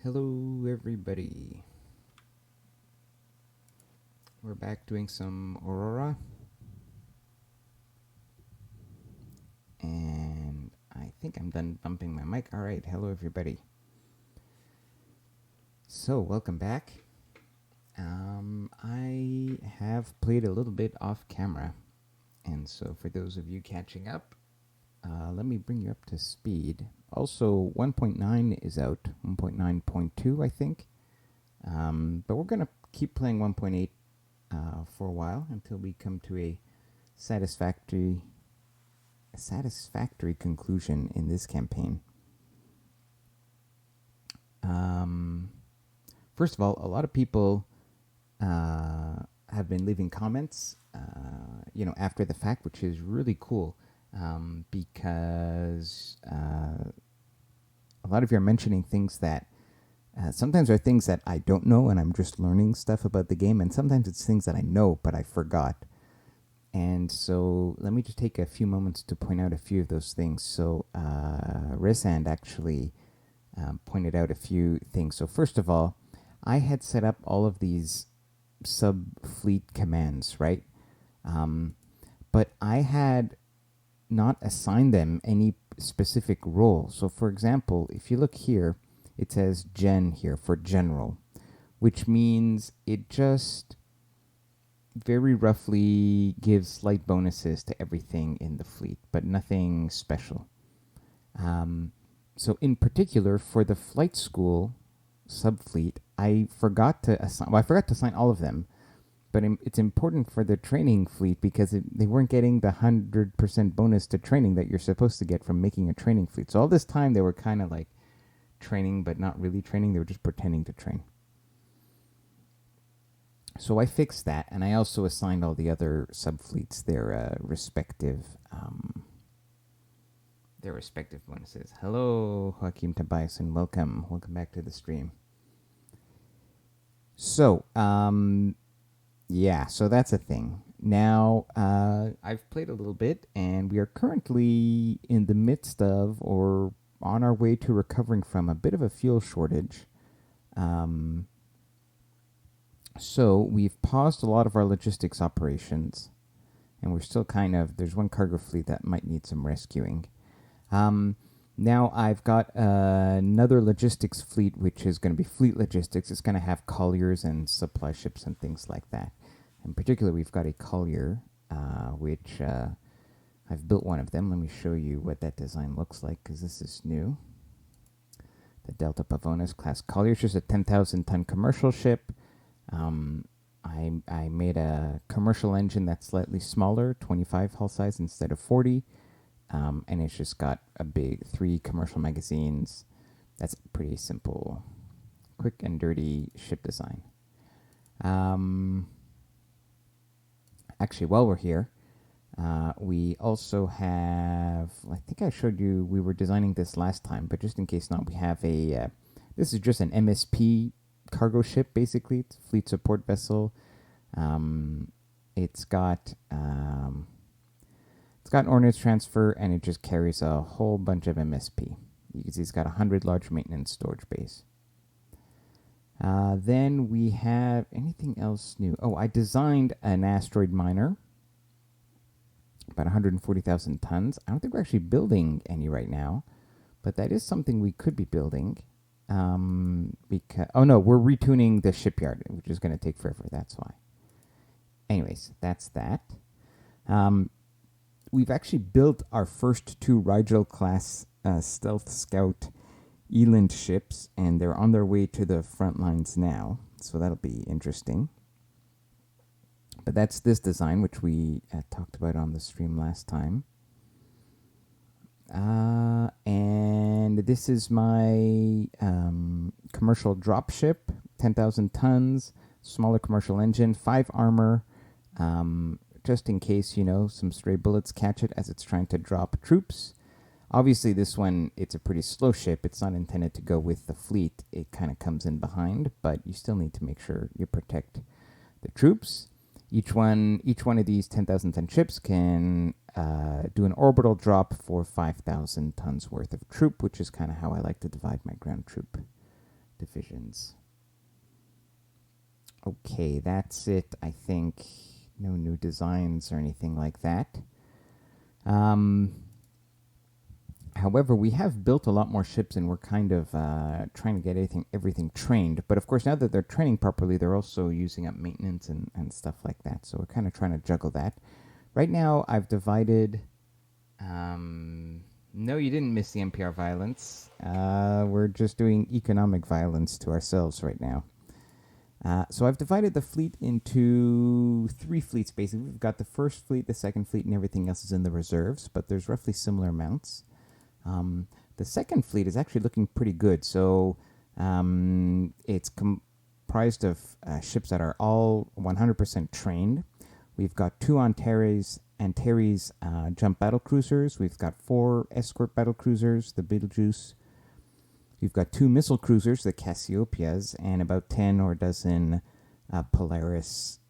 Hello, everybody. We're back doing some Aurora, and I think I'm done bumping my mic. All right, hello, everybody. So, welcome back. I have played a little bit off camera, and so for those of you catching up, let me bring you up to speed. Also, 1.9 is out, 1.9.2, I think. But we're going to keep playing 1.8 for a while until we come to a satisfactory conclusion in this campaign. First of all, a lot of people have been leaving comments, after the fact, which is really cool, because a lot of you are mentioning things that sometimes are things that I don't know and I'm just learning stuff about the game, and sometimes it's things that I know but I forgot. And so let me just take a few moments to point out a few of those things. So Risand actually pointed out a few things. So first of all, I had set up all of these sub-fleet commands, right? But I had not assigned them any specific role. So for example, if you look here, it says gen here for general, which means it just very roughly gives slight bonuses to everything in the fleet, but nothing special. So in particular, for the flight school subfleet, I forgot to assign all of them, but it's important for the training fleet because they weren't getting the 100% bonus to training that you're supposed to get from making a training fleet. So all this time they were kind of like training, but not really training. They were just pretending to train. So I fixed that, and I also assigned all the other subfleets their respective bonuses. Hello, Joaquim Tobias, and welcome back to the stream. So, so that's a thing. Now, I've played a little bit, and we are currently in the midst of, or on our way to recovering from, a bit of a fuel shortage. So we've paused a lot of our logistics operations, and we're still there's one cargo fleet that might need some rescuing. Now I've got another logistics fleet, which is going to be fleet logistics. It's going to have colliers and supply ships and things like that. In particular, we've got a collier, which I've built one of them. Let me show you what that design looks like, because this is new. The Delta Pavonis class collier is just a 10,000 ton commercial ship. I made a commercial engine that's slightly smaller, 25 hull size instead of 40. And it's just got a big 3 commercial magazines. That's pretty simple, quick and dirty ship design. Actually, while we're here, we also have, I think I showed you, we were designing this last time, but just in case not, we have this is just an MSP cargo ship, basically. It's a fleet support vessel. It's got an ordnance transfer, and it just carries a whole bunch of MSP. You can see it's got 100 large maintenance storage bays. Then we have anything else new? Oh, I designed an asteroid miner, about 140,000 tons. I don't think we're actually building any right now, but that is something we could be building. We're retuning the shipyard, which is going to take forever. That's why. Anyways, that's that. We've actually built our first 2 Rigel class Stealth Scout Eland ships, and they're on their way to the front lines now. So that'll be interesting. But that's this design, which we talked about on the stream last time. And this is my commercial dropship, 10,000 tons, smaller commercial engine, 5 armor, just in case, some stray bullets catch it as it's trying to drop troops. Obviously, this one, it's a pretty slow ship. It's not intended to go with the fleet. It kind of comes in behind, but you still need to make sure you protect the troops. Each one of these 10,000 ton ships can do an orbital drop for 5,000 tons worth of troop, which is kind of how I like to divide my ground troop divisions. Okay, that's it, I think. No new designs or anything like that. However, we have built a lot more ships, and we're kind of trying to get everything trained. But of course, now that they're training properly, they're also using up maintenance and stuff like that. So we're kind of trying to juggle that. Right now, I've divided. No, you didn't miss the NPR violence. We're just doing economic violence to ourselves right now. So I've divided the fleet into 3 fleets, basically. We've got the first fleet, the second fleet, and everything else is in the reserves, but there's roughly similar amounts. The second fleet is actually looking pretty good. So it's comprised of ships that are all 100% trained. We've got 2 Antares jump battle cruisers. We've got 4 escort battle cruisers, the Betelgeuse. We've got 2 missile cruisers, the Cassiopeias, and about 10 or a dozen Polaris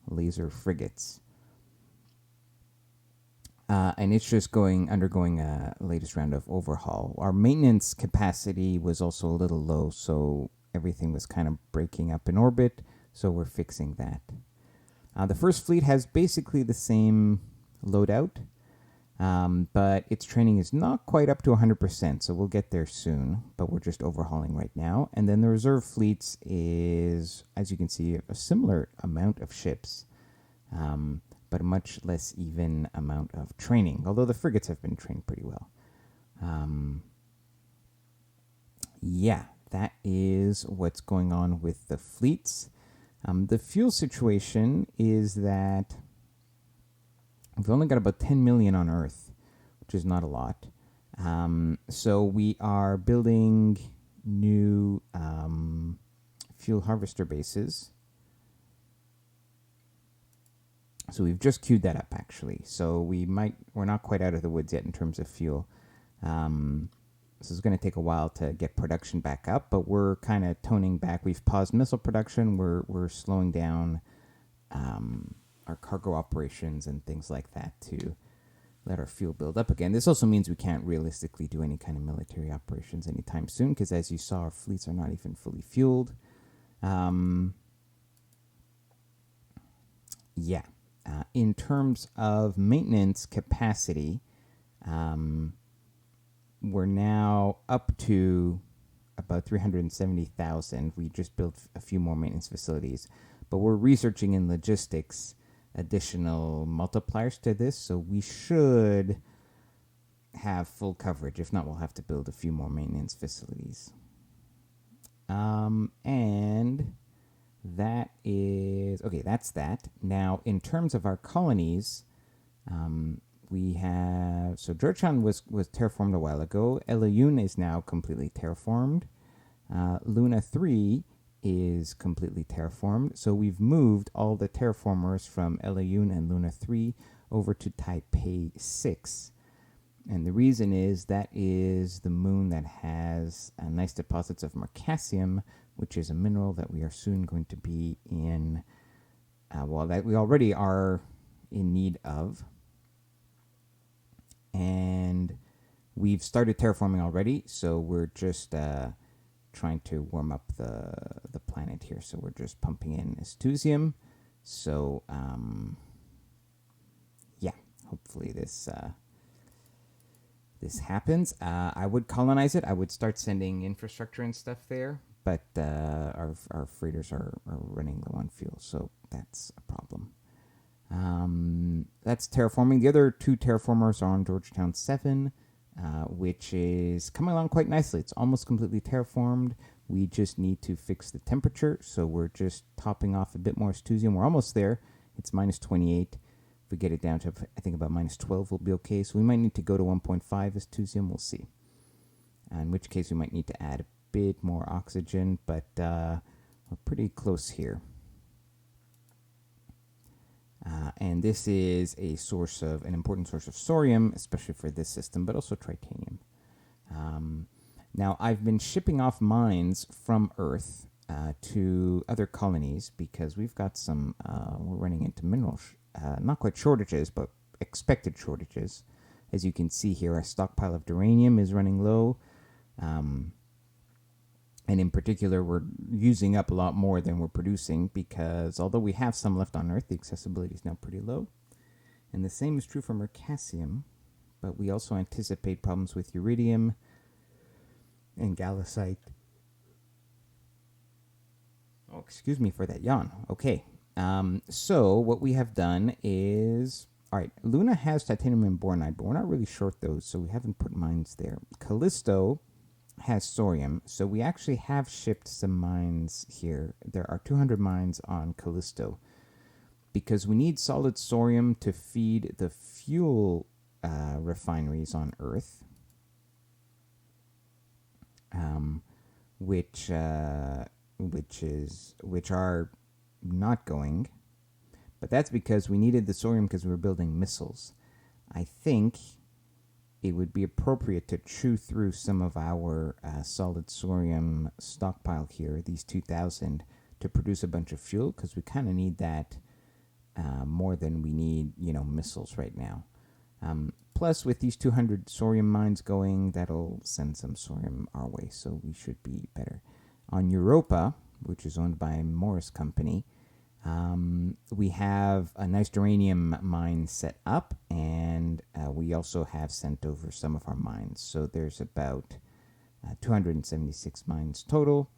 laser frigates. And it's just undergoing a latest round of overhaul. Our maintenance capacity was also a little low, so everything was kind of breaking up in orbit, so we're fixing that. The first fleet has basically the same loadout, but its training is not quite up to 100%, so we'll get there soon, but we're just overhauling right now. And then the reserve fleets is, as you can see, a similar amount of ships, but a much less even amount of training, although the frigates have been trained pretty well. Yeah, that is what's going on with the fleets. The fuel situation is that we've only got about 10 million on Earth, which is not a lot. So we are building new fuel harvester bases. So we've just queued that up, actually. So we're not quite out of the woods yet in terms of fuel. This is going to take a while to get production back up, but we're kind of toning back. We've paused missile production. We're slowing down our cargo operations and things like that to let our fuel build up again. This also means we can't realistically do any kind of military operations anytime soon, because as you saw, our fleets are not even fully fueled. Yeah. In terms of maintenance capacity, we're now up to about 370,000. We just built a few more maintenance facilities, but we're researching in logistics additional multipliers to this, so we should have full coverage. If not, we'll have to build a few more maintenance facilities. And that is okay. That's that. Now, in terms of our colonies, we have Georgetown was terraformed a while ago. Elayun is now completely terraformed. Luna 3 is completely terraformed. So we've moved all the terraformers from Elayun and Luna 3 over to Taipei 6. And the reason is that is the moon that has nice deposits of mercassium, which is a mineral that we are soon going to be in, that we already are in need of. And we've started terraforming already, so we're just trying to warm up the planet here. So we're just pumping in astusium. So, yeah, hopefully this happens. I would colonize it. I would start sending infrastructure and stuff there, but our freighters are running low on fuel, so that's a problem. That's terraforming. The other 2 terraformers are on Georgetown 7, which is coming along quite nicely. It's almost completely terraformed. We just need to fix the temperature, so we're just topping off a bit more astusium. We're almost there. It's minus 28. If we get it down to, I think, about minus 12, we'll be okay. So we might need to go to 1.5 astusium. We'll see. In which case, we might need to add a bit more oxygen, but we're pretty close here. And this is an important source of thorium, especially for this system, but also titanium. Now, I've been shipping off mines from Earth to other colonies because we've got some, we're running into mineral, not quite shortages, but expected shortages. As you can see here, our stockpile of duranium is running low. And in particular, we're using up a lot more than we're producing because although we have some left on Earth, the accessibility is now pretty low. And the same is true for mercasium, but we also anticipate problems with uridium and gallicite. Oh, excuse me for that yawn. Okay. So what we have done is, all right, Luna has titanium and bornite, but we're not really short those, so we haven't put mines there. Callisto has thorium, so we actually have shipped some mines here. There are 200 mines on Callisto because we need solid thorium to feed the fuel refineries on Earth, which are not going. But that's because we needed the thorium because we were building missiles. I think it would be appropriate to chew through some of our solid thorium stockpile here, these 2,000, to produce a bunch of fuel because we kind of need that more than we need, missiles right now. Plus, with these 200 thorium mines going, that'll send some thorium our way, so we should be better. On Europa, which is owned by Morris Company, we have a nice uranium mine set up, and we also have sent over some of our mines. So there's about 276 mines total.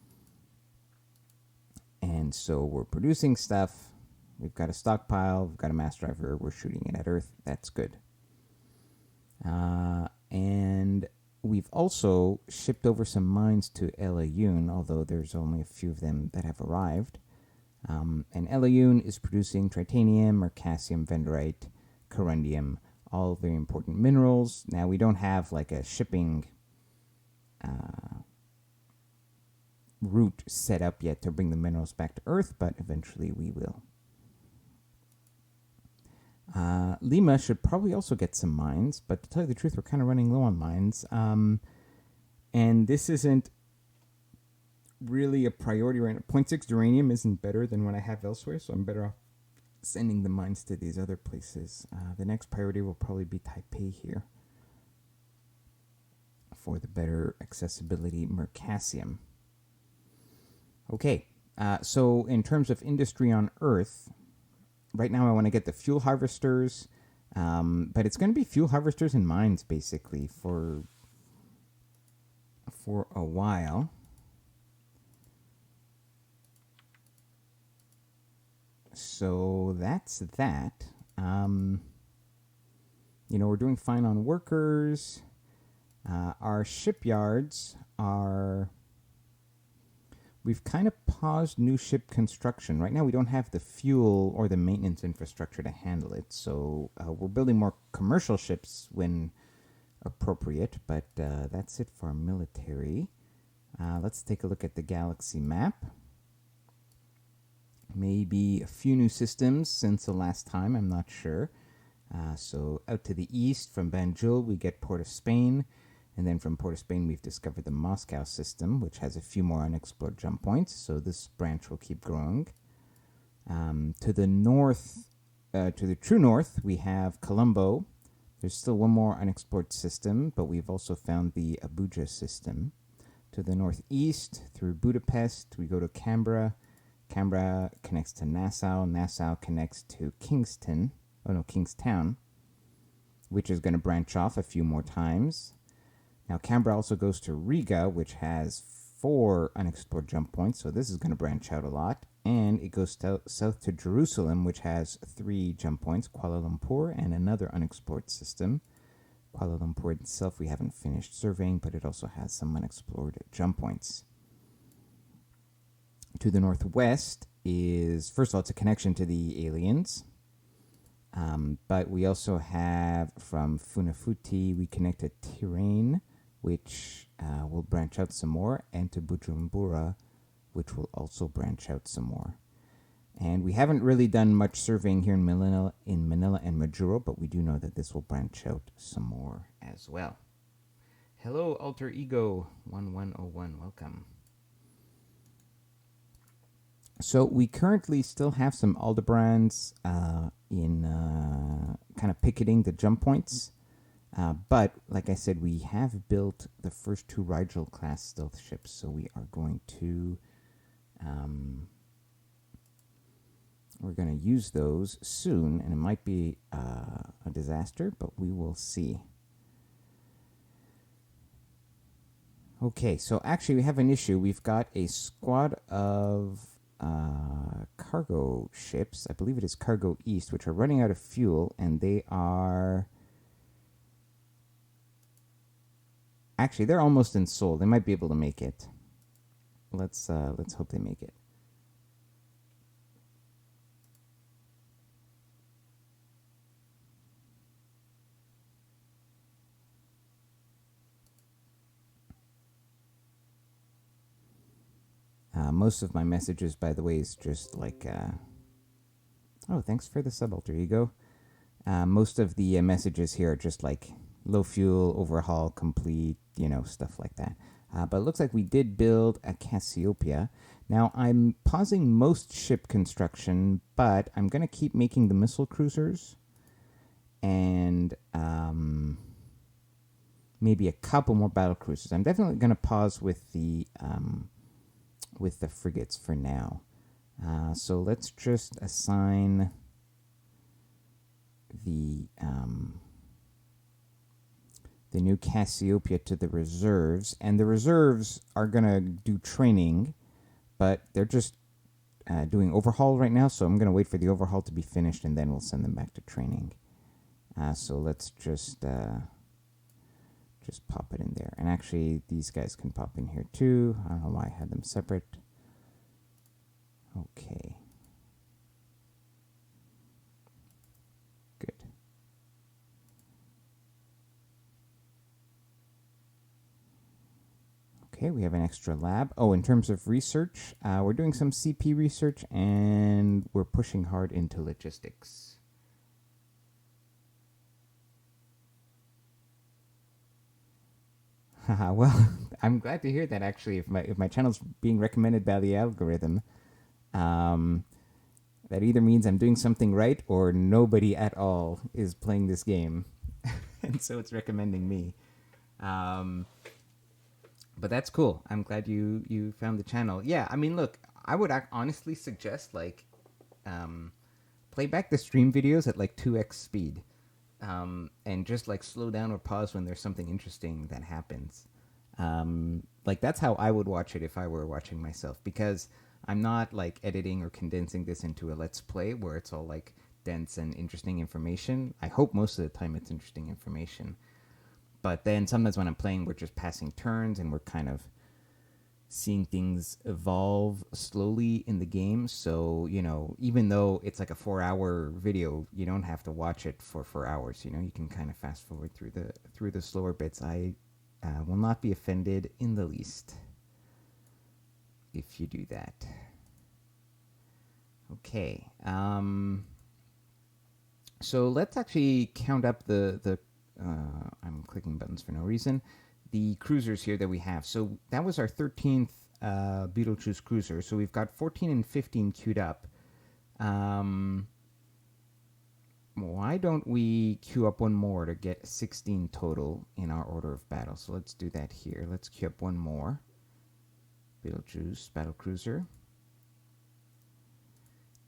And so we're producing stuff. We've got a stockpile. We've got a mass driver. We're shooting it at Earth. That's good. And we've also shipped over some mines to Elayun, although there's only a few of them that have arrived. And Elayun is producing tritanium, mercasium, vendorite, corundium, all very important minerals. Now, we don't have like a shipping route set up yet to bring the minerals back to Earth, but eventually we will. Lima should probably also get some mines, but to tell you the truth, we're kind of running low on mines. And this isn't really a priority right now. 0.6 uranium isn't better than what I have elsewhere, so I'm better off sending the mines to these other places. The next priority will probably be Taipei here for the better accessibility mercasium. Okay, so in terms of industry on Earth, right now I want to get the fuel harvesters, but it's going to be fuel harvesters and mines basically for a while. So that's that. We're doing fine on workers. Our shipyards are... We've kind of paused new ship construction. Right now we don't have the fuel or the maintenance infrastructure to handle it. So we're building more commercial ships when appropriate, but that's it for our military. Let's take a look at the galaxy map. Maybe a few new systems since the last time, I'm not sure. So out to the east from Banjul, we get Port of Spain. And then from Port of Spain, we've discovered the Moscow system, which has a few more unexplored jump points. So this branch will keep growing. To the north, to the true north, we have Colombo. There's still one more unexplored system, but we've also found the Abuja system. To the northeast, through Budapest, we go to Canberra. Canberra connects to Nassau. Nassau connects to Kingstown, which is going to branch off a few more times. Now, Canberra also goes to Riga, which has 4 unexplored jump points, so this is going to branch out a lot. And it goes south to Jerusalem, which has 3 jump points, Kuala Lumpur, and another unexplored system. Kuala Lumpur itself we haven't finished surveying, but it also has some unexplored jump points. To the northwest is, first of all, it's a connection to the aliens. But we also have from Funafuti, we connect to Tirane, which will branch out some more, and to Bujumbura, which will also branch out some more. And we haven't really done much surveying here in Manila and Majuro, but we do know that this will branch out some more as well. Hello, Alter Ego 1101, welcome. So we currently still have some Aldebrands in kind of picketing the jump points. But like I said, we have built the first two Rigel class stealth ships, so we are going to we're going to use those soon, and it might be a disaster, but we will see. Okay, so actually we have an issue. We've got a squad of cargo ships, I believe it is Cargo East, which are running out of fuel, and they are... Actually, they're almost in Seoul. They might be able to make it. Let's hope they make it. Most of my messages, by the way, is just like... oh, thanks for the sub, alter ego. Most of the messages here are just like low fuel, overhaul, complete, stuff like that. But it looks like we did build a Cassiopeia. Now, I'm pausing most ship construction, but I'm going to keep making the missile cruisers and maybe a couple more battle cruisers. I'm definitely going to pause with the frigates for now. So let's just assign the new Cassiopeia to the reserves, and the reserves are gonna do training, but they're just doing overhaul right now. So I'm gonna wait for the overhaul to be finished, and then we'll send them back to training. So let's just pop it in there, and actually these guys can pop in here too. I don't know why I had them separate. Okay. Good. Okay, we have an extra lab. Oh, in terms of research, we're doing some CP research, and we're pushing hard into logistics. Well, I'm glad to hear that. Actually, if my channel's being recommended by the algorithm, that either means I'm doing something right or nobody at all is playing this game, and so it's recommending me. But that's cool. I'm glad you found the channel. Yeah, I mean, look, I would honestly suggest like play back the stream videos at like 2x speed, and just like slow down or pause when there's something interesting that happens. Like that's how I would watch it if I were watching myself, because I'm not like editing or condensing this into a let's play where it's all like dense and interesting information. I hope most of the time it's interesting information. But then sometimes when I'm playing, we're just passing turns and we're kind of seeing things evolve slowly in the game. So, even though it's like a 4-hour video, you don't have to watch it for 4 hours. You can kind of fast forward through the slower bits. I will not be offended in the least if you do that. Okay. So let's actually count up the I'm clicking buttons for no reason. The cruisers here that we have. So that was our 13th Beetlejuice cruiser. So we've got 14 and 15 queued up. Why don't we queue up one more to get 16 total in our order of battle? So let's do that here. Let's queue up one more Beetlejuice battle cruiser.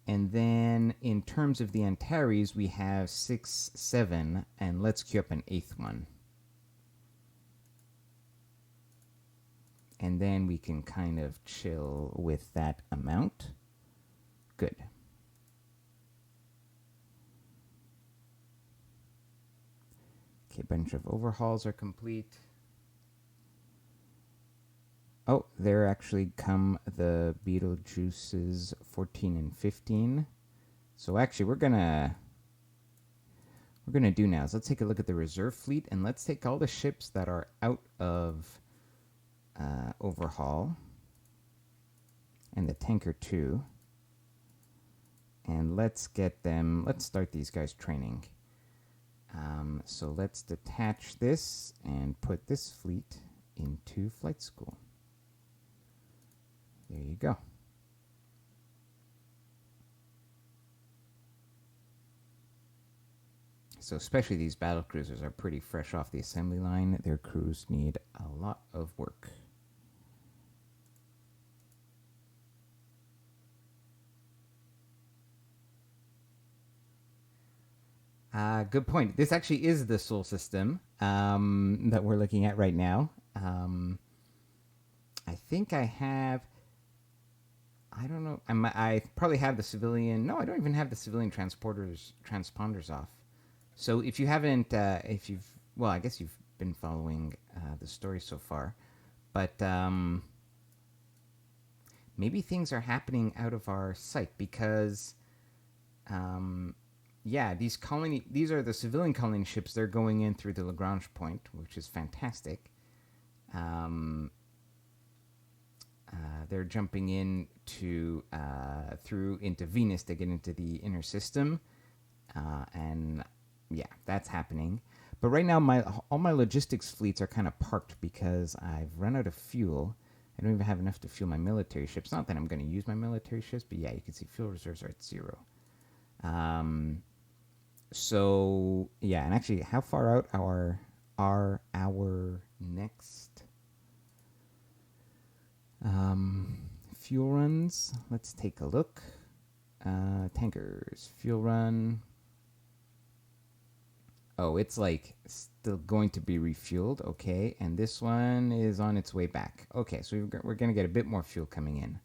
And then in terms of the Antares, we have 6, 7, and let's queue up an 8th one. And then we can kind of chill with that amount. Good. Okay, a bunch of overhauls are complete. Oh, there actually come the Beetlejuices 14 and 15. So actually, we're gonna do now is let's take a look at the reserve fleet, and let's take all the ships that are out of overhaul, and the tanker too, and let's start these guys training. So let's detach this and put this fleet into flight school. There you go. So especially these battle cruisers are pretty fresh off the assembly line. Their crews need a lot of work. Good point. This actually is the Sol system that we're looking at right now. I think I have. I don't know. I probably have the civilian. No, I don't even have the civilian transponders off. So if you haven't, if you've, well, I guess you've been following the story so far, but maybe things are happening out of our sight because, yeah, these are the civilian colony ships. They're going in through the Lagrange point, which is fantastic. They're jumping in to through into Venus to get into the inner system, and yeah, that's happening. But right now, all my logistics fleets are kind of parked because I've run out of fuel. I don't even have enough to fuel my military ships. Not that I'm going to use my military ships, but yeah, you can see fuel reserves are at 0. So yeah, and actually, how far out are our next fuel runs? Let's take a look. Tankers fuel run. Oh, it's like still going to be refueled. Okay, and this one is on its way back. Okay, so we're going to get a bit more fuel coming in.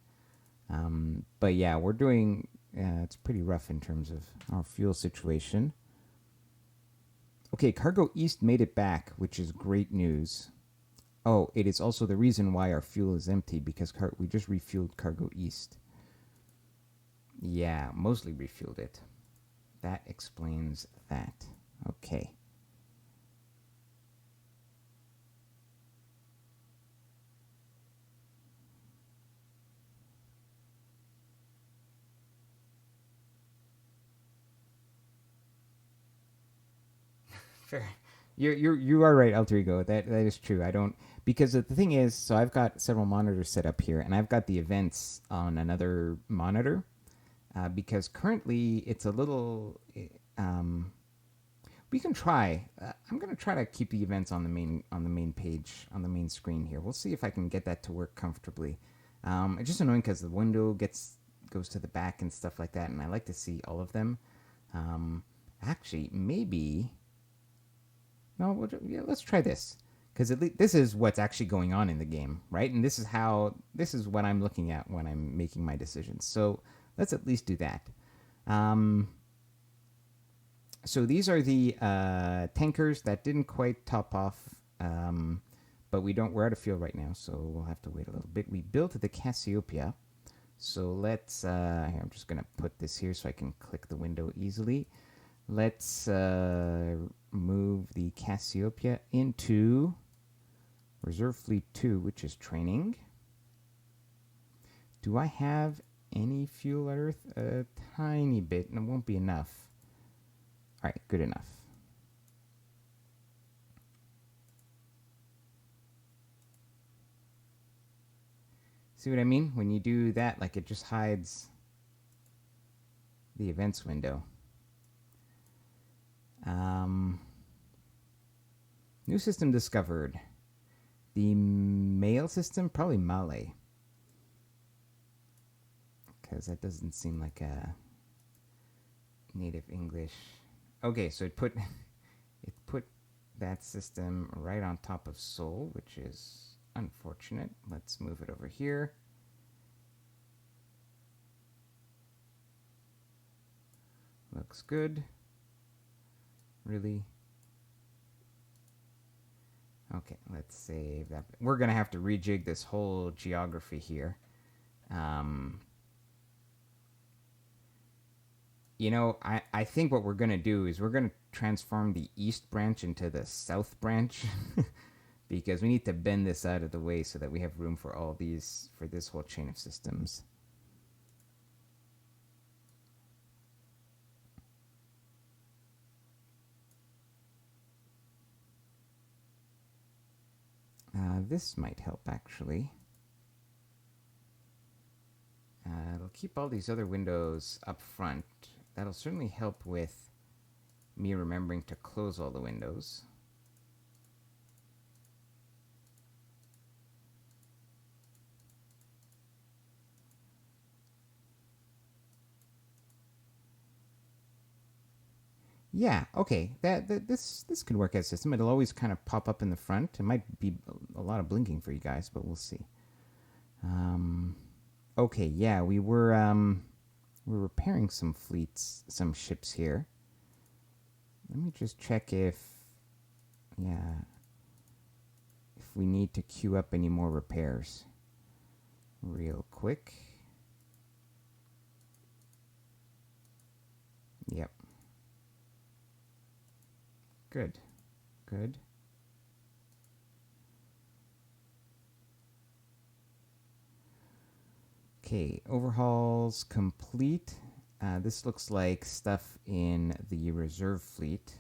But yeah, we're doing. It's pretty rough in terms of our fuel situation. Okay, Cargo East made it back, which is great news. Oh, it is also the reason why our fuel is empty because we just refueled Cargo East. Yeah, mostly refueled it. That explains that. Okay. Fair. You are right, Alter Ego. That is true. I don't because the thing is, so I've got several monitors set up here, and I've got the events on another monitor because currently it's a little. We can try. I'm going to try to keep the events on the main page on the main screen here. We'll see if I can get that to work comfortably. It's just annoying because the window goes to the back and stuff like that, and I like to see all of them. Actually, maybe. No, yeah, let's try this because this is what's actually going on in the game, right? And this is what I'm looking at when I'm making my decisions. So let's at least do that. So these are the tankers that didn't quite top off, but we're out of fuel right now, so we'll have to wait a little bit. We built the Cassiopeia, so let's. Here, I'm just gonna put this here so I can click the window easily. Let's move the Cassiopeia into Reserve Fleet 2, which is training. Do I have any fuel at Earth? A tiny bit, and it won't be enough. All right, good enough. See what I mean? When you do that, like it just hides the events window. New system discovered. The mail system, probably Malay. Because that doesn't seem like a native English. Okay, so it put that system right on top of Seoul, which is unfortunate. Let's move it over here. Looks good. Really? Okay, let's save that. We're going to have to rejig this whole geography here. You know, I think what we're going to do is we're going to transform the east branch into the south branch because we need to bend this out of the way so that we have room for all these, for this whole chain of systems. This might help actually. It'll keep all these other windows up front. That'll certainly help with me remembering to close all the windows. Yeah, okay. This could work as a system. It'll always kind of pop up in the front. It might be a lot of blinking for you guys, but we'll see. Okay, yeah, we're repairing some fleets, some ships here. Let me just check if we need to queue up any more repairs real quick. Yep. Good. Okay, overhauls complete. This looks like stuff in the reserve fleet.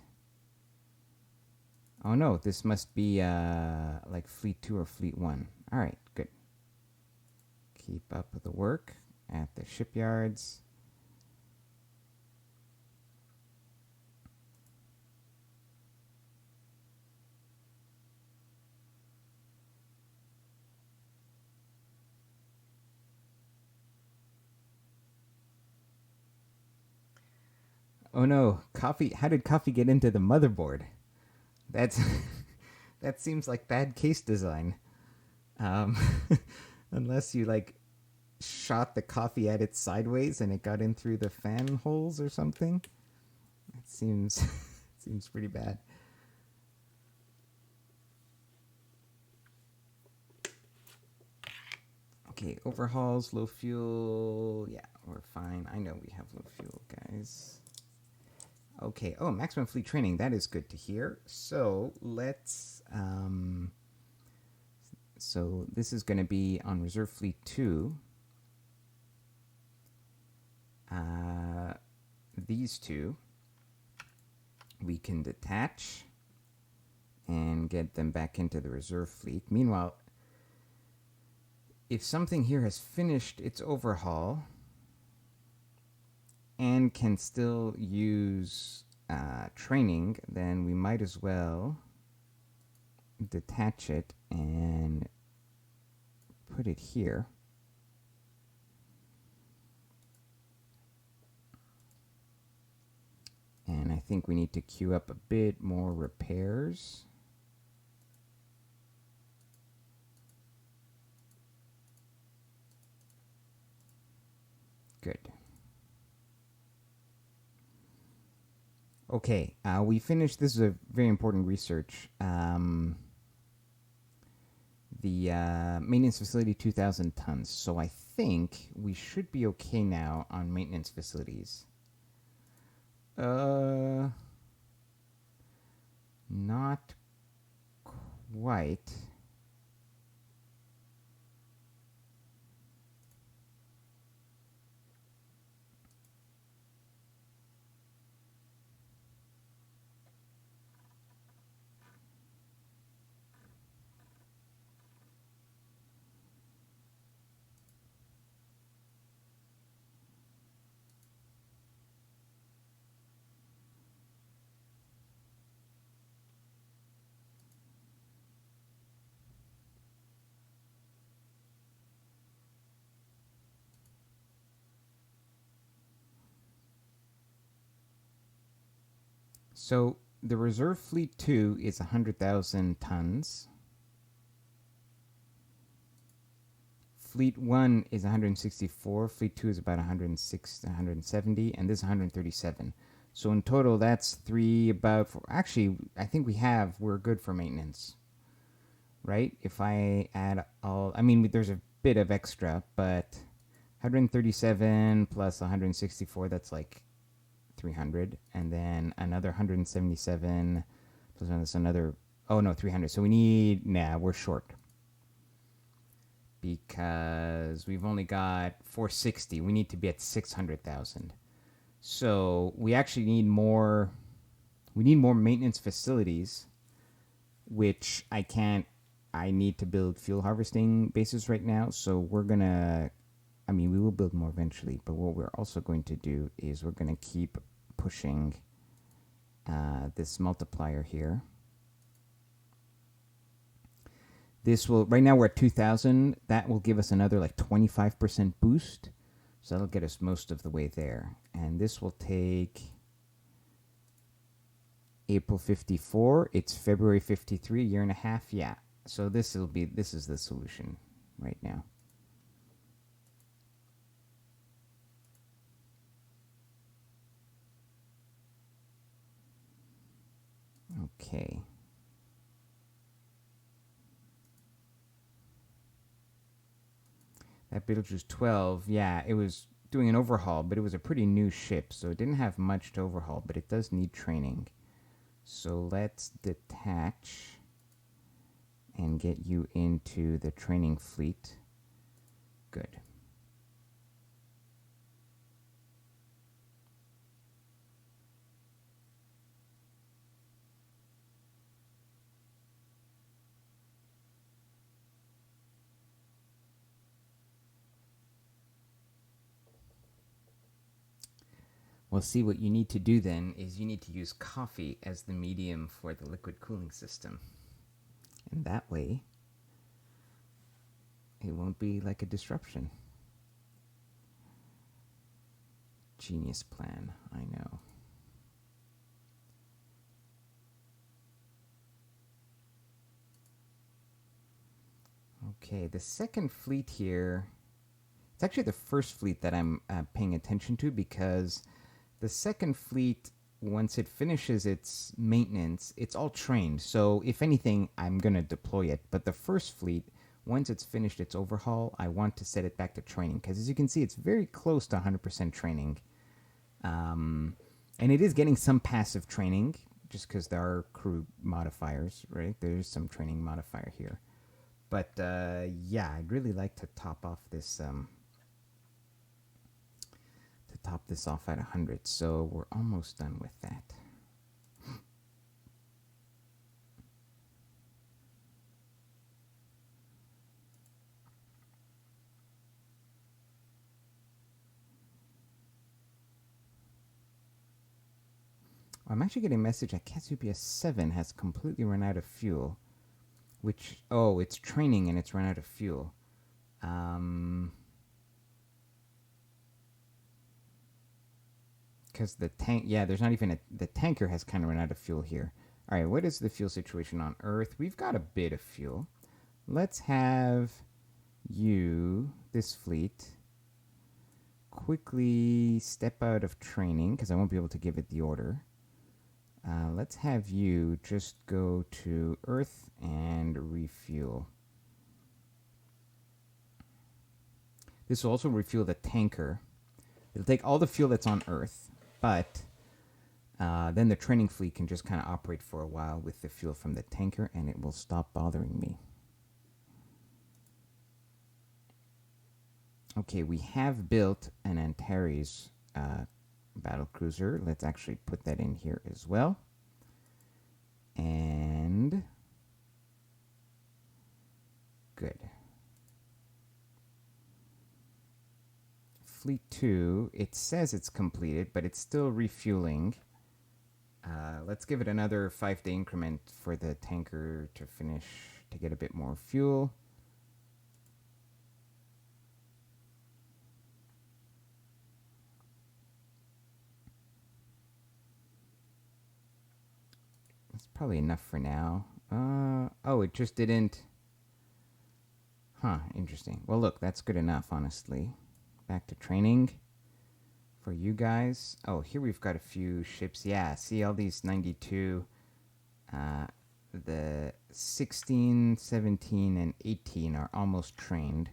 Oh no, this must be like Fleet 2 or Fleet 1. Alright, good. Keep up with the work at the shipyards. Oh no, coffee. How did coffee get into the motherboard? That's that seems like bad case design. Um, unless you like shot the coffee at it sideways and it got in through the fan holes or something. It seems seems pretty bad. Okay, overhauls, low fuel. Yeah, we're fine. I know we have low fuel, guys. Okay. Oh, maximum fleet training. That is good to hear. So let's. So this is going to be on Reserve Fleet 2. These two we can detach and get them back into the reserve fleet. Meanwhile, if something here has finished its overhaul and can still use training, then we might as well detach it and put it here. And I think we need to queue up a bit more repairs. Good. Okay, we finished. This is a very important research. The maintenance facility, 2,000 tons. So I think we should be okay now on maintenance facilities. Not quite. So the reserve fleet 2 is 100,000 tons. Fleet 1 is 164. Fleet 2 is about 106, 170, and this is 137. So in total, that's actually, I think we're good for maintenance, right? If I add all, I mean, there's a bit of extra, but 137 plus 164, that's like 300, and then another 177 plus another, oh no, 300. So we're short because we've only got 460. We need to be at 600,000. So we actually need more. We need more maintenance facilities, which I can't. I need to build fuel harvesting bases right now. So we're gonna. I mean, we will build more eventually, but what we're also going to do is we're gonna keep pushing this multiplier here. This will, right now we're at 2,000. That will give us another like 25% boost. So that'll get us most of the way there. And this will take April 54. It's February 53, year and a half. Yeah. So this is the solution right now. Okay. That Beetlejuice 12, yeah, it was doing an overhaul, but it was a pretty new ship, so it didn't have much to overhaul, but it does need training. So let's detach and get you into the training fleet. Good. Well, see, what you need to do then is you need to use coffee as the medium for the liquid cooling system. And that way, it won't be like a disruption. Genius plan, I know. Okay, the second fleet here, it's actually the first fleet that I'm paying attention to, because the second fleet, once it finishes its maintenance, it's all trained. So if anything, I'm going to deploy it. But the first fleet, once it's finished its overhaul, I want to set it back to training. Because as you can see, it's very close to 100% training. And it is getting some passive training, just because there are crew modifiers, right? There's some training modifier here. But yeah, I'd really like to top off this... top this off at 100, so we're almost done with that. I'm actually getting a message that Cassiopeia 7 has completely run out of fuel, which, oh, it's training and it's run out of fuel. Because the tank, yeah, there's not even the tanker has kind of run out of fuel here. All right, what is the fuel situation on Earth? We've got a bit of fuel. Let's have you, this fleet, quickly step out of training, because I won't be able to give it the order. Let's have you just go to Earth and refuel. This will also refuel the tanker. It'll take all the fuel that's on Earth, but then the training fleet can just kind of operate for a while with the fuel from the tanker, and it will stop bothering me. Okay, we have built an Antares battle cruiser. Let's actually put that in here as well. And good. Fleet 2, it says it's completed, but it's still refueling. Let's give it another 5-day increment for the tanker to finish, to get a bit more fuel. That's probably enough for now. Oh, it just didn't. Huh, interesting. Well, look, that's good enough, honestly. Back to training for you guys. Oh, here we've got a few ships. Yeah, see all these 92. The 16, 17, and 18 are almost trained.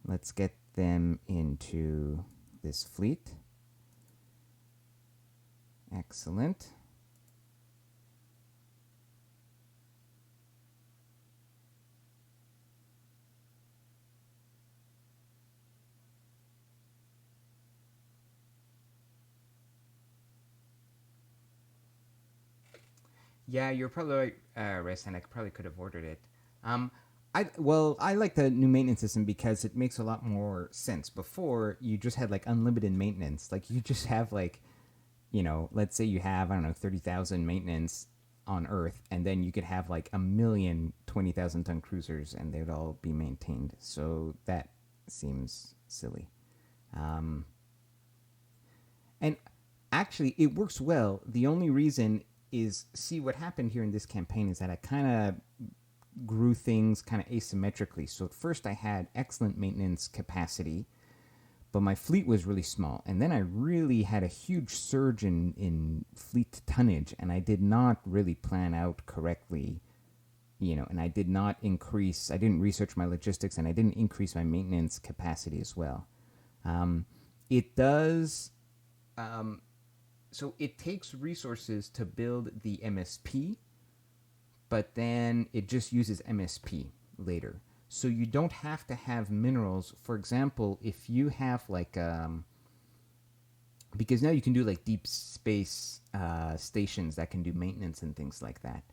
Let's get them into this fleet. Excellent. Yeah, you're probably right, Resan. I probably could have ordered it. I like the new maintenance system because it makes a lot more sense. Before, you just had like unlimited maintenance. Like you just have like let's say you have, I don't know, 30,000 maintenance on Earth, and then you could have like a million 20,000 ton cruisers and they would all be maintained. So that seems silly. Um, and actually, it works well. The only reason is, see, what happened here in this campaign is that I kind of grew things kind of asymmetrically. So at first, I had excellent maintenance capacity, but my fleet was really small. And then I really had a huge surge in fleet tonnage, and I did not really plan out correctly, and I didn't research my logistics, and I didn't increase my maintenance capacity as well. It does, so it takes resources to build the MSP, but then it just uses MSP later. So you don't have to have minerals. For example, if you have like because now you can do like deep space stations that can do maintenance and things like that,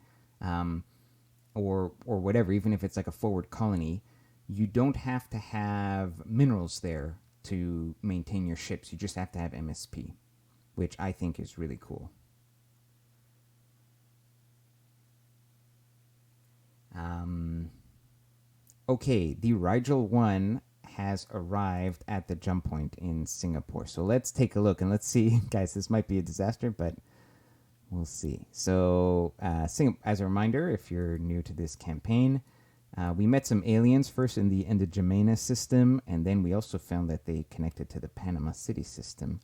or whatever. Even if it's like a forward colony, you don't have to have minerals there to maintain your ships. You just have to have MSP, which I think is really cool. Um, okay, the Rigel 1 has arrived at the jump point in Singapore. So let's take a look and let's see. Guys, this might be a disaster, but we'll see. So, as a reminder, if you're new to this campaign, we met some aliens first in the Endogena system, and then we also found that they connected to the Panama City system.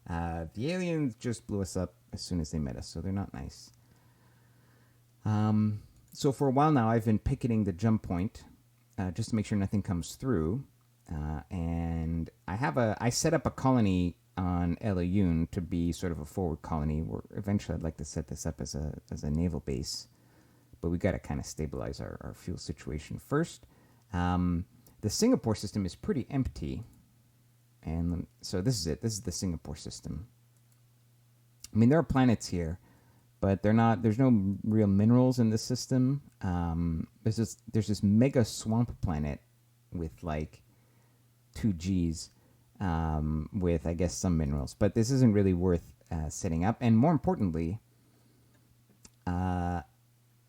The aliens just blew us up as soon as they met us, so they're not nice. So for a while now, I've been picketing the jump point just to make sure nothing comes through. And I set up a colony on Elayun to be sort of a forward colony. Where eventually, I'd like to set this up as a naval base, but we got to kind of stabilize our fuel situation first. The Singapore system is pretty empty, and so this is it. This is the Singapore system. I mean, there are planets here, but they're not. There's no real minerals in the system. There's this mega swamp planet with like 2 Gs, with I guess some minerals, but this isn't really worth setting up. And more importantly,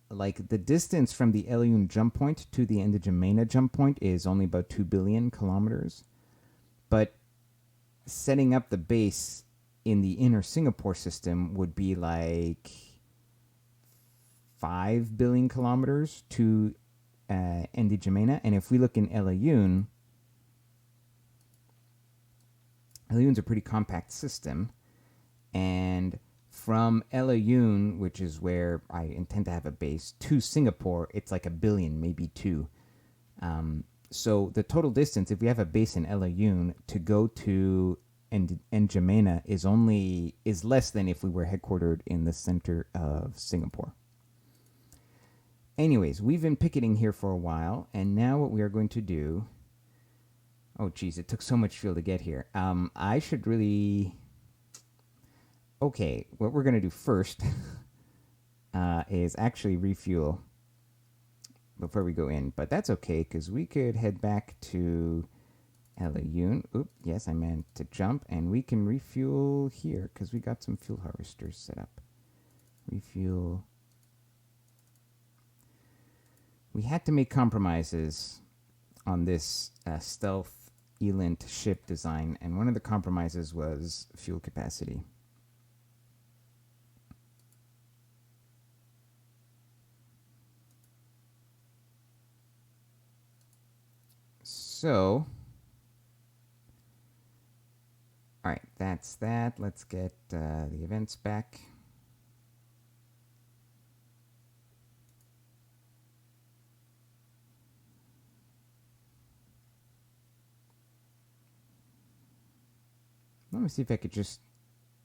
like the distance from the Elayun jump point to the Endogena jump point is only about 2 billion kilometers, but setting up the base in the inner Singapore system would be like 5 billion kilometers to Endogena. And if we look in Elayun's a pretty compact system, and from Elayun, which is where I intend to have a base, to Singapore, it's like 1 billion, maybe 2. So the total distance, if we have a base in Elayun, to go to N'Djamena is less than if we were headquartered in the center of Singapore. Anyways, we've been picketing here for a while, and now what we are going to do... Oh, geez, it took so much fuel to get here. I should really... Okay, what we're going to do first is actually refuel before we go in. But that's okay, because we could head back to Elayun. Oop, yes, I meant to jump. And we can refuel here, because we got some fuel harvesters set up. Refuel. We had to make compromises on this stealth Elint ship design, and one of the compromises was fuel capacity. So, all right, that's that. Let's get the events back. Let me see if I could just,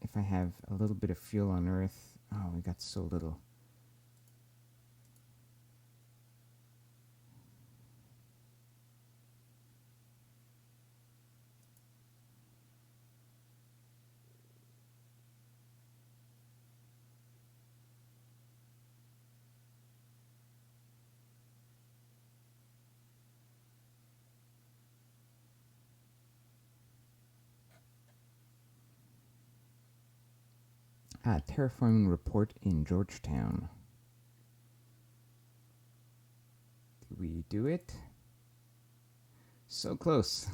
if I have a little bit of fuel on Earth. Oh, we got so little. Terraforming report in Georgetown. Did we do it? So close.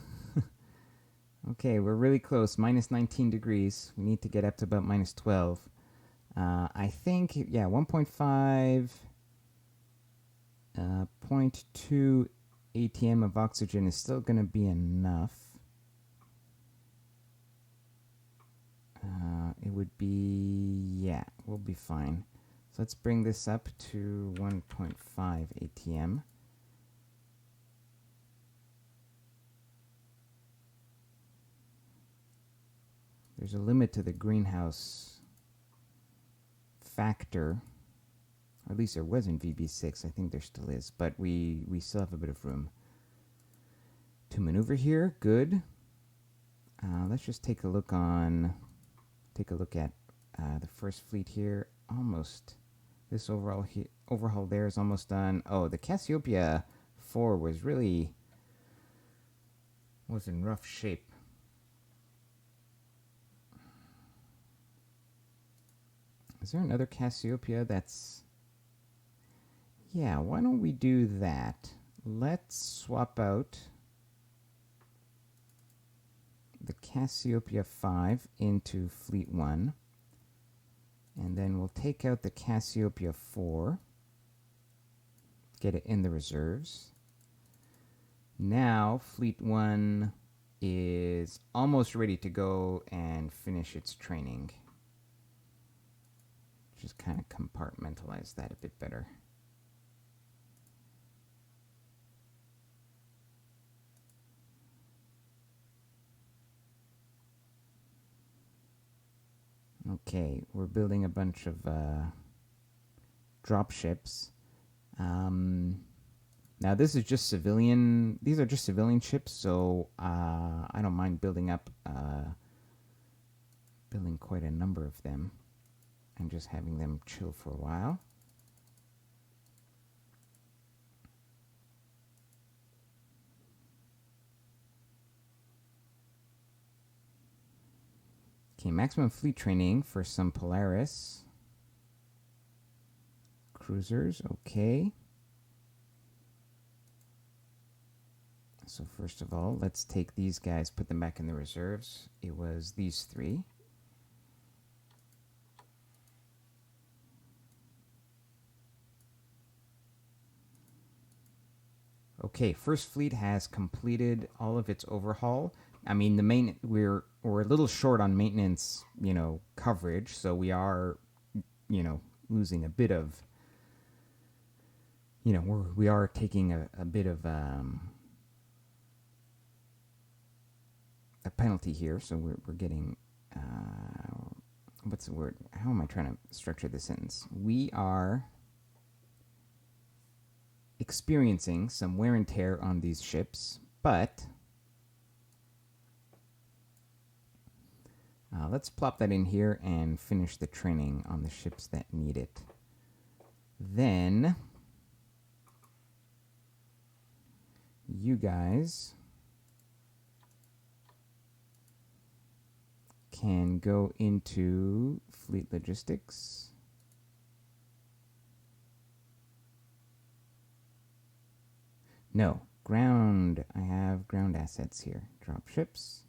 Okay, we're really close. Minus 19 degrees. We need to get up to about minus 12. I think, yeah, 1.5, 0.2 ATM of oxygen is still going to be enough. It would be, yeah, we'll be fine. So let's bring this up to 1.5 ATM. There's a limit to the greenhouse factor, or at least there was in VB6. I think there still is, but we still have a bit of room to maneuver here. Good. Let's just take a look at the first fleet here. Almost. This overhaul there is almost done. Oh, the Cassiopeia 4 was in rough shape. Is there another Cassiopeia that's... Yeah, why don't we do that? Let's swap out the Cassiopeia 5 into Fleet 1. And then we'll take out the Cassiopeia 4. Get it in the reserves. Now, Fleet 1 is almost ready to go and finish its training. Just kind of compartmentalize that a bit better. Okay, we're building a bunch of drop ships. Now this is just civilian. These are just civilian ships, so I don't mind building quite a number of them, and just having them chill for a while. Okay, maximum fleet training for some Polaris cruisers. Okay. So first of all, let's take these guys, put them back in the reserves. It was these three. Okay, first fleet has completed all of its overhaul. I mean, we're a little short on maintenance, coverage, so we are, losing a bit of, we are taking a bit of a penalty here. So we're getting, what's the word? How am I trying to structure this sentence? We are experiencing some wear and tear on these ships, but let's plop that in here and finish the training on the ships that need it. Then you guys can go into fleet logistics. No, ground. I have ground assets here. Drop ships.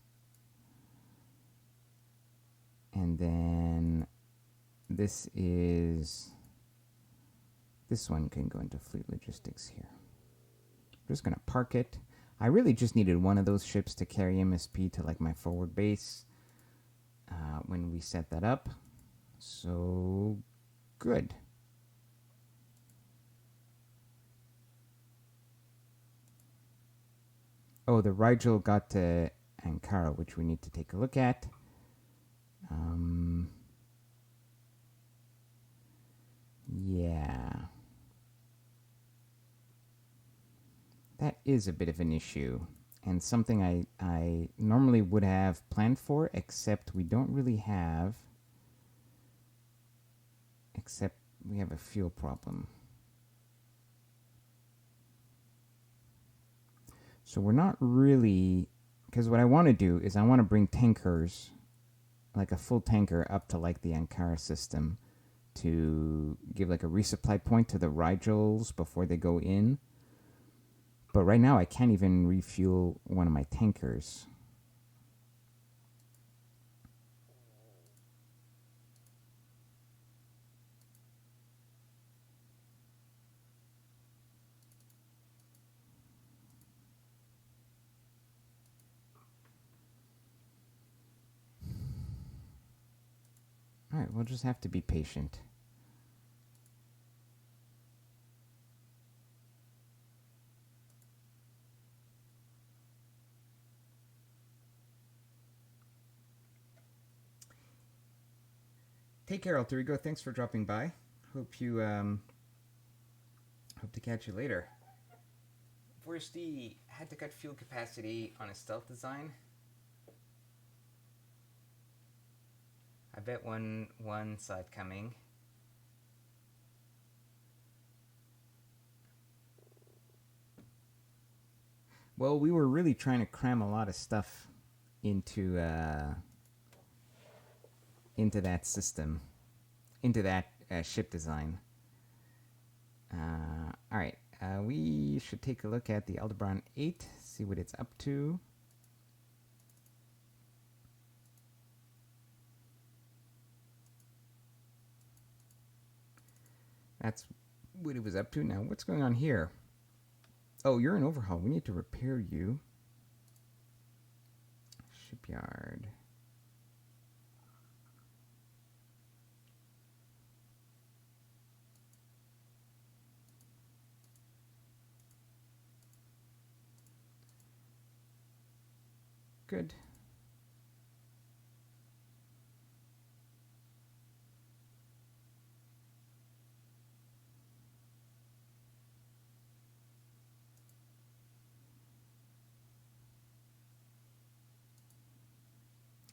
And then this one can go into fleet logistics here. I'm just going to park it. I really just needed one of those ships to carry MSP to like my forward base when we set that up. So good. Oh, the Rigel got to Ankara, which we need to take a look at. Yeah. That is a bit of an issue, and something I normally would have planned for, except we don't really have, except we have a fuel problem. So we're not really, because what I want to do is I want to bring tankers like a full tanker up to like the Ankara system to give like a resupply point to the Rigels before they go in. But right now I can't even refuel one of my tankers. All right, we'll just have to be patient. Take care, Alter Ego. Thanks for dropping by. Hope you hope to catch you later. Where's the had to cut fuel capacity on a stealth design? I bet one side coming. Well, we were really trying to cram a lot of stuff into that system, into that ship design. All right, we should take a look at the Aldebaran 8, see what it's up to. That's what it was up to. Now, what's going on here? Oh, you're in overhaul. We need to repair you. Shipyard. Good.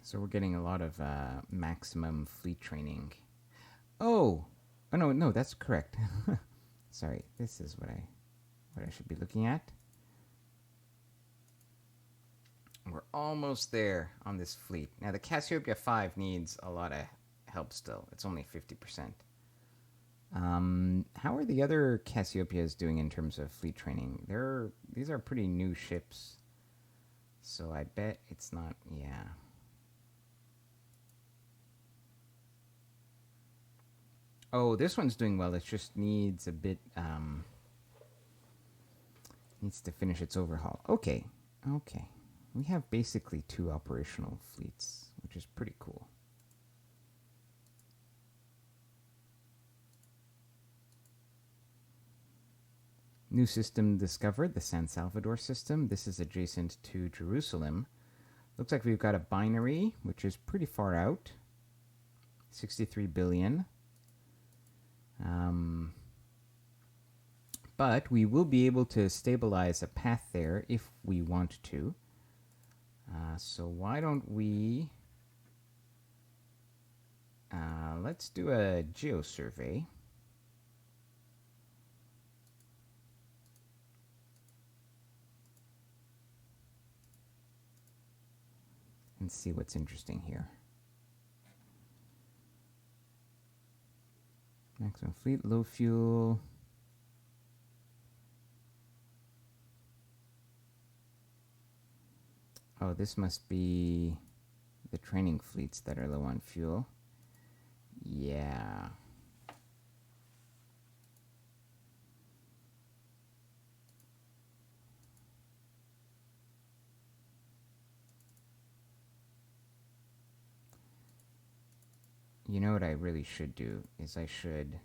So we're getting a lot of maximum fleet training. Oh no, that's correct. Sorry, this is what I should be looking at. We're almost there on this fleet. Now the Cassiopeia 5 needs a lot of help still. It's only 50%. How are the other Cassiopeias doing in terms of fleet training? These are pretty new ships. So I bet it's not, yeah. Oh, this one's doing well. It just needs a bit, needs to finish its overhaul. Okay. We have basically 2 operational fleets, which is pretty cool. New system discovered, the San Salvador system. This is adjacent to Jerusalem. Looks like we've got a binary, which is pretty far out. 63 billion. But we will be able to stabilize a path there if we want to. So why don't we... let's do a geosurvey. And see what's interesting here. Maximum fleet, low fuel. Oh, this must be the training fleets that are low on fuel. Yeah. You know what I really should do is I should...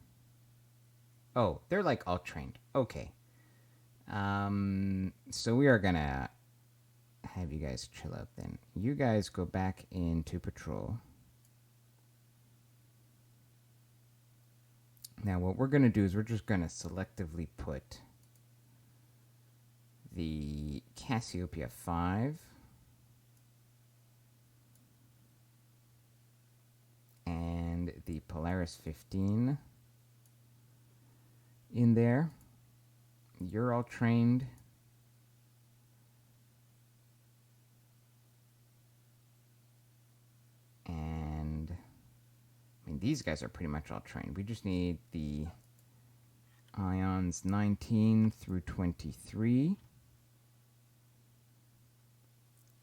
Oh, they're like all trained. Okay. So we are gonna have you guys chill out then. You guys go back into patrol. Now what we're gonna do is we're just gonna selectively put the Cassiopeia 5 and the Polaris 15 in there. You're all trained. And these guys are pretty much all trained. We just need the ions 19 through 23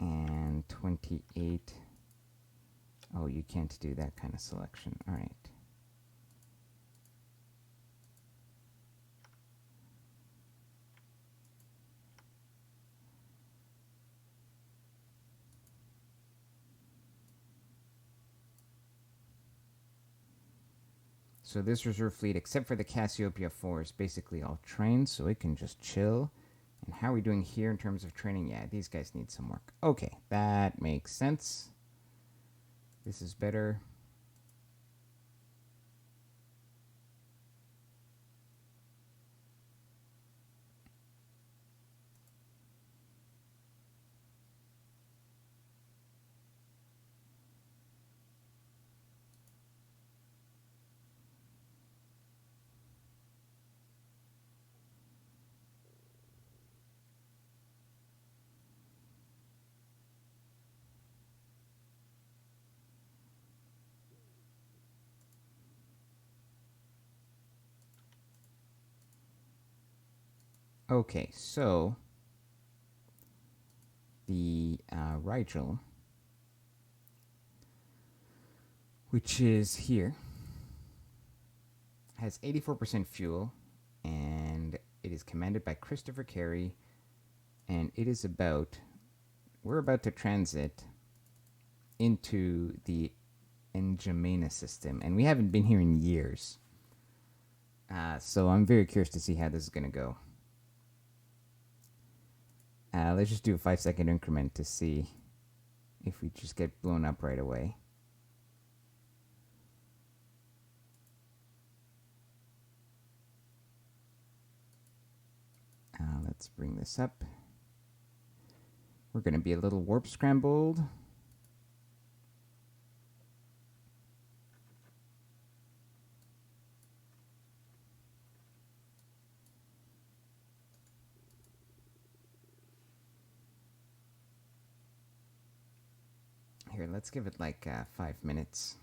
and 28. Oh, you can't do that kind of selection. All right. So this reserve fleet, except for the Cassiopeia 4, is basically all trained, so it can just chill. And how are we doing here in terms of training? Yeah, these guys need some work. Okay, that makes sense. This is better. Okay, so the Rigel, which is here, has 84% fuel, and it is commanded by Christopher Carey, and it is we're about to transit into the N'Djamena system, and we haven't been here in years. So I'm very curious to see how this is going to go. Let's just do a 5-second increment to see if we just get blown up right away. Let's bring this up. We're going to be a little warp scrambled. Here, let's give it like 5 minutes.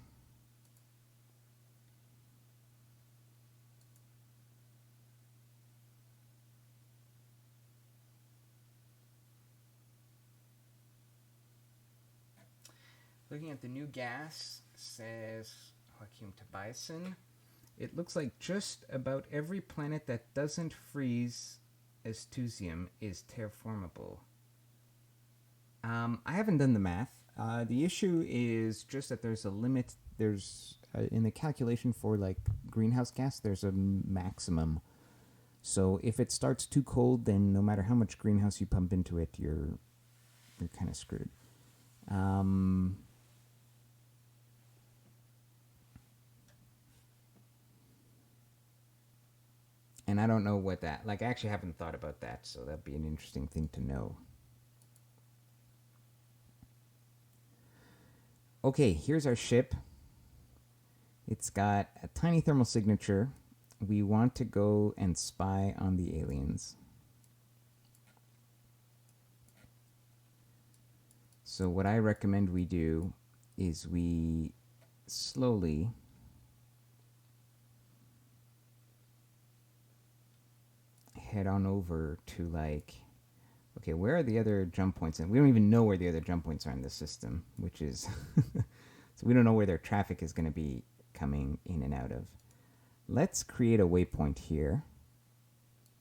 Looking at the new gas, says Joachim Tobiasen, it looks like just about every planet that doesn't freeze Estusium is terraformable. I haven't done the math. The issue is just that there's a limit. There's in the calculation for like greenhouse gas, there's a maximum. So if it starts too cold, then no matter how much greenhouse you pump into it, you're kind of screwed. And I don't know what that, like I actually haven't thought about that, so that'd be an interesting thing to know. Okay, here's our ship. It's got a tiny thermal signature. We want to go and spy on the aliens. So what I recommend we do is we slowly head on over to like, okay, where are the other jump points? And we don't even know where the other jump points are in the system, which is, so we don't know where their traffic is going to be coming in and out of. Let's create a waypoint here,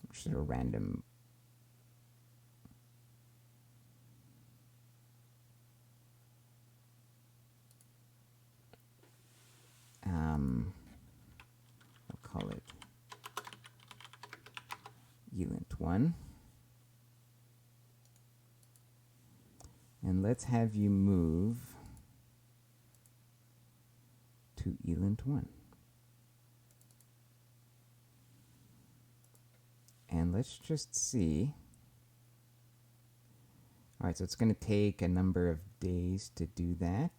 which is a random. We'll call it Elint 1. And let's have you move to Elint 1. And let's just see. All right, so it's going to take a number of days to do that.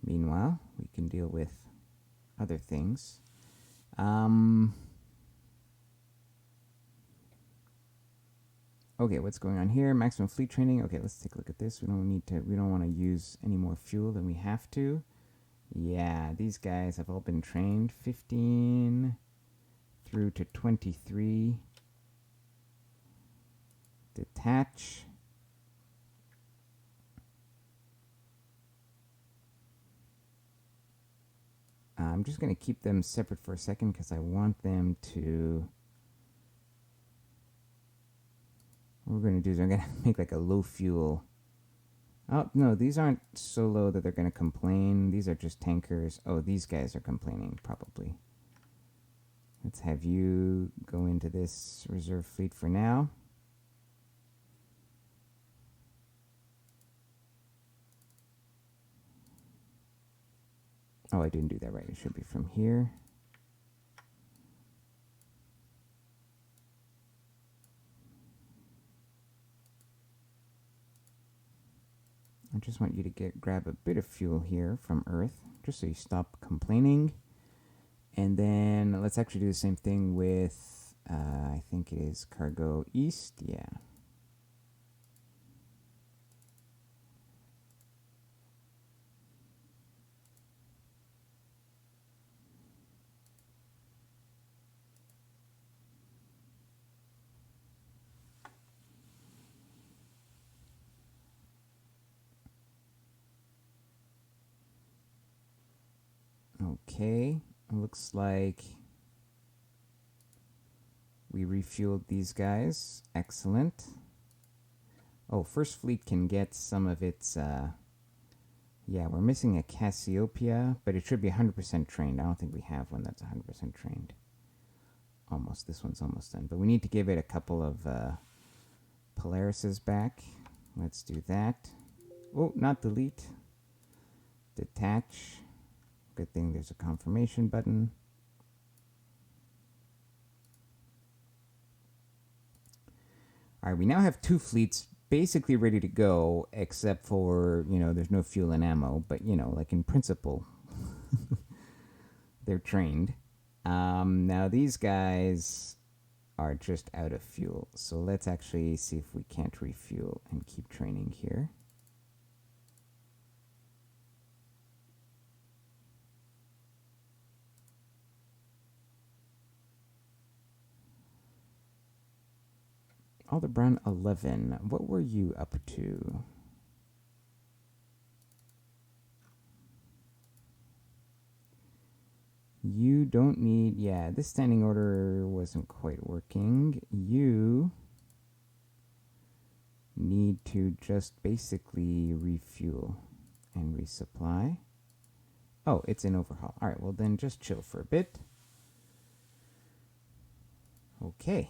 Meanwhile, we can deal with other things. Okay, what's going on here? Maximum fleet training. Okay, let's take a look at this. We don't want to use any more fuel than we have to. Yeah, these guys have all been trained. 15 through to 23. Detach. I'm just going to keep them separate for a second because I want them to... What we're going to do is I'm going to make like a low fuel... Oh, no, these aren't so low that they're going to complain. These are just tankers. Oh, these guys are complaining, probably. Let's have you go into this reserve fleet for now. Oh, I didn't do that right. It should be from here. I just want you to grab a bit of fuel here from Earth, just so you stop complaining. And then let's actually do the same thing with, I think it is Cargo East. Yeah. Okay, looks like we refueled these guys. Excellent. Oh, First Fleet can get some of its, yeah, we're missing a Cassiopeia, but it should be 100% trained. I don't think we have one that's 100% trained. Almost, this one's almost done. But we need to give it a couple of Polarises back. Let's do that. Oh, not delete. Detach. Good thing there's a confirmation button. All right, we now have 2 fleets basically ready to go, except for, there's no fuel and ammo, but, like in principle, they're trained. Now these guys are just out of fuel, so let's actually see if we can't refuel and keep training here. Aldebaran 11, what were you up to? You don't need... Yeah, this standing order wasn't quite working. You need to just basically refuel and resupply. Oh, it's in overhaul. All right, well then just chill for a bit. Okay.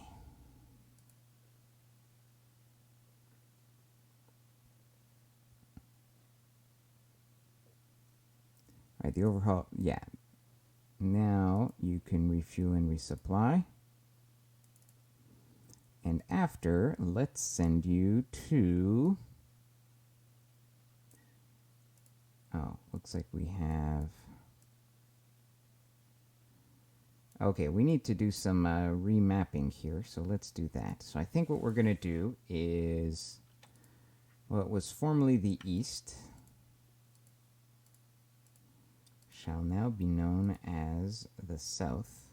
All right, the overhaul, yeah. Now you can refuel and resupply. And after, let's send you to... Oh, looks like we have... Okay, we need to do some remapping here, so let's do that. So I think what we're going to do is... Well, it was formerly the East. Shall now be known as the South.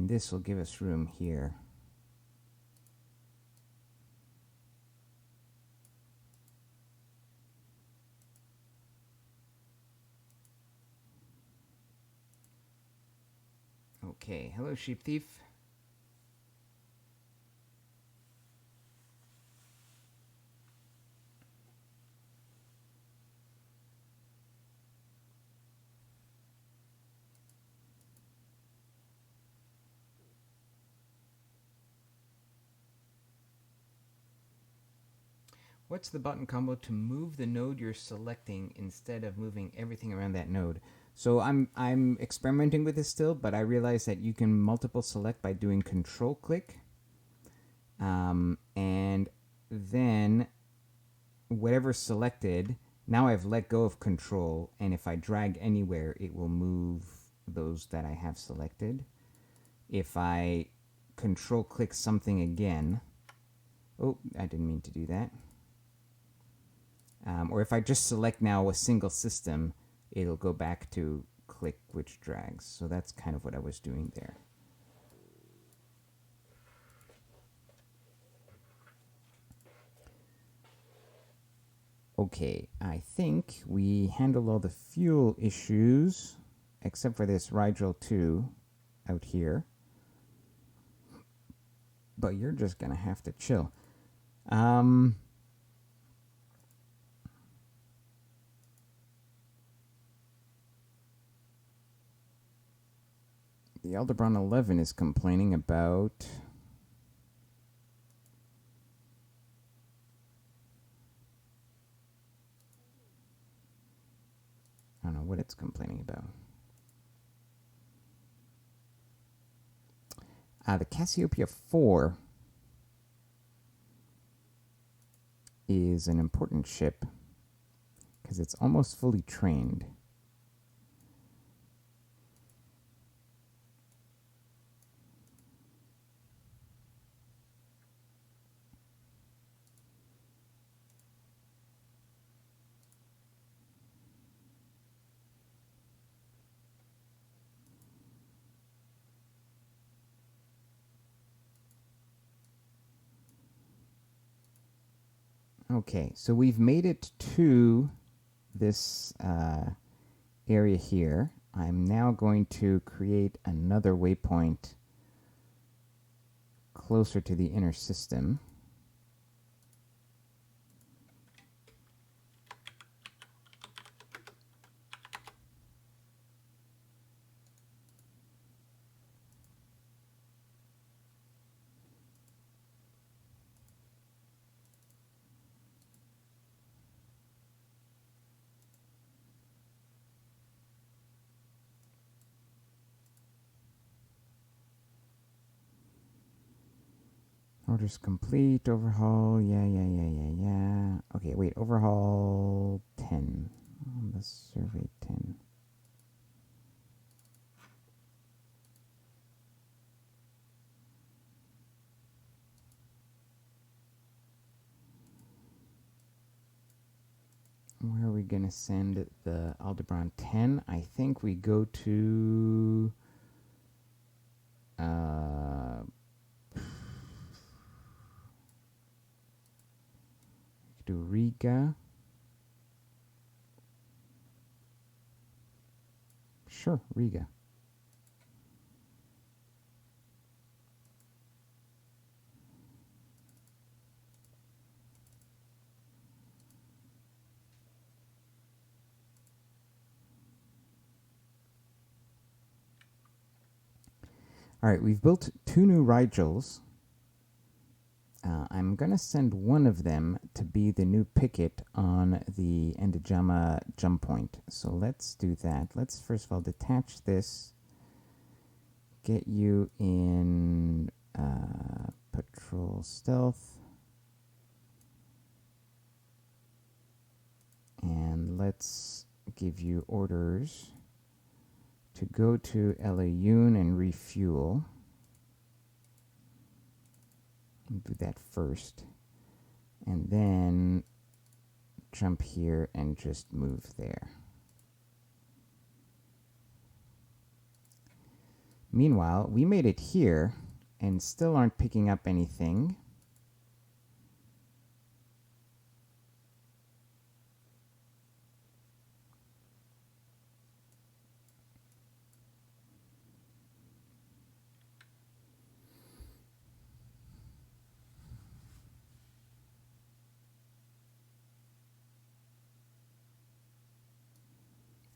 And this will give us room here. Okay, hello sheep thief. What's the button combo to move the node you're selecting instead of moving everything around that node? So I'm experimenting with this still, but I realize that you can multiple select by doing control click. And then whatever's selected, now I've let go of control, and if I drag anywhere, it will move those that I have selected. If I control click something again, oh, I didn't mean to do that. Or if I just select now a single system, it'll go back to click which drags. So that's kind of what I was doing there. Okay, I think we handled all the fuel issues, except for this Rigel 2 out here. But you're just going to have to chill. The Aldebaran 11 is complaining about... I don't know what it's complaining about. The Cassiopeia 4 is an important ship because it's almost fully trained. Okay, so we've made it to this area here. I'm now going to create another waypoint closer to the inner system. Orders complete, overhaul, yeah. Okay, wait, overhaul 10. On the survey 10. Where are we going to send the Aldebaran 10? I think we go to... do Riga. Sure, Riga. All right, we've built 2 new Rigels. I'm going to send one of them to be the new picket on the Endajama jump point. So let's do that. Let's first of all detach this, get you in patrol stealth, and let's give you orders to go to Elayun and refuel. Do that first, and then jump here and just move there. Meanwhile, we made it here and still aren't picking up anything.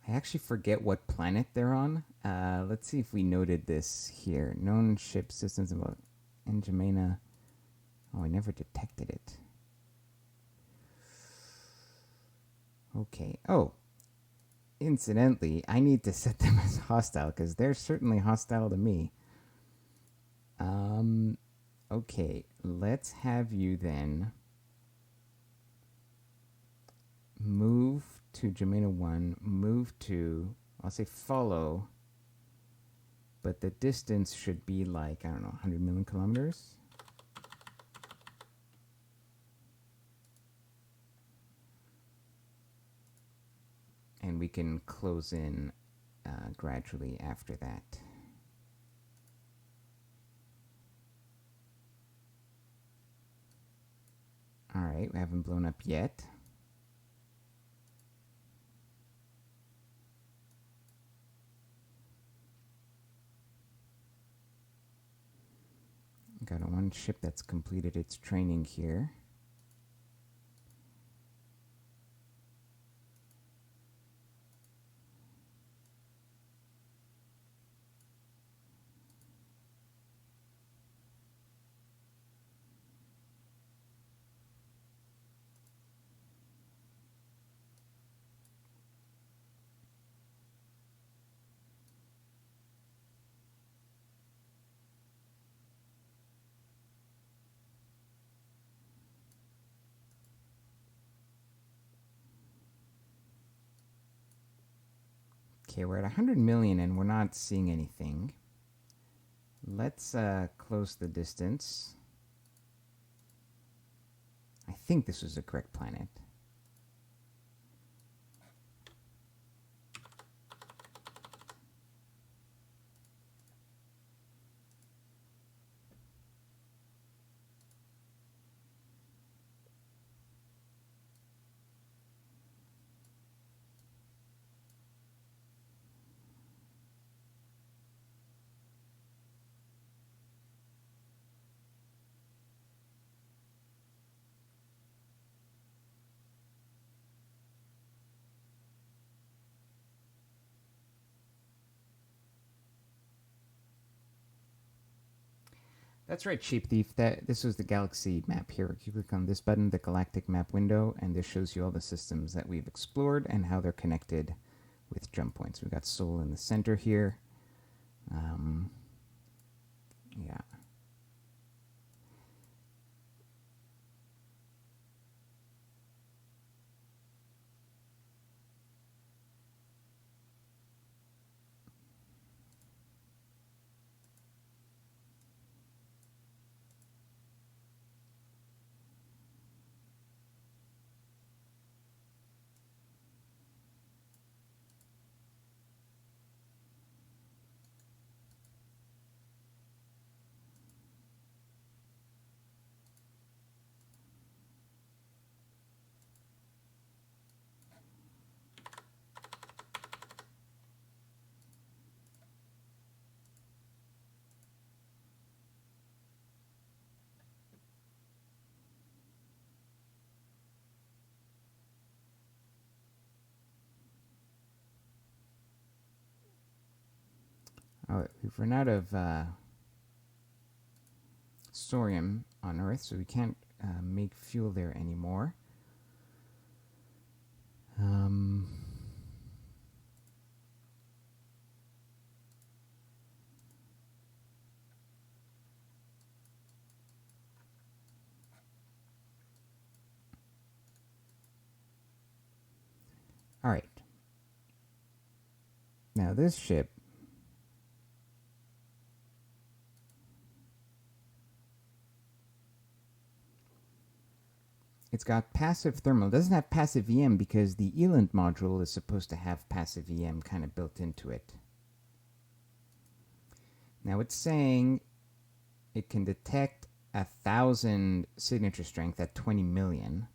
I actually forget what planet they're on. Let's see if we noted this here. Known ship systems about Enjamena. Oh, I never detected it. Okay. Oh, incidentally, I need to set them as hostile because they're certainly hostile to me. Okay, let's have you then move to Jamena 1, move to, I'll say follow, but the distance should be like, I don't know, 100 million kilometers. And we can close in gradually after that. All right, we haven't blown up yet. Got one ship that's completed its training here. Okay, we're at 100 million and we're not seeing anything. Let's close the distance. I think this was the correct planet. That's right, Sheep Thief. This was the galaxy map here. You click on this button, the galactic map window, and this shows you all the systems that we've explored and how they're connected with jump points. We've got Sol in the center here. Yeah. Oh, we've run out of thorium on Earth, so we can't make fuel there anymore. All right. Now this ship, it's got passive thermal. It doesn't have passive EM because the Eland module is supposed to have passive EM kind of built into it. Now it's saying it can detect 1,000 signature strength at 20 million.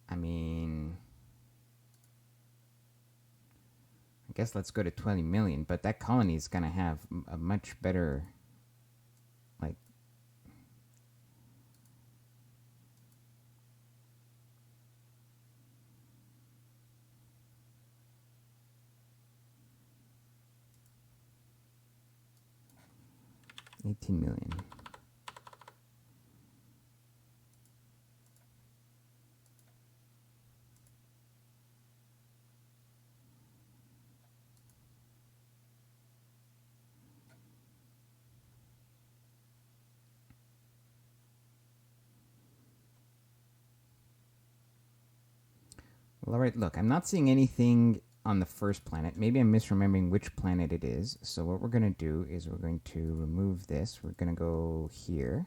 I mean, I guess let's go to 20 million, but that colony is going to have a much better, like, $18 million. Well, all right, look, I'm not seeing anything on the first planet. Maybe I'm misremembering which planet it is. So what we're going to do is we're going to remove this. We're going to go here.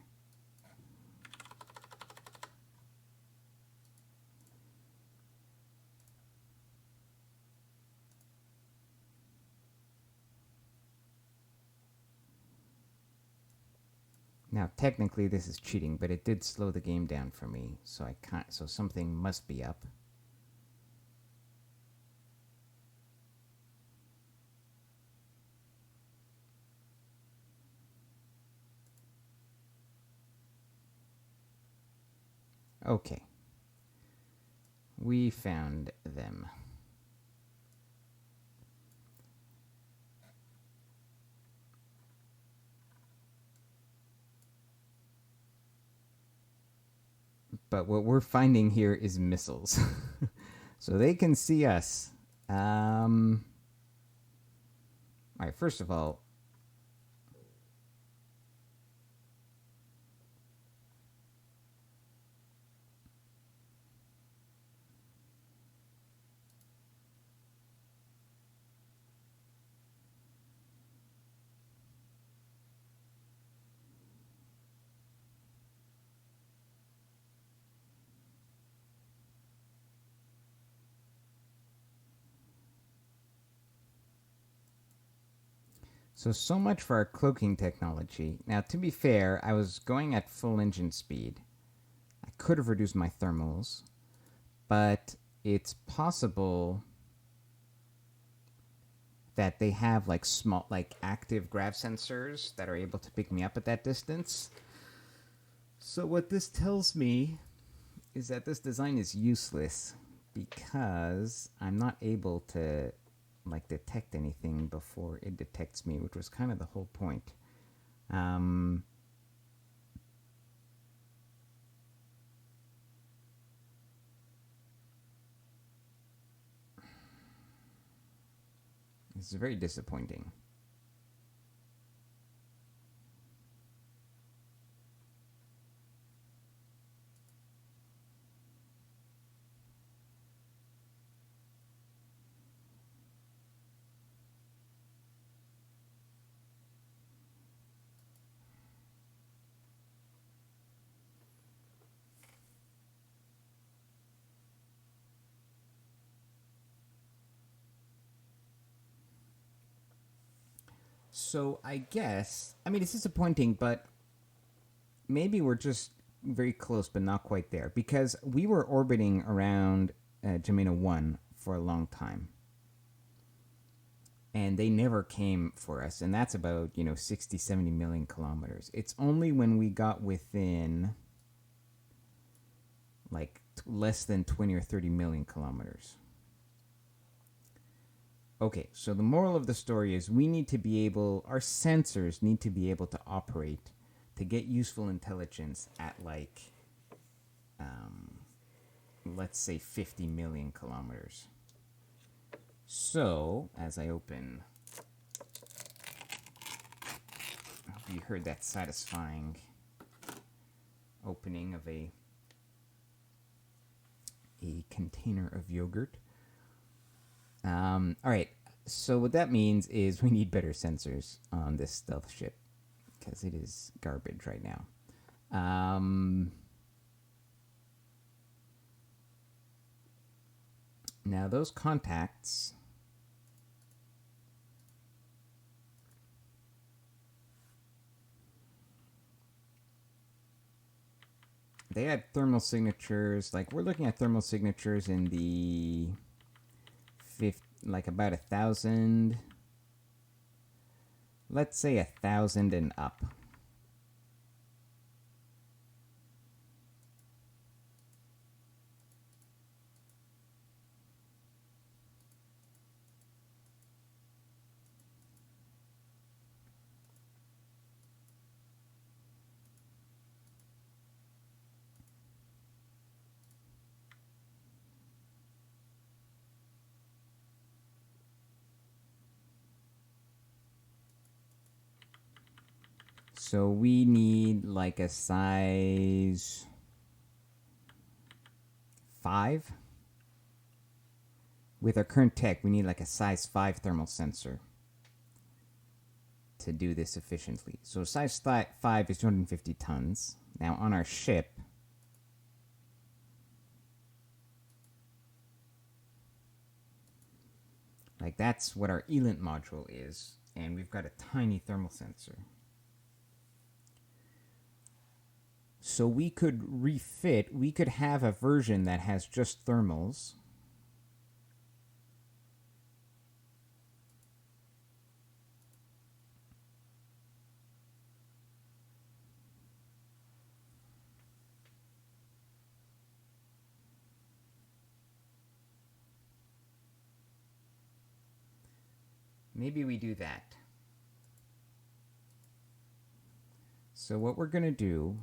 Now, technically, this is cheating, but it did slow the game down for me, so I can't. So something must be up. Okay, we found them. But what we're finding here is missiles, so they can see us. All right, first of all, so much for our cloaking technology. Now, to be fair, I was going at full engine speed. I could have reduced my thermals, but it's possible that they have like small, like active grav sensors that are able to pick me up at that distance. So what this tells me is that this design is useless because I'm not able to like detect anything before it detects me, which was kind of the whole point. This is very disappointing. So I guess, I mean, it's disappointing, but maybe we're just very close, but not quite there, because we were orbiting around Gemina 1 for a long time. And they never came for us. And that's about, 60, 70 million kilometers. It's only when we got within like less than 20 or 30 million kilometers. Okay, so the moral of the story is we need to be able, our sensors need to be able to operate to get useful intelligence at like, let's say 50 million kilometers. So, as I open, I hope you heard that satisfying opening of a container of yogurt. All right, so what that means is we need better sensors on this stealth ship because it is garbage right now. Now those contacts they had thermal signatures. Like we're looking at thermal signatures in the like about 1,000. Let's say 1,000 and up. So we need like a size 5. With our current tech, we need like a size 5 thermal sensor to do this efficiently. So size 5 is 250 tons. Now on our ship, like that's what our ELINT module is, and we've got a tiny thermal sensor. So we could refit, we could have a version that has just thermals. Maybe we do that. So what we're going to do,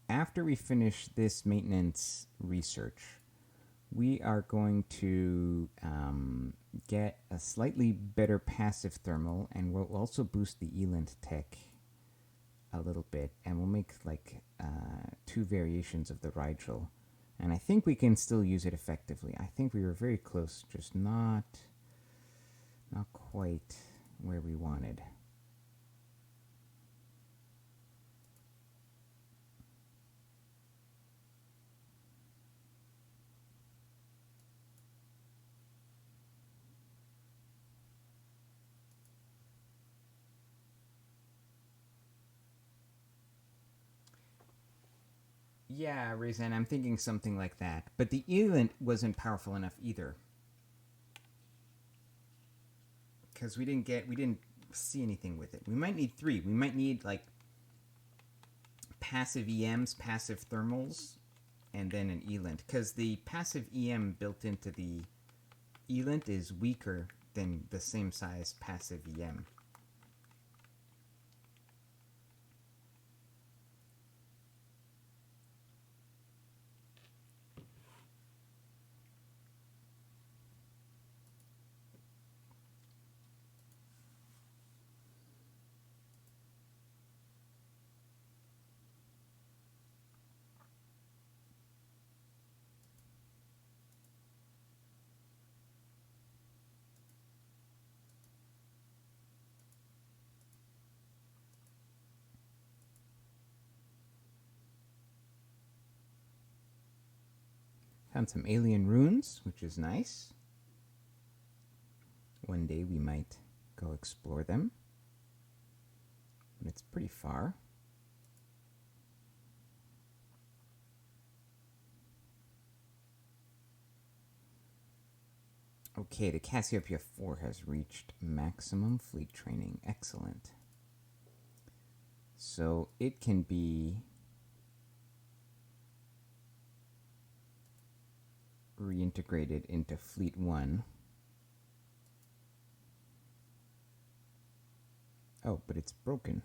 after we finish this maintenance research, we are going to get a slightly better passive thermal, and we'll also boost the ELINT tech a little bit, and we'll make like 2 variations of the Rigel. And I think we can still use it effectively. I think we were very close, just not quite where we wanted. Yeah, Raisin, I'm thinking something like that. But the ELINT wasn't powerful enough either. Because we didn't see anything with it. We might need 3. We might need like passive EMs, passive thermals, and then an ELINT. Because the passive EM built into the ELINT is weaker than the same size passive EM. Found some alien ruins, which is nice. One day we might go explore them. But it's pretty far. Okay, the Cassiopeia 4 has reached maximum fleet training. Excellent. So it can be reintegrated into Fleet 1. Oh, but it's broken.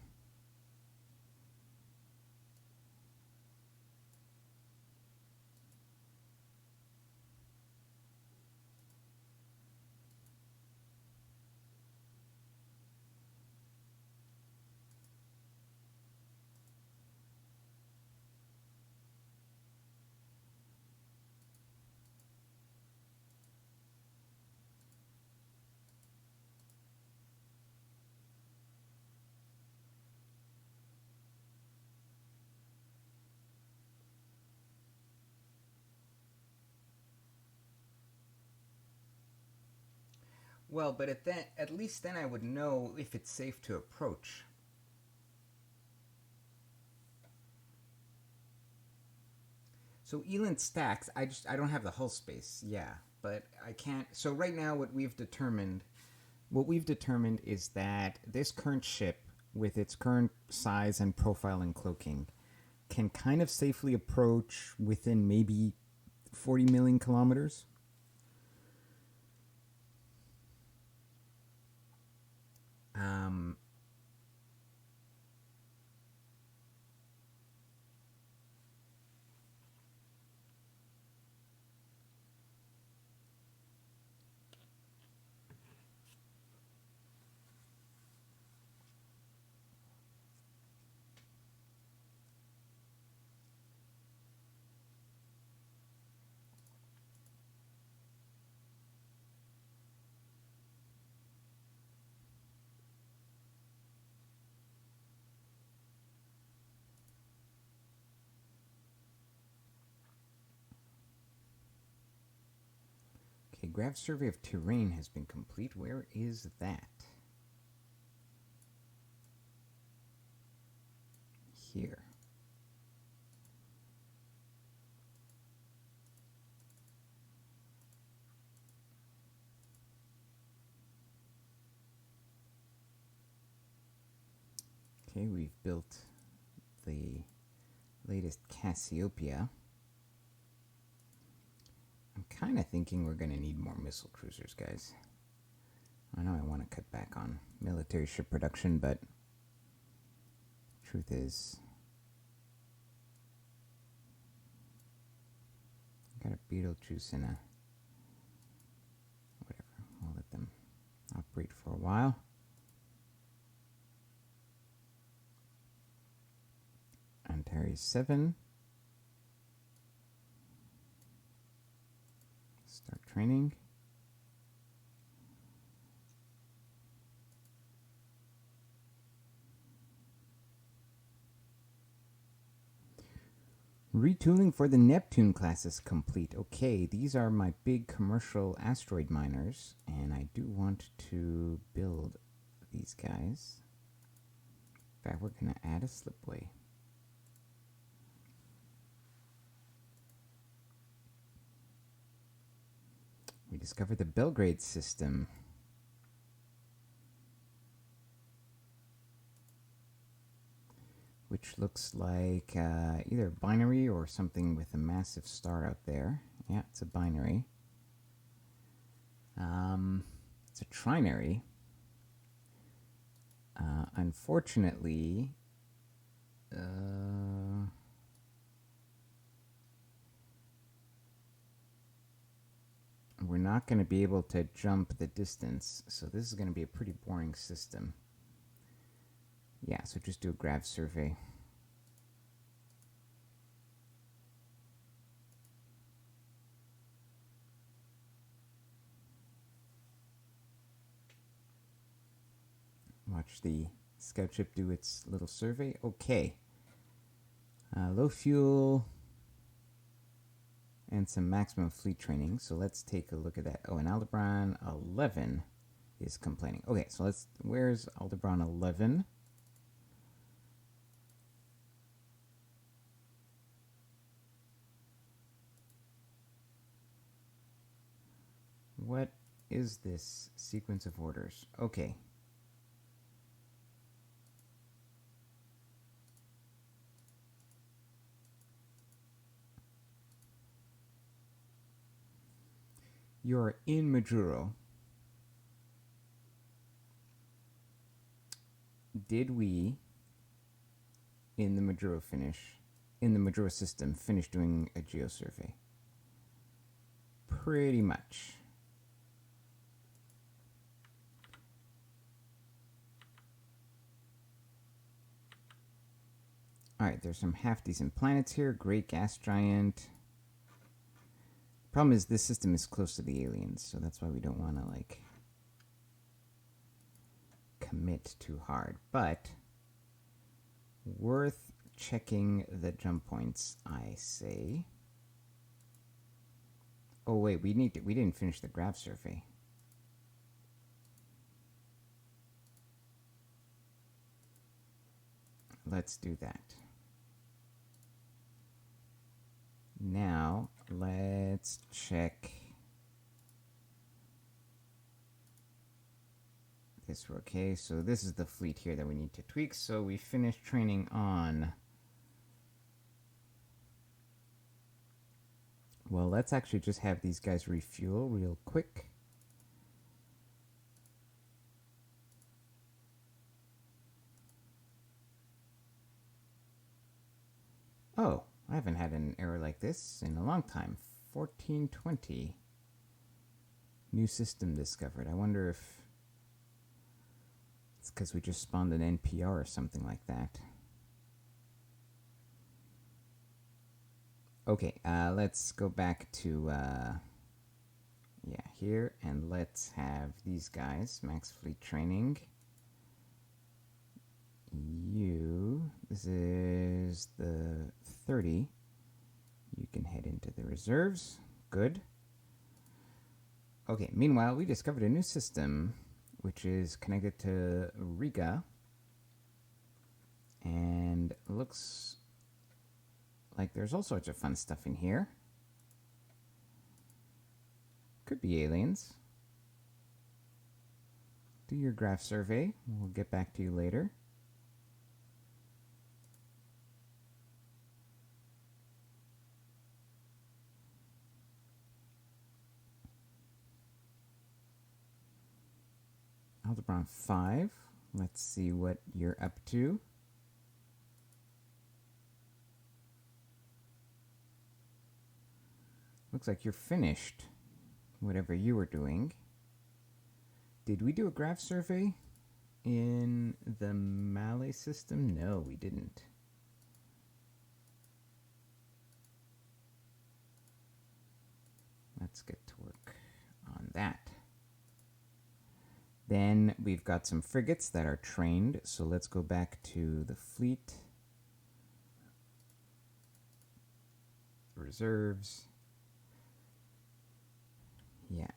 Well, but at least then I would know if it's safe to approach. So Eland stacks, I don't have the hull space, yeah, but I can't. So right now, what we've determined is that this current ship, with its current size and profile and cloaking, can kind of safely approach within maybe 40 million kilometers. Um, okay, Grav survey of terrain has been complete. Where is that? Here. Okay, we've built the latest Cassiopeia. I'm kind of thinking we're going to need more missile cruisers, guys. I know I want to cut back on military ship production, but truth is, I got a Beetlejuice and a whatever. We'll let them operate for a while. Antares 7. Start training. Retooling for the Neptune class is complete. Okay, these are my big commercial asteroid miners, and I do want to build these guys. In fact, we're going to add a slipway. We discovered the Belgrade system. Which looks like either binary or something with a massive star out there. Yeah, it's a binary. It's a trinary. Unfortunately, we're not going to be able to jump the distance, so this is going to be a pretty boring system. Yeah, so just do a grav survey. Watch the scout ship do its little survey. Okay. Low fuel and some maximum fleet training. So let's take a look at that. Oh, and Aldebaran 11 is complaining. Okay, so where's Aldebaran 11? What is this sequence of orders? Okay. You're in Majuro. Did we, in the Majuro system, finish doing a geosurvey? Pretty much. Alright, there's some half-decent planets here. Great gas giant. Problem is, this system is close to the aliens, so that's why we don't want to, like, commit too hard. But worth checking the jump points, I say. Oh wait, we didn't finish the grav survey. Let's do that. Now, let's check this. Okay, so this is the fleet here that we need to tweak. So we finished training on... Well, let's actually just have these guys refuel real quick. Oh, I haven't had an error like this in a long time. 1420. New system discovered. I wonder if it's because we just spawned an NPR or something like that. Okay, let's go back to, here, and let's have these guys, max fleet training. This is the 30. You can head into the reserves. Good. Okay, meanwhile, we discovered a new system, which is connected to Riga, and looks like there's all sorts of fun stuff in here. Could be aliens. Do your graph survey. We'll get back to you later. Aldebaran 5. Let's see what you're up to. Looks like you're finished, whatever you were doing. Did we do a graph survey in the Malay system? No, we didn't. Let's get to work on that. Then we've got some frigates that are trained, so let's go back to the fleet. Reserves. Yeah,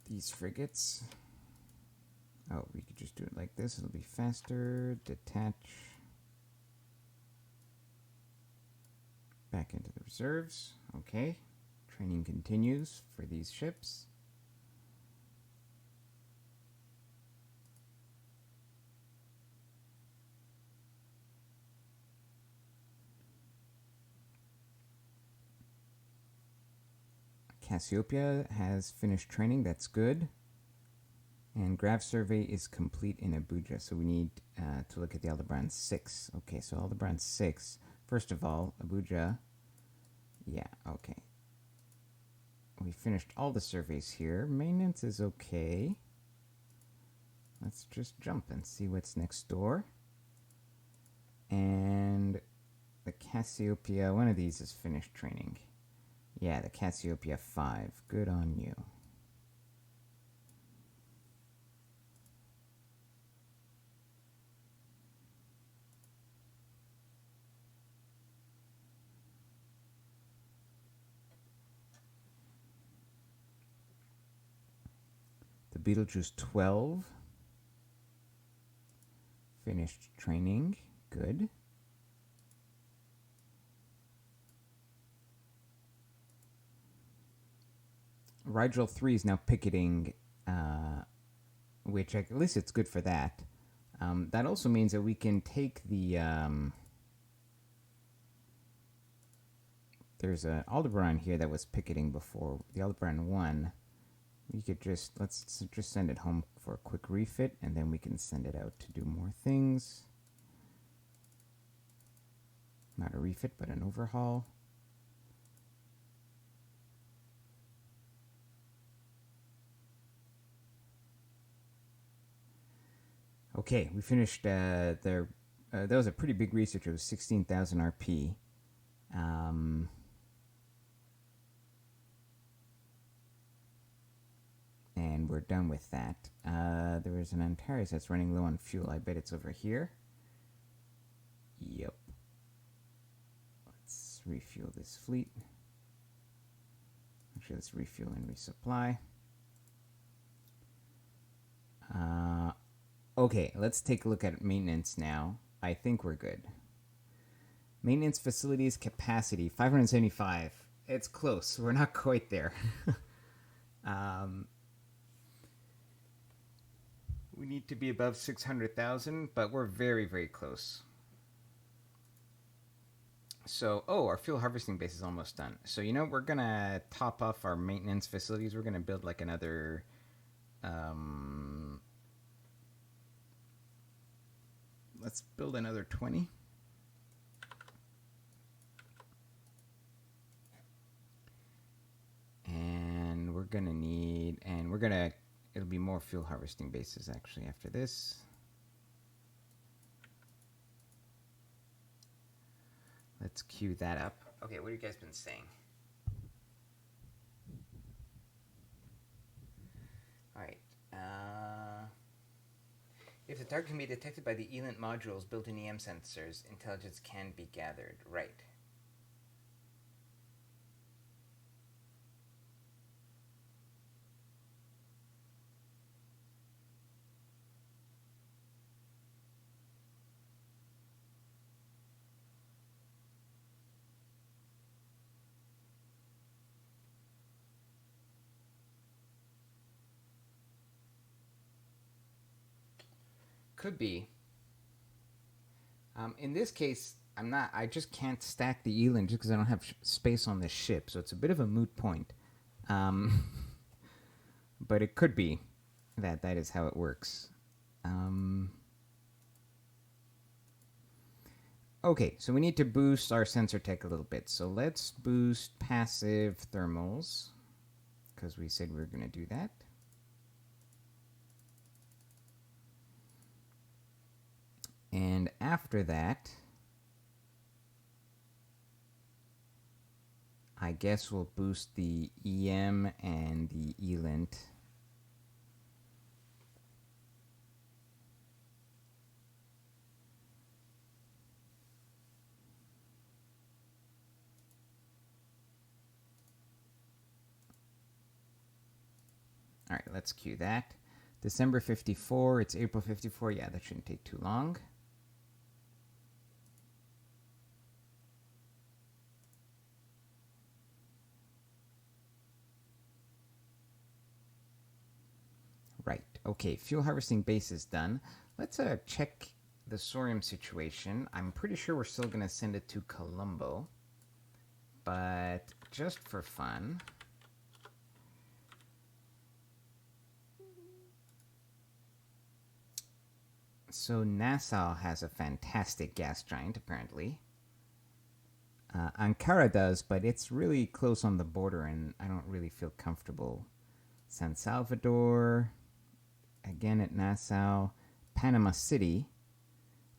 these frigates. Oh, we could just do it like this. It'll be faster. Detach. Back into the reserves. Okay. Training continues for these ships. Cassiopeia has finished training. That's good. And graph survey is complete in Abuja. So we need to look at the Aldebaran 6. Okay, so Aldebaran 6. First of all, Abuja. Yeah, okay. We finished all the surveys here. Maintenance is okay. Let's just jump and see what's next door. And the Cassiopeia, one of these is finished training. Yeah, the Cassiopeia 5. Good on you. The Beetlejuice 12. Finished training. Good. Rigel 3 is now picketing, which at least it's good for that. That also means that we can take the... there's an Aldebaran here that was picketing before, the Aldebaran 1. We could just, let's just send it home for a quick refit, and then we can send it out to do more things. Not a refit, but an overhaul. Okay, we finished that was a pretty big research. It was 16,000 RP. And we're done with that. There is an Antares that's running low on fuel. I bet it's over here. Yep. Let's refuel this fleet. Actually, let's refuel and resupply. Okay, let's take a look at maintenance now. I think we're good. Maintenance facilities capacity, 575. It's close. We're not quite there. um, we need to be above 600,000, but we're very, very close. So, our fuel harvesting base is almost done. So, we're going to top off our maintenance facilities. We're going to build like another... let's build another 20. And we're going to need... And we're going to... It'll be more fuel harvesting bases, actually, after this. Let's queue that up. Okay, what have you guys been saying? Alright. If the target can be detected by the ELINT modules built in EM sensors, intelligence can be gathered. Right. Could be. In this case, I just can't stack the ELINT just because I don't have space on this ship, so it's a bit of a moot point. But it could be that is how it works. Okay, so we need to boost our sensor tech a little bit. So let's boost passive thermals, because we said we were going to do that. And after that, I guess we'll boost the EM and the ELINT. All right, let's queue that. December 54, it's April 54. Yeah, that shouldn't take too long. Right, okay, fuel harvesting base is done. Let's check the Sorium situation. I'm pretty sure we're still going to send it to Colombo. But just for fun... So Nassau has a fantastic gas giant, apparently. Ankara does, but it's really close on the border, and I don't really feel comfortable. San Salvador, again at Nassau. Panama City.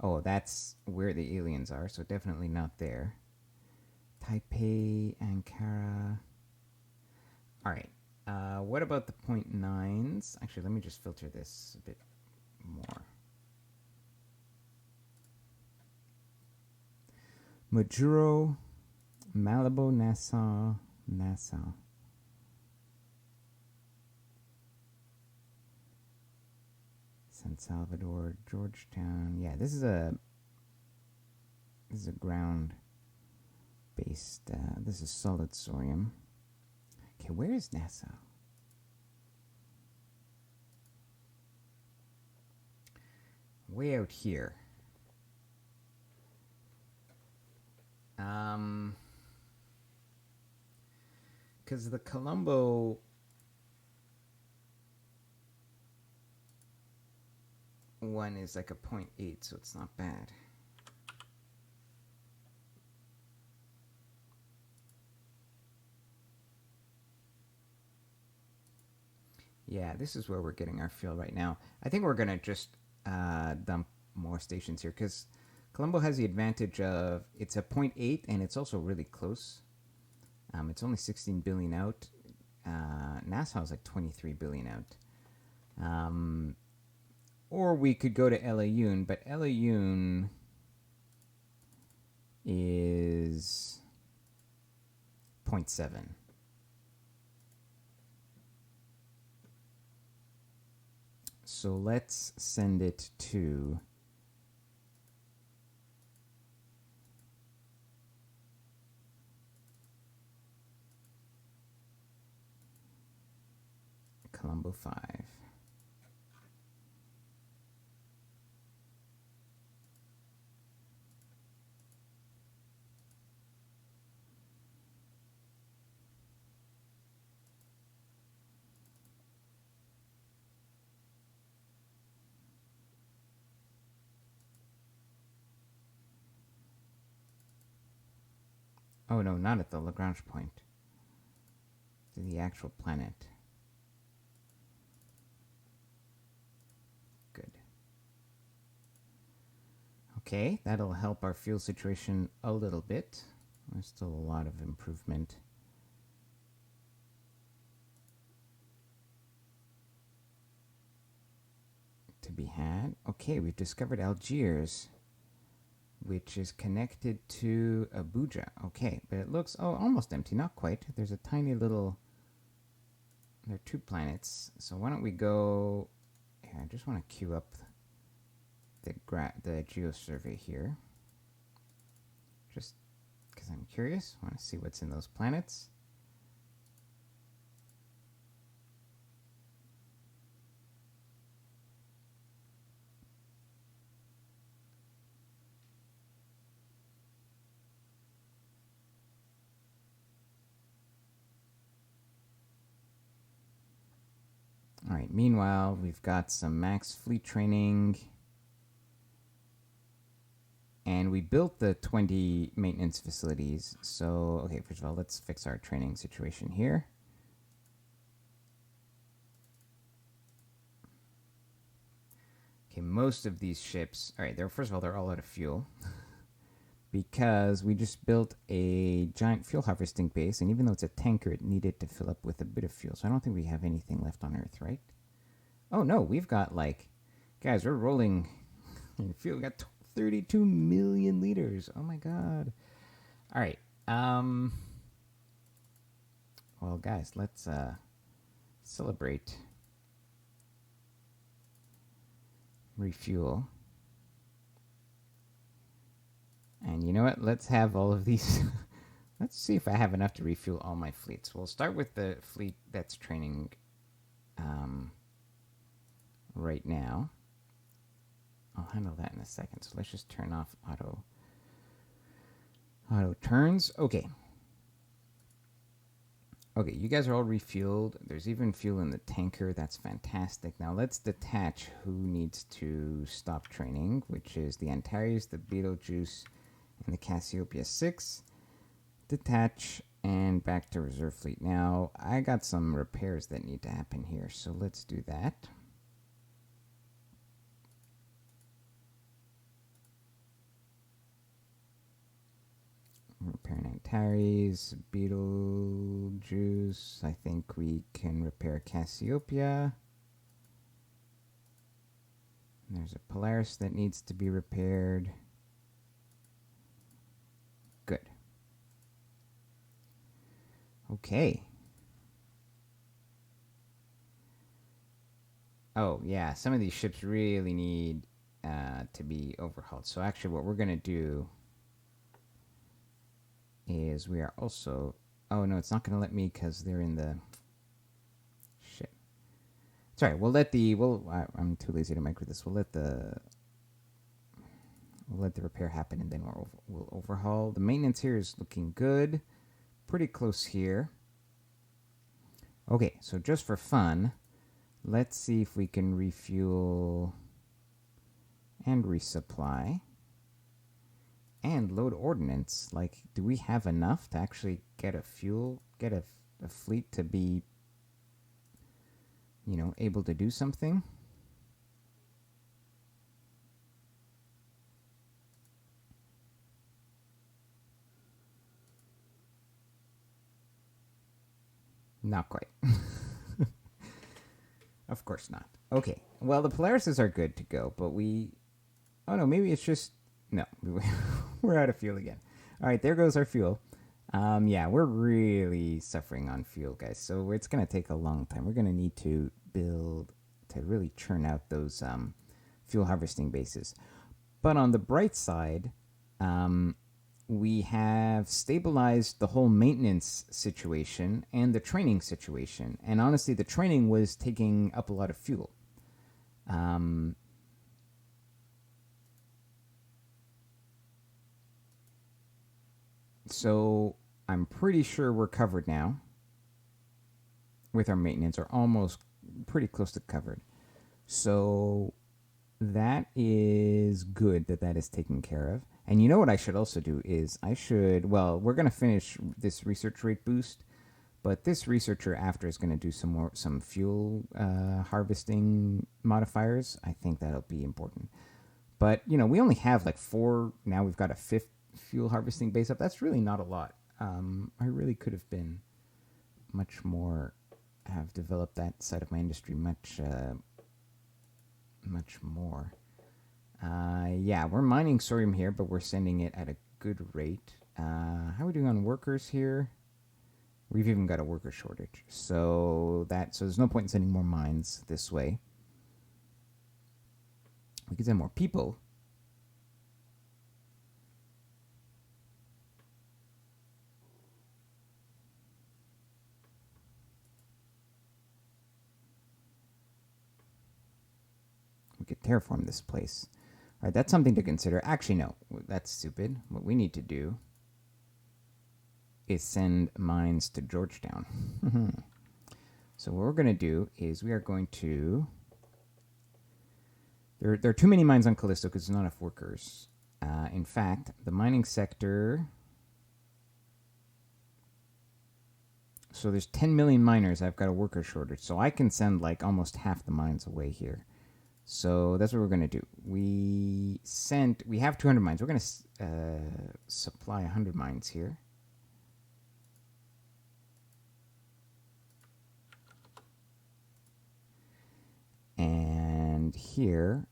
Oh, that's where the aliens are, so definitely not there. Taipei, Ankara. All right. What about the 0.9s? Actually, let me just filter this a bit more. Majuro, Malibu, Nassau. San Salvador, Georgetown. Yeah, this is a ground based. This is solid Sorium. Okay, where is Nassau? Way out here. Because the Colombo one is like a 0.8, so it's not bad. Yeah, this is where we're getting our fuel right now. I think we're going to just dump more stations here, because Colombo has the advantage of it's a 0.8 and it's also really close. It's only 16 billion out. Nassau is like 23 billion out. Or we could go to Elayun, but Elayun is 0.7. So let's send it to... Colombo 5. Oh no, not at the Lagrange point. To the actual planet. Good. Okay, that'll help our fuel situation a little bit. There's still a lot of improvement to be had. Okay, we've discovered Algiers, which is connected to Abuja. Okay, but it looks, oh, almost empty. Not quite. There's a tiny little, there are 2 planets. So why don't we go, here, I just want to queue up the geosurvey here. Just because I'm curious. I want to see what's in those planets. All right, meanwhile, we've got some max fleet training. And we built the 20 maintenance facilities. So, okay, first of all, let's fix our training situation here. Okay, most of these ships, all right, first of all, they're all out of fuel. Because we just built a giant fuel harvesting base, and even though it's a tanker, it needed to fill up with a bit of fuel. So I don't think we have anything left on Earth, right? Oh no, we've got like, guys, we're rolling in fuel. We got 32 million liters. Oh my god. All right. Well, guys, let's celebrate. Refuel. And you know what? Let's have all of these. Let's see if I have enough to refuel all my fleets. We'll start with the fleet that's training right now. I'll handle that in a second. So let's just turn off auto turns. Okay. Okay, you guys are all refueled. There's even fuel in the tanker. That's fantastic. Now let's detach who needs to stop training, which is the Antares, the Betelgeuse, and the Cassiopeia 6. Detach and back to reserve fleet. Now, I got some repairs that need to happen here, so let's do that. Repair Antares, Betelgeuse. I think we can repair Cassiopeia. And there's a Polaris that needs to be repaired. Good. Okay. Oh, yeah, some of these ships really need to be overhauled. So actually what we're going to do is we are also... Oh, no, it's not going to let me because they're in the... Shit. Sorry, we'll let the... I'm too lazy to micro this. We'll let the repair happen, and then we'll overhaul. The maintenance here is looking good. Pretty close here. Okay, so just for fun, let's see if we can refuel and resupply and load ordnance. Like, do we have enough to actually get a fleet to be, you know, able to do something? Not quite. Of course not. Okay. Well, the Polarises are good to go, but we... Oh, no, maybe it's just... No, we're out of fuel again. All right, there goes our fuel. Yeah, we're really suffering on fuel, guys. So it's going to take a long time. We're going to need to build to really churn out those fuel harvesting bases. But on the bright side, we have stabilized the whole maintenance situation and the training situation. And honestly, the training was taking up a lot of fuel. Um, so I'm pretty sure we're covered now with our maintenance, or almost pretty close to covered. So that is good that that is taken care of. And you know what I should also do is well, we're going to finish this research rate boost, but this researcher after is going to do some fuel harvesting modifiers. I think that'll be important. But, we only have like 4, now we've got a 5th fuel harvesting base up. That's really not a lot. I really could have been much more, have developed that side of my industry much more. Yeah, we're mining sodium here, but we're sending it at a good rate. How are we doing on workers here? We've even got a worker shortage. So there's no point in sending more mines this way. We could send more people. We could terraform this place. All right, that's something to consider. Actually, no, that's stupid. What we need to do is send mines to Georgetown. So what we're going to do is we are going to... There are too many mines on Callisto because there's not enough workers. In fact, the mining sector... So there's 10 million miners. I've got a worker shortage. So I can send like almost half the mines away here. So that's what we're going to do. We have 200 mines. We're going to supply 100 mines here. And here,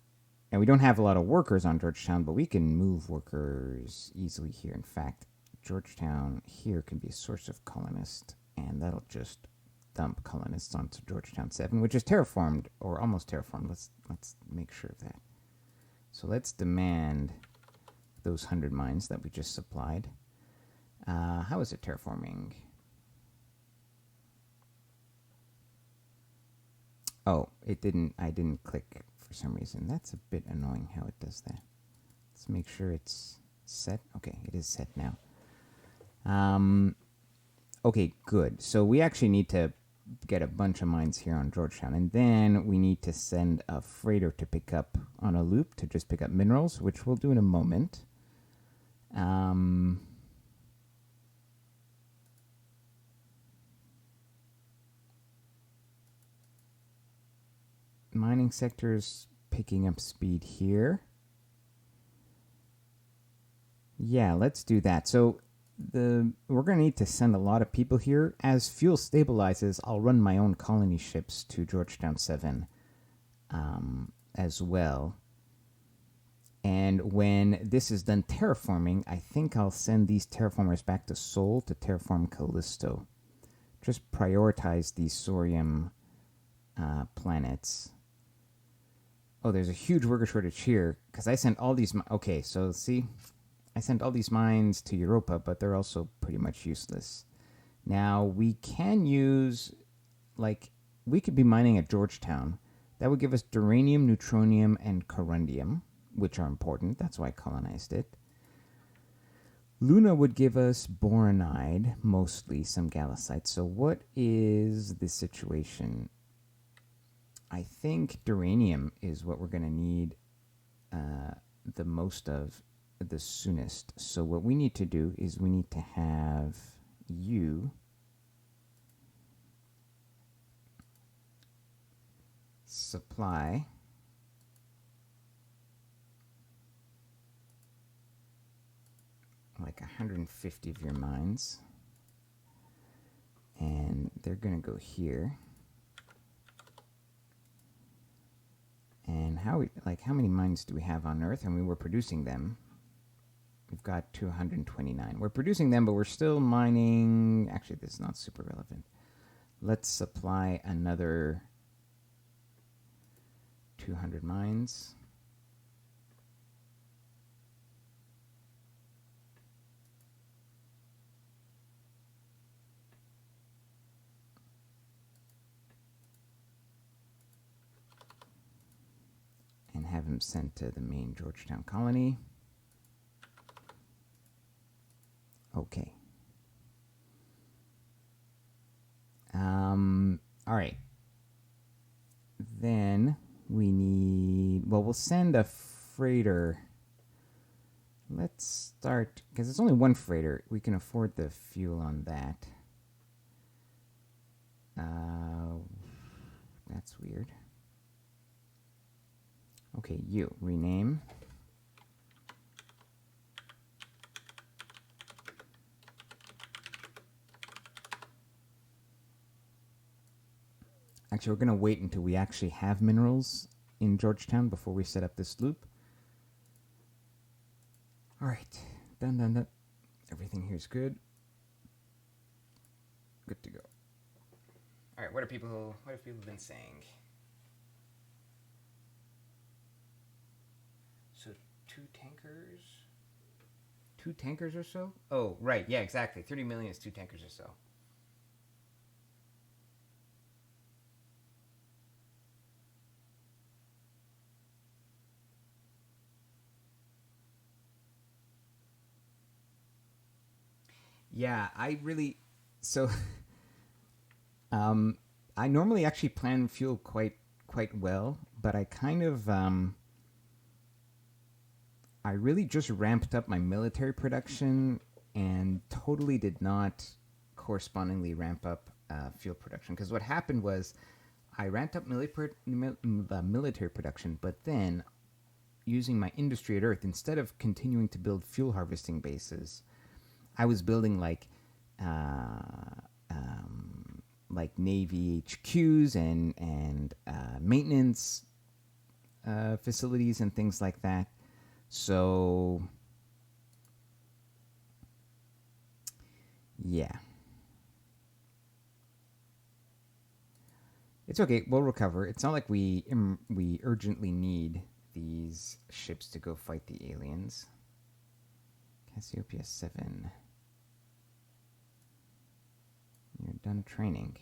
and we don't have a lot of workers on Georgetown, but we can move workers easily here. In fact, Georgetown here can be a source of colonists, and that'll just dump colonists onto Georgetown 7, which is terraformed, or almost terraformed. Let's make sure of that. So let's demand those 100 mines that we just supplied. How is it terraforming? Oh, it didn't. I didn't click for some reason. That's a bit annoying how it does that. Let's make sure it's set. Okay, it is set now. Okay, good. So we actually need to get a bunch of mines here on Georgetown, and then we need to send a freighter to pick up on a loop to just pick up minerals, which we'll do in a moment. Mining sector's picking up speed here. Yeah, let's do that. So we're going to need to send a lot of people here. As fuel stabilizes, I'll run my own colony ships to Georgetown 7 as well. And when this is done terraforming, I think I'll send these terraformers back to Sol to terraform Callisto. Just prioritize these Sorium planets. Oh, there's a huge worker shortage here because I sent all these... Okay, so see... I sent all these mines to Europa, but they're also pretty much useless. Now, we can use, we could be mining at Georgetown. That would give us duranium, neutronium, and corundium, which are important. That's why I colonized it. Luna would give us boronide, mostly, some gallacite. So what is the situation? I think duranium is what we're going to need the most of the soonest. So what we need to do is we need to have you supply like 150 of your mines, and they're gonna go here. And how many mines do we have on Earth? And we were producing them. We've got 229. We're producing them, but we're still mining. Actually, this is not super relevant. Let's supply another 200 mines. have him sent to the main Georgetown colony. Okay. All right. Then we need, well, we'll send a freighter. Let's start, because it's only one freighter. We can afford the fuel on that. That's weird. Okay, you, rename. Actually, we're going to wait until we actually have minerals in Georgetown before we set up this loop. All right, done. Everything here's good. Good to go. All right, what have people been saying? So two tankers or so? Oh, right, yeah, exactly. 30 million is 2 tankers or so. Yeah, so I normally actually plan fuel quite well, but I kind of I really just ramped up my military production and totally did not correspondingly ramp up fuel production. Because what happened was I ramped up military production, but then using my industry at Earth, instead of continuing to build fuel harvesting bases, I was building like Navy HQs and maintenance facilities and things like that. So yeah, it's okay. We'll recover. It's not like we urgently need these ships to go fight the aliens. Cassiopeia 7. You're done training.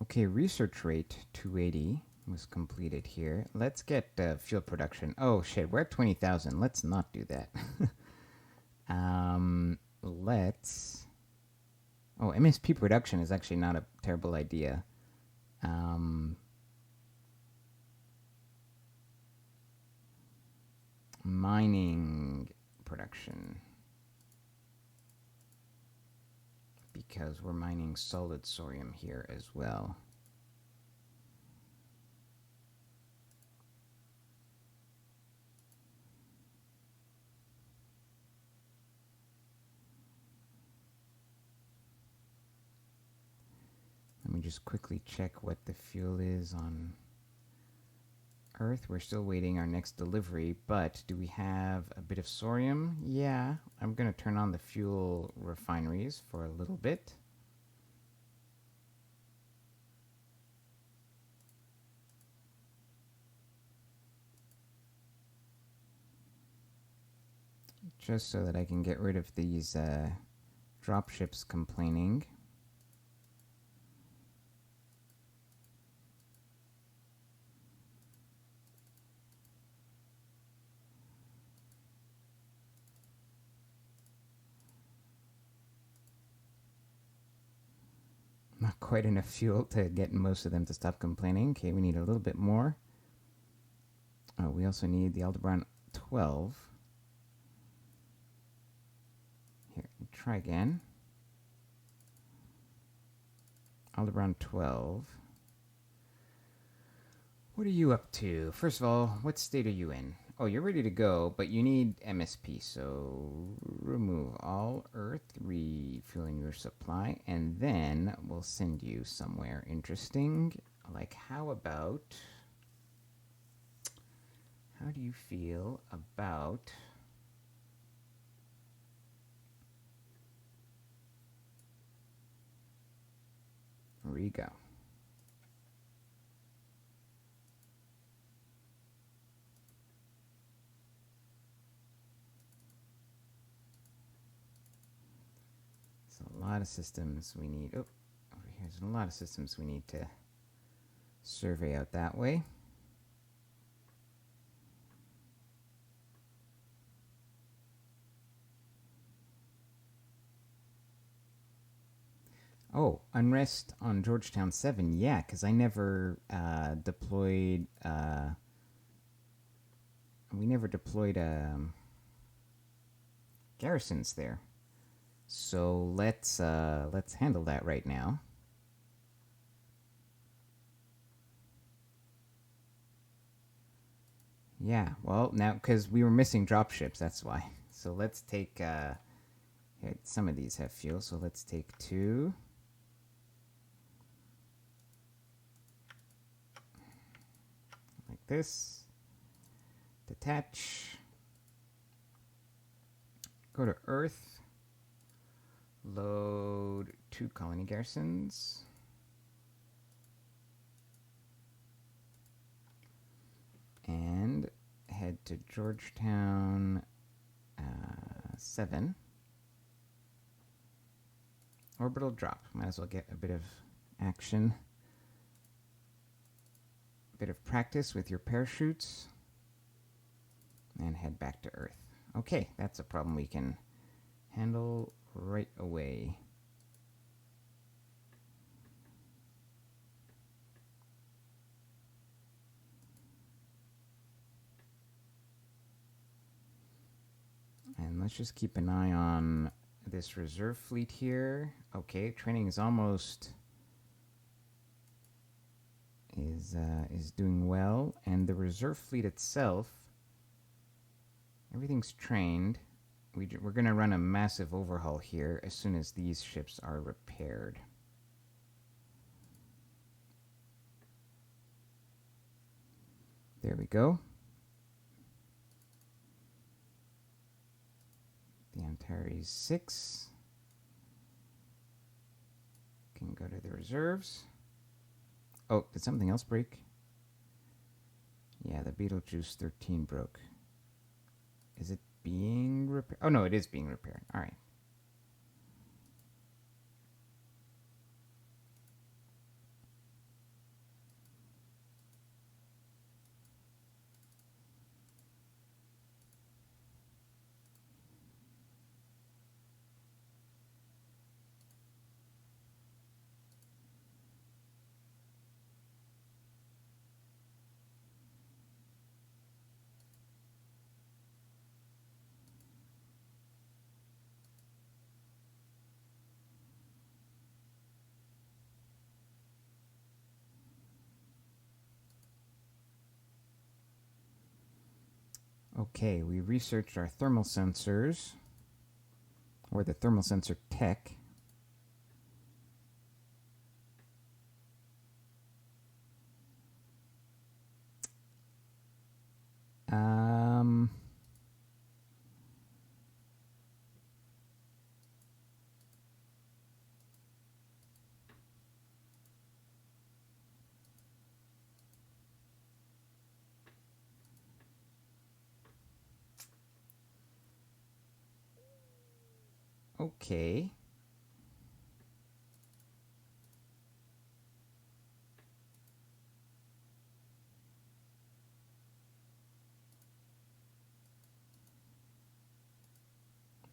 Okay, research rate 280 was completed here. Let's get fuel production. Oh shit, we're at 20,000. Let's not do that. Let's. Oh, MSP production is actually not a terrible idea. Mining production. Because we're mining solid sorium here as well. Let me just quickly check what the fuel is on Earth. We're still waiting our next delivery, but do we have a bit of sorium? Yeah, I'm going to turn on the fuel refineries for a little bit. Just so that I can get rid of these dropships complaining. Not quite enough fuel to get most of them to stop complaining. Okay, we need a little bit more. Oh, we also need the Aldebaran 12. Here, try again. Aldebaran 12. What are you up to? First of all, what state are you in? Oh, you're ready to go, but you need MSP, so remove all Earth, refueling your supply, and then we'll send you somewhere interesting. Like, how do you feel about Riga? A lot of systems we need. Oh, over here's a lot of systems we need to survey out that way. Oh, unrest on Georgetown 7. Yeah, because I never deployed. We never deployed garrisons there. So let's handle that right now. Yeah, well, now because we were missing dropships, that's why. So let's take. Here, some of these have fuel, so let's take 2. Like this. Detach. Go to Earth. Load 2 colony garrisons. And head to Georgetown 7. Orbital drop. Might as well get a bit of action. A bit of practice with your parachutes. And head back to Earth. Okay, that's a problem we can handle right away. And let's just keep an eye on this reserve fleet here. Okay, training is almost is doing well, and the reserve fleet itself, everything's trained. We're going to run a massive overhaul here as soon as these ships are repaired. There we go. The Antares 6 can go to the reserves. Oh, did something else break? Yeah, the Beetlejuice 13 broke. Is it being repaired? Oh, no, it is being repaired. All right. Okay, we researched our thermal sensors, or the thermal sensor tech. Okay.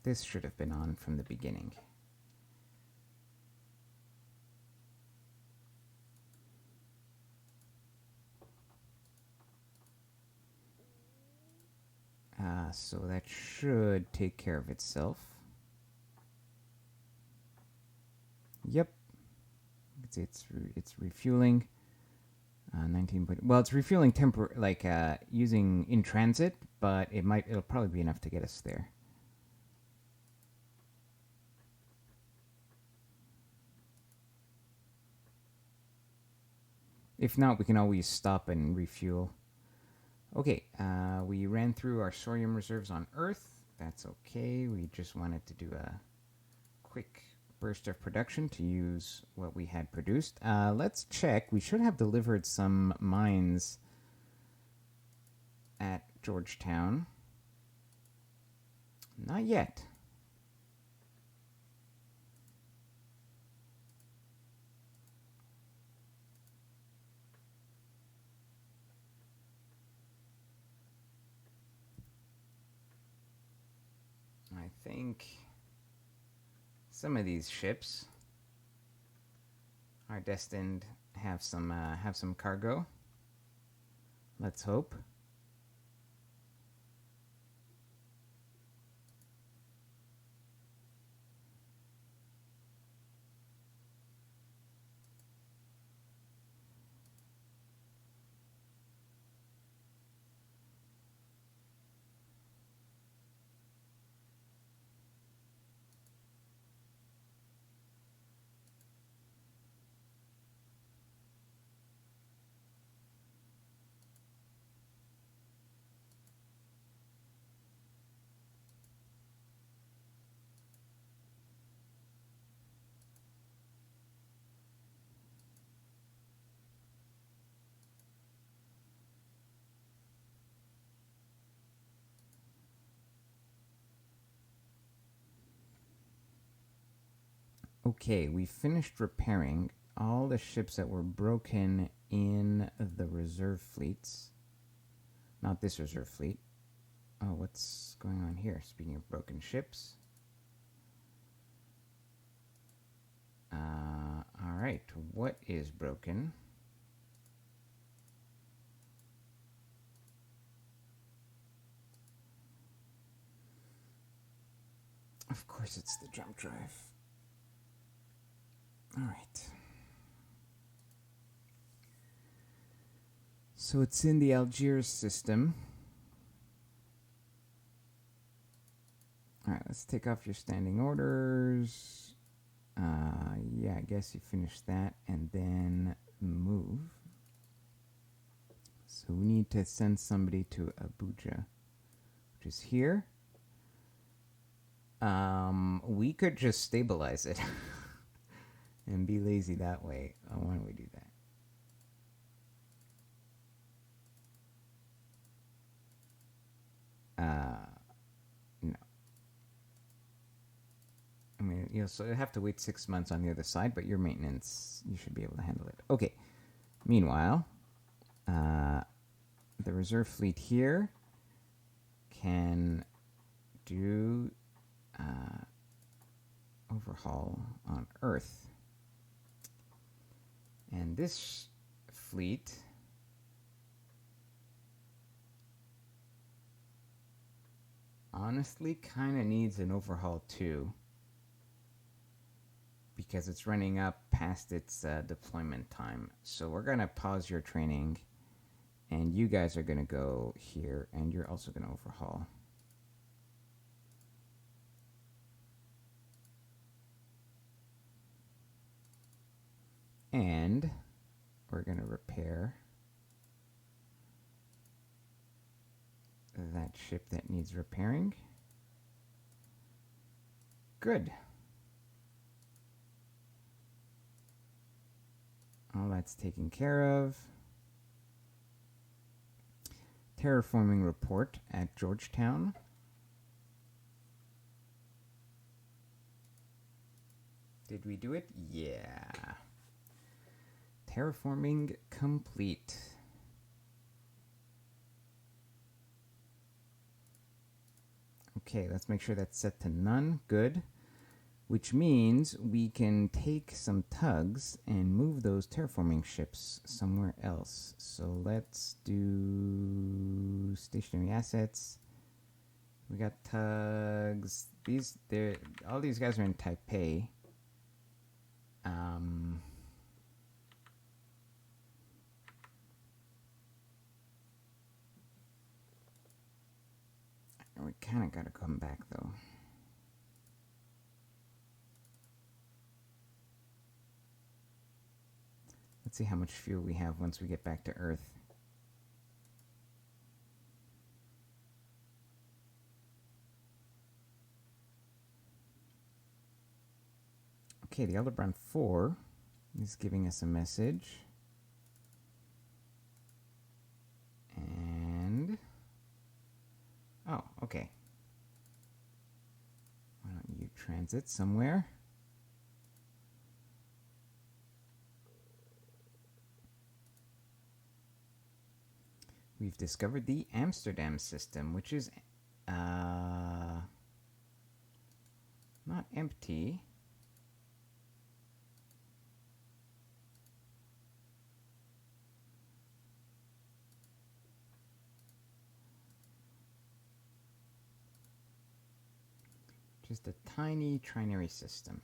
This should have been on from the beginning. So that should take care of itself. Yep. It's refueling. 19. Well, it's refueling using in transit, but it'll probably be enough to get us there. If not, we can always stop and refuel. Okay, we ran through our sodium reserves on Earth. That's okay. We just wanted to do a quick burst of production to use what we had produced. Let's check. We should have delivered some mines at Georgetown. Not yet. I think some of these ships are destined to have some cargo. Let's hope. Okay, we finished repairing all the ships that were broken in the reserve fleets. Not this reserve fleet. Oh, what's going on here? Speaking of broken ships. All right, what is broken? Of course, it's the jump drive. All right. So it's in the Algiers system. All right, let's take off your standing orders. Yeah, I guess you finished that and then move. So we need to send somebody to Abuja, which is here. We could just stabilize it and be lazy that way. Why don't we do that? No. I mean, so you have to wait 6 months on the other side, but your maintenance, you should be able to handle it. Okay. Meanwhile, the reserve fleet here can do overhaul on Earth. And this fleet honestly kind of needs an overhaul too, because it's running up past its deployment time. So we're going to pause your training, and you guys are going to go here, and you're also going to overhaul. And we're going to repair that ship that needs repairing. Good. All that's taken care of. Terraforming report at Georgetown. Did we do it? Yeah. Terraforming complete. Okay, let's make sure that's set to none. Good. Which means we can take some tugs and move those terraforming ships somewhere else. So let's do stationary assets. We got tugs. All these guys are in Taipei. We kind of got to come back though. Let's see how much fuel we have once we get back to Earth. Okay, the Aldebaran 4 is giving us a message. And... oh, okay. Why don't you transit somewhere? We've discovered the Amsterdam system, which is not empty. Just a tiny trinary system.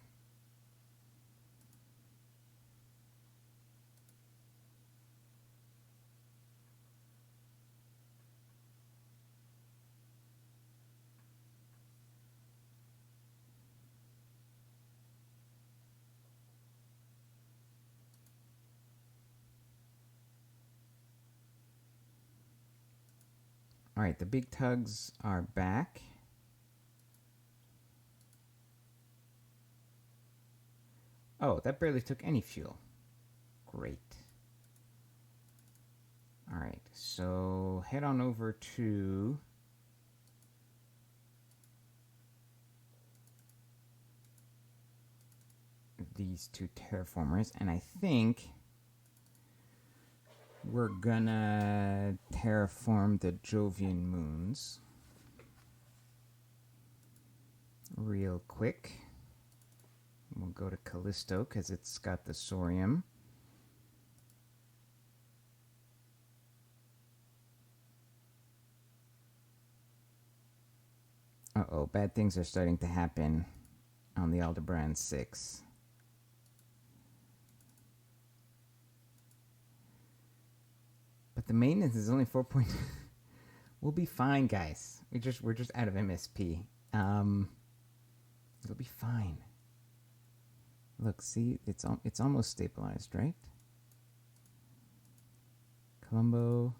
All right, the big tugs are back. Oh, that barely took any fuel. Great. All right, so head on over to these two terraformers, and I think we're gonna terraform the Jovian moons real quick. We'll go to Callisto because it's got the Sorium. Uh-oh, bad things are starting to happen on the Aldebaran 6. But the maintenance is only 4 point. We'll be fine, guys. We're just out of MSP. It'll be fine. Look, see, it's almost stabilized, right? Colombo.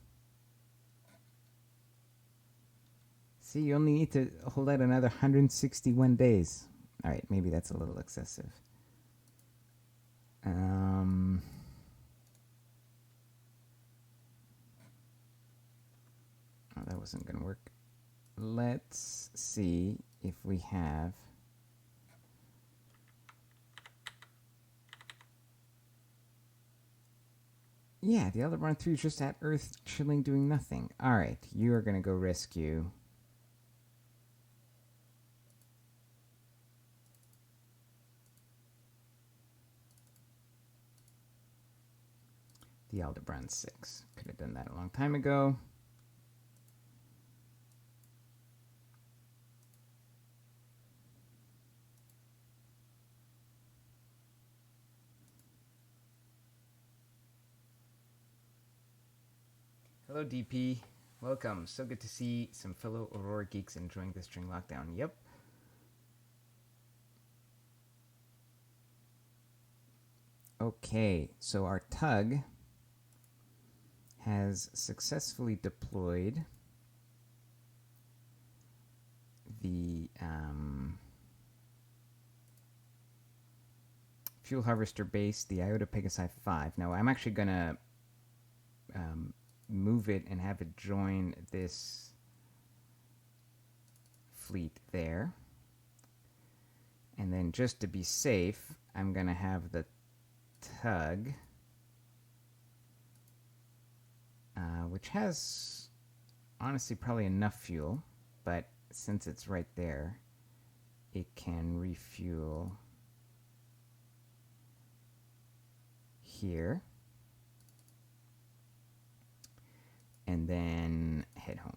See, you only need to hold out another 161 days. All right, maybe that's a little excessive. Oh, that wasn't going to work. Let's see if we have... yeah, the Aldebaran 3 is just at Earth chilling doing nothing. Alright, you are going to go rescue. The Aldebaran 6. Could have done that a long time ago. Hello, DP. Welcome. So good to see some fellow Aurora geeks enjoying this during lockdown. Yep. Okay, so our tug has successfully deployed the fuel harvester base, the Iota Pegasi 5. Now, I'm actually going to move it and have it join this fleet there. And then just to be safe, I'm going to have the tug, which has honestly probably enough fuel, but since it's right there, it can refuel here and then head home.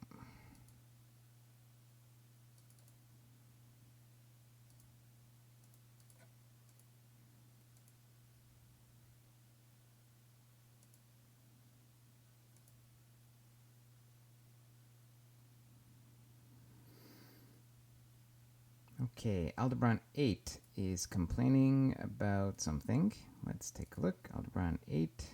Okay, Aldebaran 8 is complaining about something. Let's take a look. Aldebaran 8.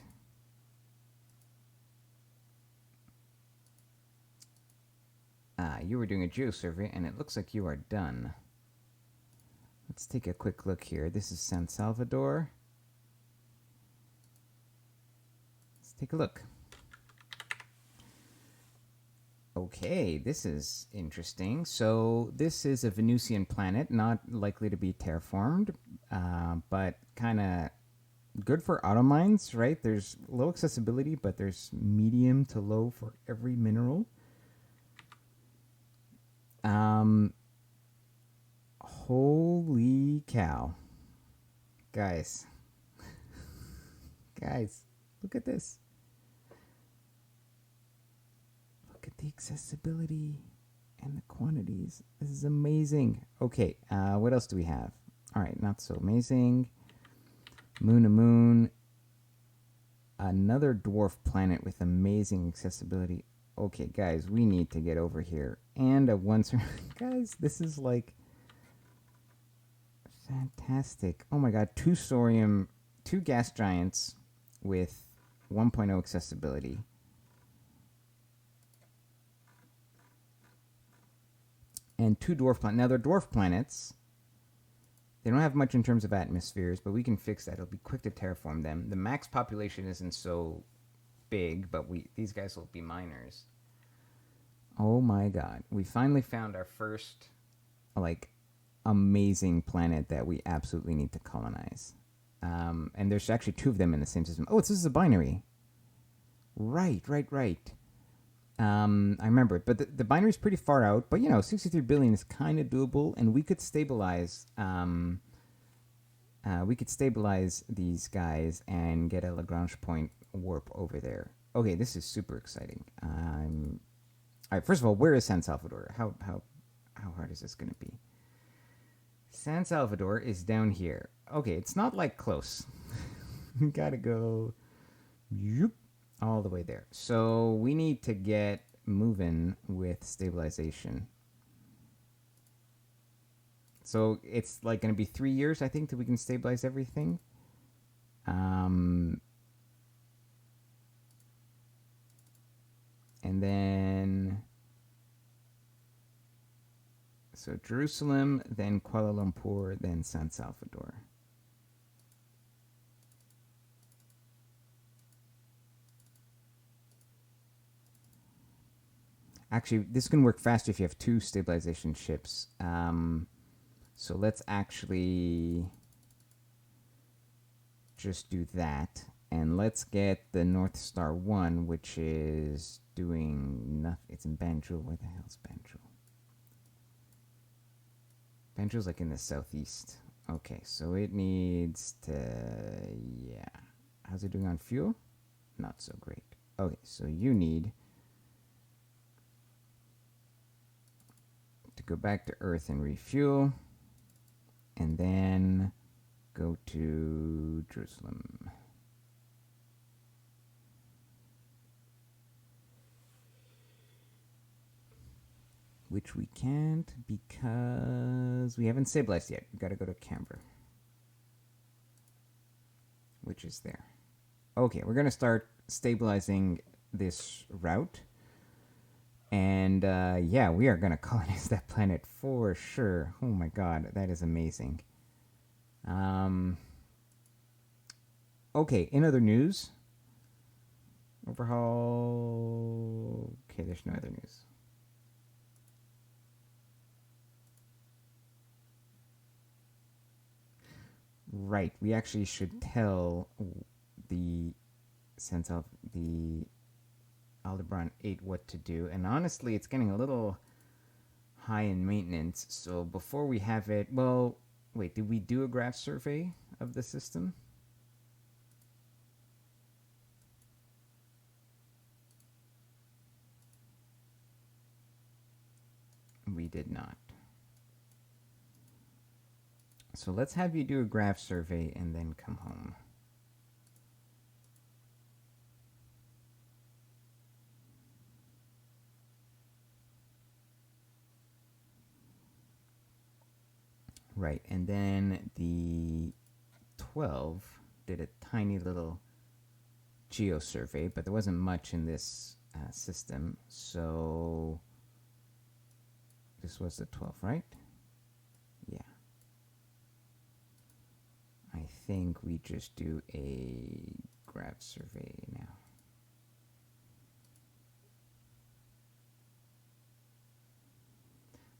You were doing a geo survey, and it looks like you are done. Let's take a quick look here. This is San Salvador. Let's take a look. Okay, this is interesting. So this is a Venusian planet, not likely to be terraformed, but kind of good for auto mines, right? There's low accessibility, but there's medium to low for every mineral. Holy cow. Guys. Guys, look at this. Look at the accessibility and the quantities. This is amazing. Okay, what else do we have? All right, not so amazing. Moon to Moon. Another dwarf planet with amazing accessibility. Okay, guys, we need to get over here. And a once... guys, this is like... fantastic. Oh my god, two Sorium, two gas giants with 1.0 accessibility. And two dwarf planets. Now, they're dwarf planets. They don't have much in terms of atmospheres, but we can fix that. It'll be quick to terraform them. The max population isn't so big, but these guys will be miners. Oh my god. We finally found our first, like, amazing planet that we absolutely need to colonize. And there's actually two of them in the same system. Oh, this is a binary. Right. I remember it, but the binary's pretty far out. But 63 billion is kind of doable, and we could stabilize. These guys and get a Lagrange point warp over there. Okay, this is super exciting. All right, first of all, where is San Salvador? How hard is this going to be? San Salvador is down here. Okay, it's not like close. We gotta go all the way there. So we need to get moving with stabilization. So it's like going to be 3 years, I think, till we can stabilize everything. And then... so Jerusalem, then Kuala Lumpur, then San Salvador. Actually, this can work faster if you have two stabilization ships. So let's actually just do that. And let's get the North Star 1, which is doing nothing. It's in Banjul. Where the hell's Banjul? Banjul's like in the southeast. Okay, so it needs to... yeah. How's it doing on fuel? Not so great. Okay, so you need to go back to Earth and refuel. And then go to Jerusalem. Which we can't because we haven't stabilized yet. We've got to go to Canberra. Which is there. Okay, we're going to start stabilizing this route. And yeah, we are going to colonize that planet for sure. Oh my god, that is amazing. Okay, in other news, overhaul. Okay, there's no other news. Right, we actually should tell the sense of the Aldebaran 8 what to do. And honestly, it's getting a little high in maintenance. So before we have it... well, wait, did we do a graph survey of the system? We did not. So let's have you do a graph survey and then come home. Right, and then the 12 did a tiny little geo survey, but there wasn't much in this system, so this was the 12, right? Yeah. I think we just do a graph survey now.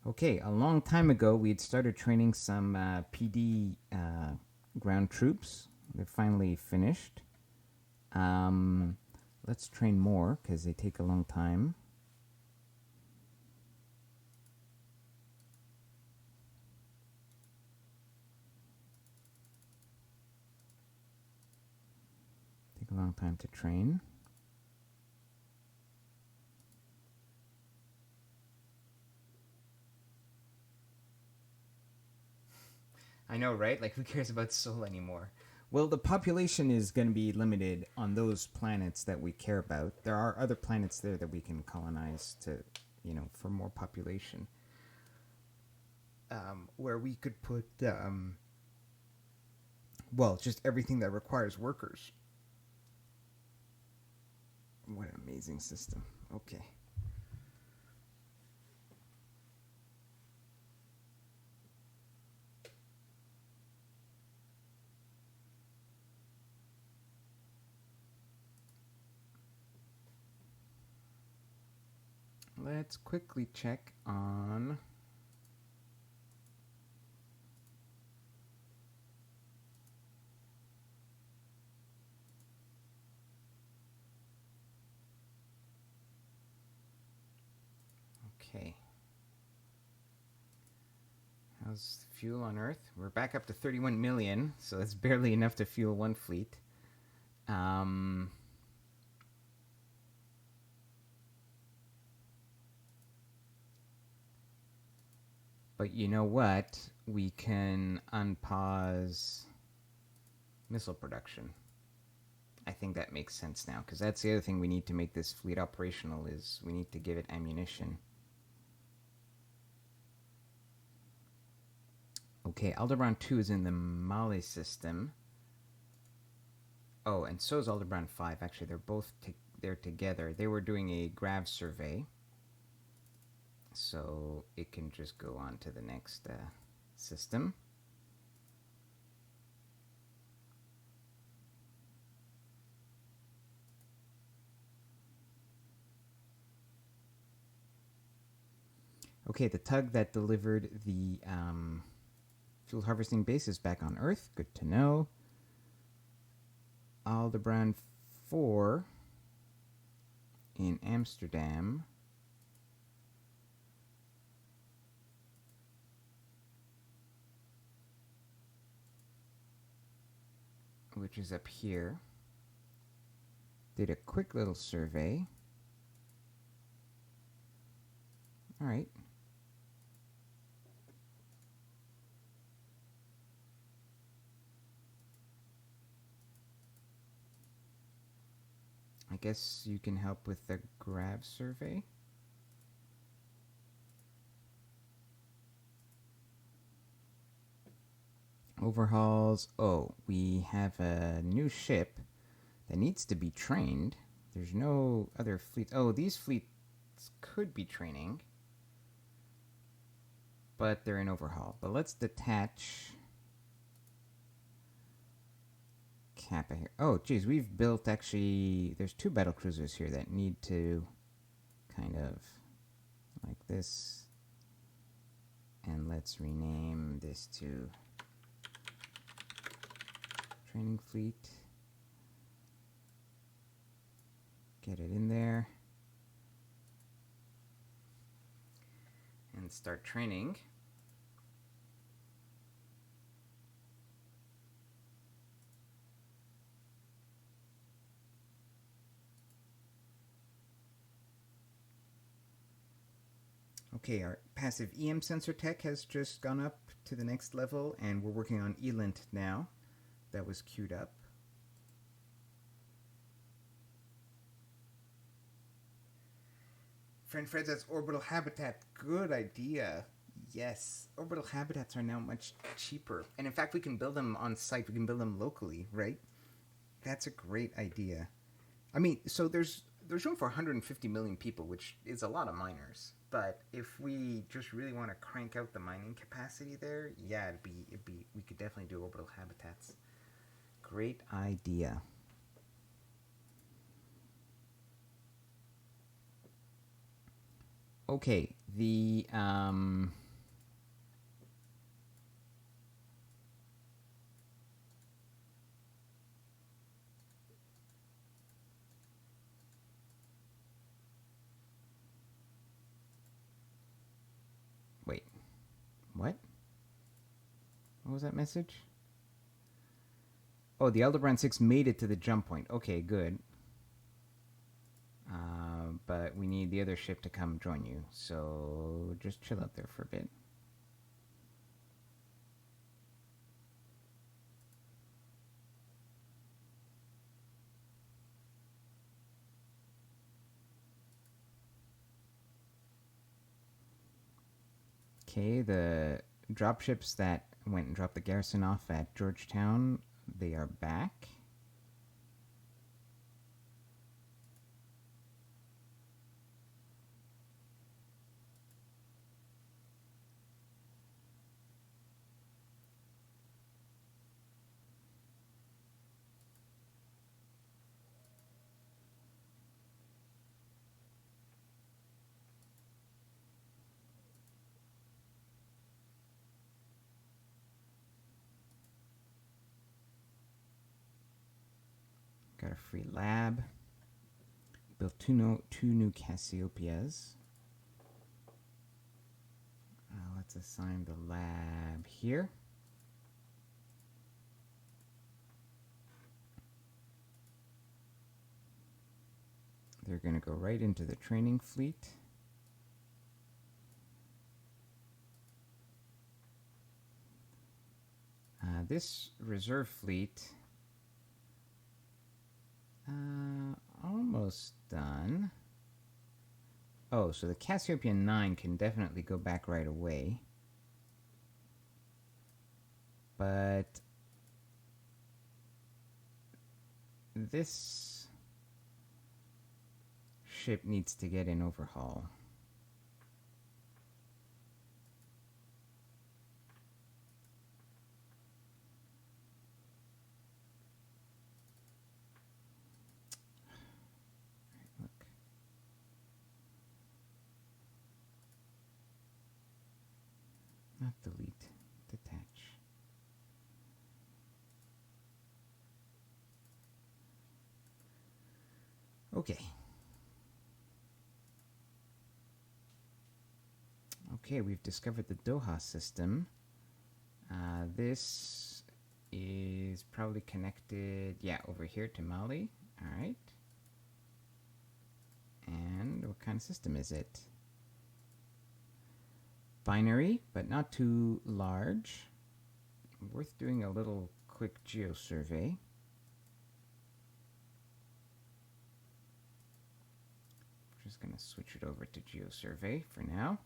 Okay, a long time ago, we had started training some PD ground troops. They're finally finished. Let's train more because they take a long time. Take a long time to train. I know, right? Like, who cares about Sol anymore? Well, the population is going to be limited on those planets that we care about. There are other planets there that we can colonize to, for more population. Where we could put, just everything that requires workers. What an amazing system. Okay. Let's quickly check on okay. How's fuel on Earth? We're back up to 31 million, so that's barely enough to fuel one fleet. But you know what? We can unpause missile production. I think that makes sense now, because that's the other thing we need to make this fleet operational is we need to give it ammunition. Okay, Aldebaran 2 is in the Mali system. Oh, and so is Aldebaran 5. Actually, they're both they're together. They were doing a grav survey. So it can just go on to the next system. Okay, the tug that delivered the fuel harvesting base is back on Earth. Good to know. Aldebaran 4 in Amsterdam. Which is up here. Did a quick little survey. All right. I guess you can help with the grav survey. Overhauls. Oh, we have a new ship that needs to be trained. There's no other fleet. Oh, these fleets could be training, but they're in overhaul. But let's detach Kappa here. Oh, geez, we've built actually. There's 2 battle cruisers here that need to kind of like this. And let's rename this to Training Fleet. Get it in there. And start training. Okay, our passive EM sensor tech has just gone up to the next level, and we're working on ELINT now. That was queued up. Friend Fred says orbital habitat. Good idea. Yes, orbital habitats are now much cheaper. And in fact, we can build them on site. We can build them locally, right? That's a great idea. I mean, so there's room for 150 million people, which is a lot of miners. But if we just really want to crank out the mining capacity there, yeah, it'd be we could definitely do orbital habitats. Great idea. Okay, the wait, what? What was that message? Oh, the Aldebaran 6 made it to the jump point. Okay, good. But we need the other ship to come join you. So just chill out there for a bit. Okay, the dropships that went and dropped the garrison off at Georgetown, they are back. Got a free lab. Built two new Cassiopeias. Let's assign the lab here. They're going to go right into the training fleet. This reserve fleet, almost done. Oh, so the Cassiopeia 9 can definitely go back right away. But this ship needs to get an overhaul. Look. Not delete, detach. Okay. Okay, we've discovered the Doha system. This is probably connected, yeah, over here to Mali. All right. And what kind of system is it? Binary, but not too large. Worth doing a little quick geosurvey. Just going to switch it over to geosurvey for now.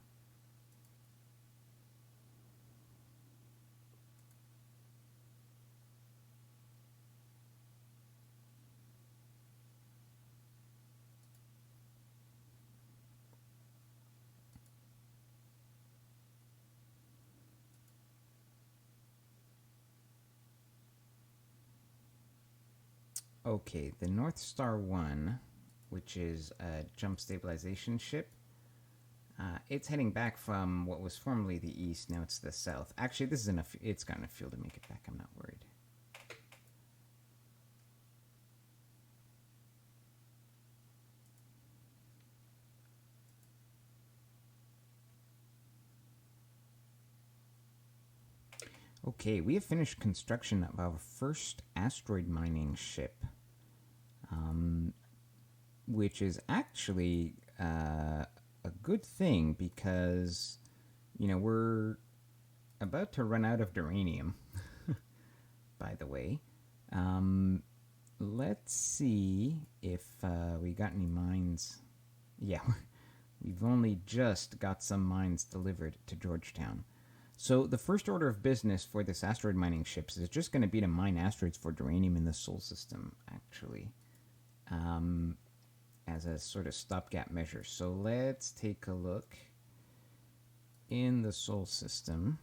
Okay, the North Star 1, which is a jump stabilization ship, it's heading back from what was formerly the east. Now it's the south. Actually, this is enough. It's got enough fuel to make it back. I'm not worried. Okay, we have finished construction of our first asteroid mining ship, which is actually a good thing because, you know, we're about to run out of duranium, by the way. Let's see if we got any mines. Yeah, We've only just got some mines delivered to Georgetown. So the first order of business for this asteroid mining ships is just going to be to mine asteroids for uranium in the Sol system, actually, as a sort of stopgap measure. So let's take a look in the Sol system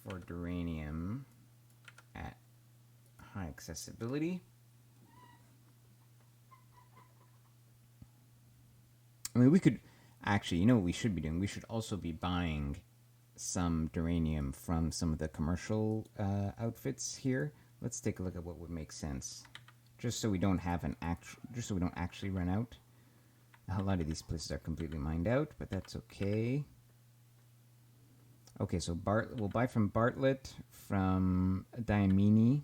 for uranium at high accessibility. I mean, we could actually, you know what we should be doing? We should also be buying some uranium from some of the commercial outfits here. Let's take a look at what would make sense, just so we don't have just so we don't actually run out. A lot of these places are completely mined out, but that's okay. Okay, so we'll buy from Bartlett, from Diamini.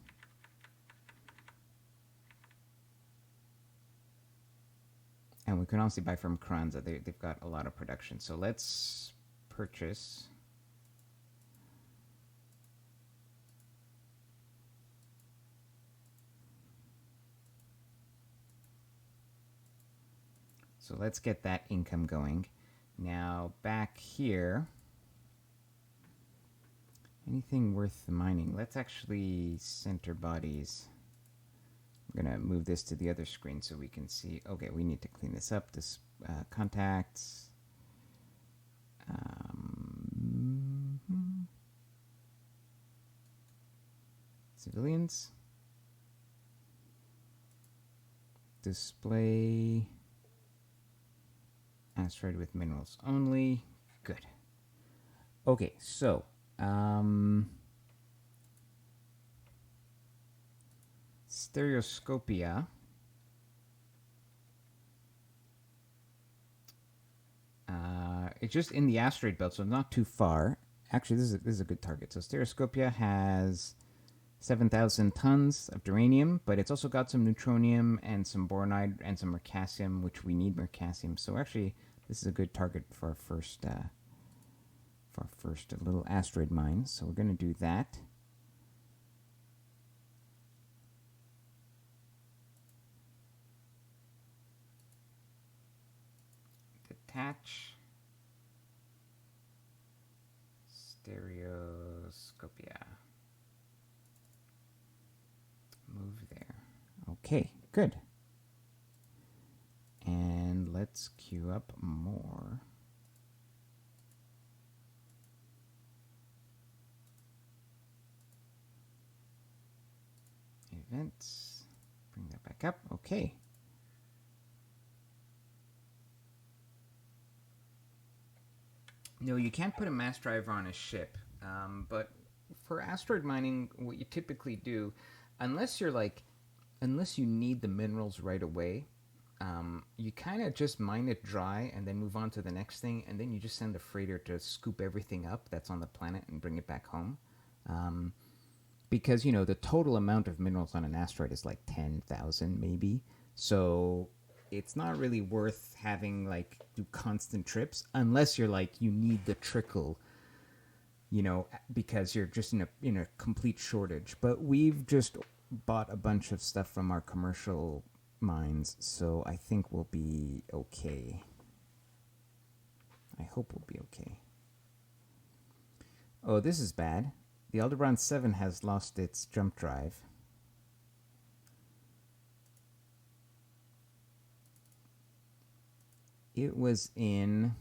And we can also buy from Kranza. They've got a lot of production. So let's purchase. So let's get that income going. Now back here, anything worth mining? Let's actually center bodies. I'm going to move this to the other screen so we can see. Okay, we need to clean this up. This contacts. Civilians. Display. Asteroid with minerals only. Good. Okay, so Stereoscopia. It's just in the asteroid belt, so not too far. Actually, this is a good target. So Stereoscopia has 7,000 tons of uranium, but it's also got some neutronium and some boronide and some mercasium, which we need mercasium. So actually, this is a good target for our first little asteroid mine. So we're going to do that. Detach. Stereoscopia. Move there. Okay, good. And let's queue up more. Events. Bring that back up. Okay. No, you can't put a mass driver on a ship, but for asteroid mining, what you typically do, unless you need the minerals right away, you kind of just mine it dry and then move on to the next thing, and then you just send a freighter to scoop everything up that's on the planet and bring it back home. Because the total amount of minerals on an asteroid is like 10,000 maybe, so it's not really worth having do constant trips unless you're you need the trickle, because you're just in a complete shortage. But we've just bought a bunch of stuff from our commercial mines, so I think we'll be okay. I hope we'll be okay. Oh, this is bad. The Aldebaran 7 has lost its jump drive. It was in...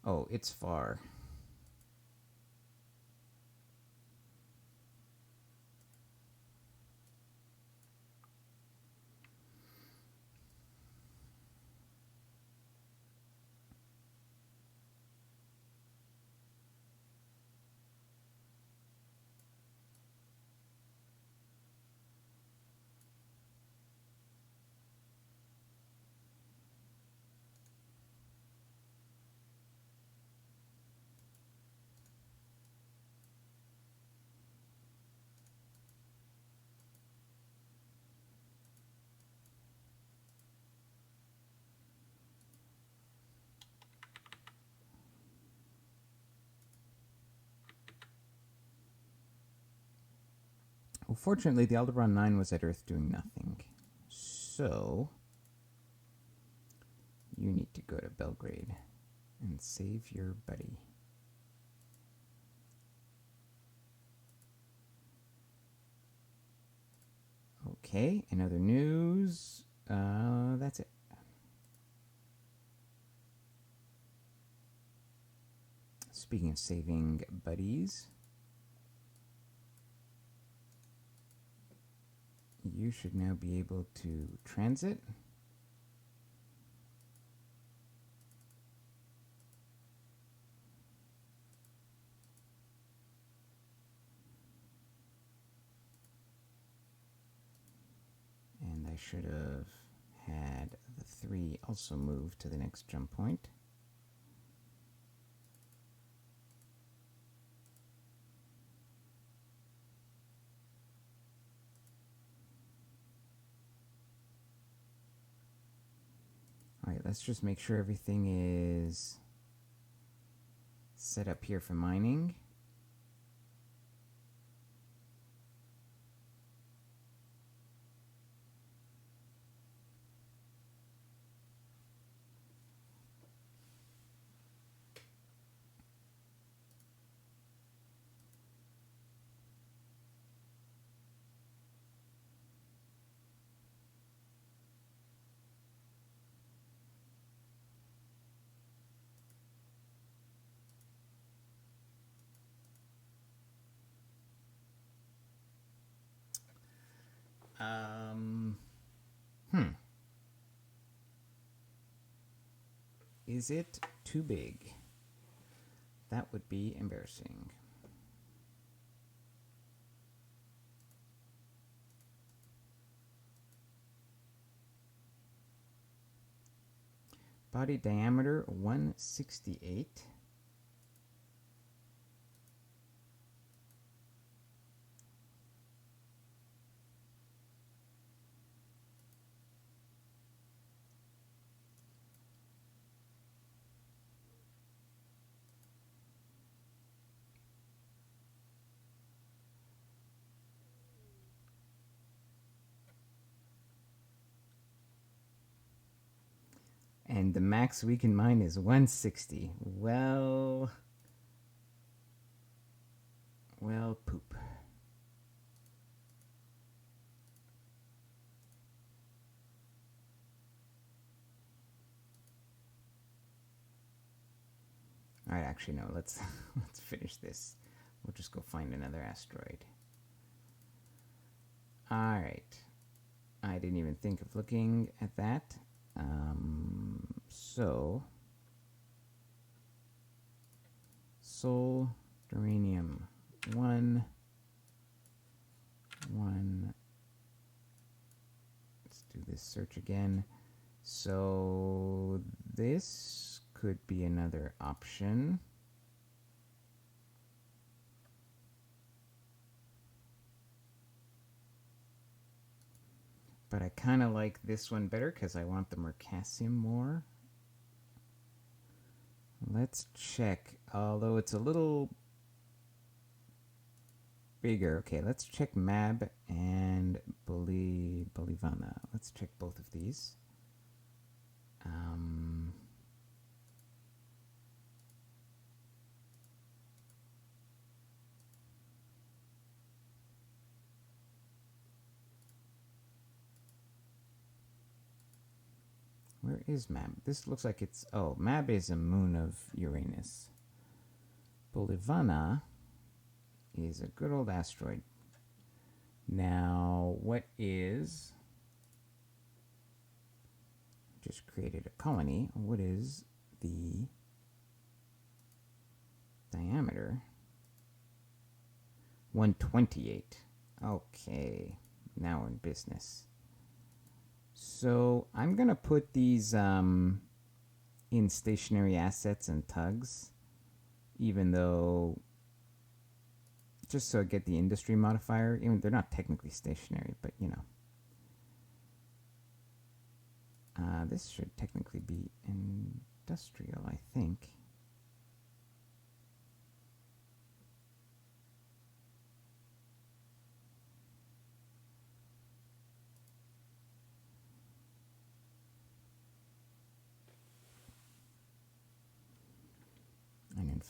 Oh, it's far. Well, fortunately, the Aldebaran 9 was at Earth doing nothing. So you need to go to Belgrade and save your buddy. Okay, in other news, that's it. Speaking of saving buddies, you should now be able to transit. And I should have had the 3 also move to the next jump point. All right, let's just make sure everything is set up here for mining. Is it too big? That would be embarrassing. Body diameter 168. And the max we can mine is 160. Well, poop. All right, actually, no. Let's finish this. We'll just go find another asteroid. All right. I didn't even think of looking at that. So, Sol, Duranium, 1. Let's do this search again. So, this could be another option. But I kind of like this one better because I want the Mercassium more. Let's check, although it's a little bigger. Okay, let's check Mab and Bolivana. Let's check both of these. Where is Mab? This looks like it's... Oh, Mab is a moon of Uranus. Bolivana is a good old asteroid. Now, what is... Just created a colony. What is the diameter? 128. Okay, now we're in business. So I'm going to put these in stationary assets and tugs, even though, just so I get the industry modifier. Even they're not technically stationary, but you know. This should technically be industrial, I think.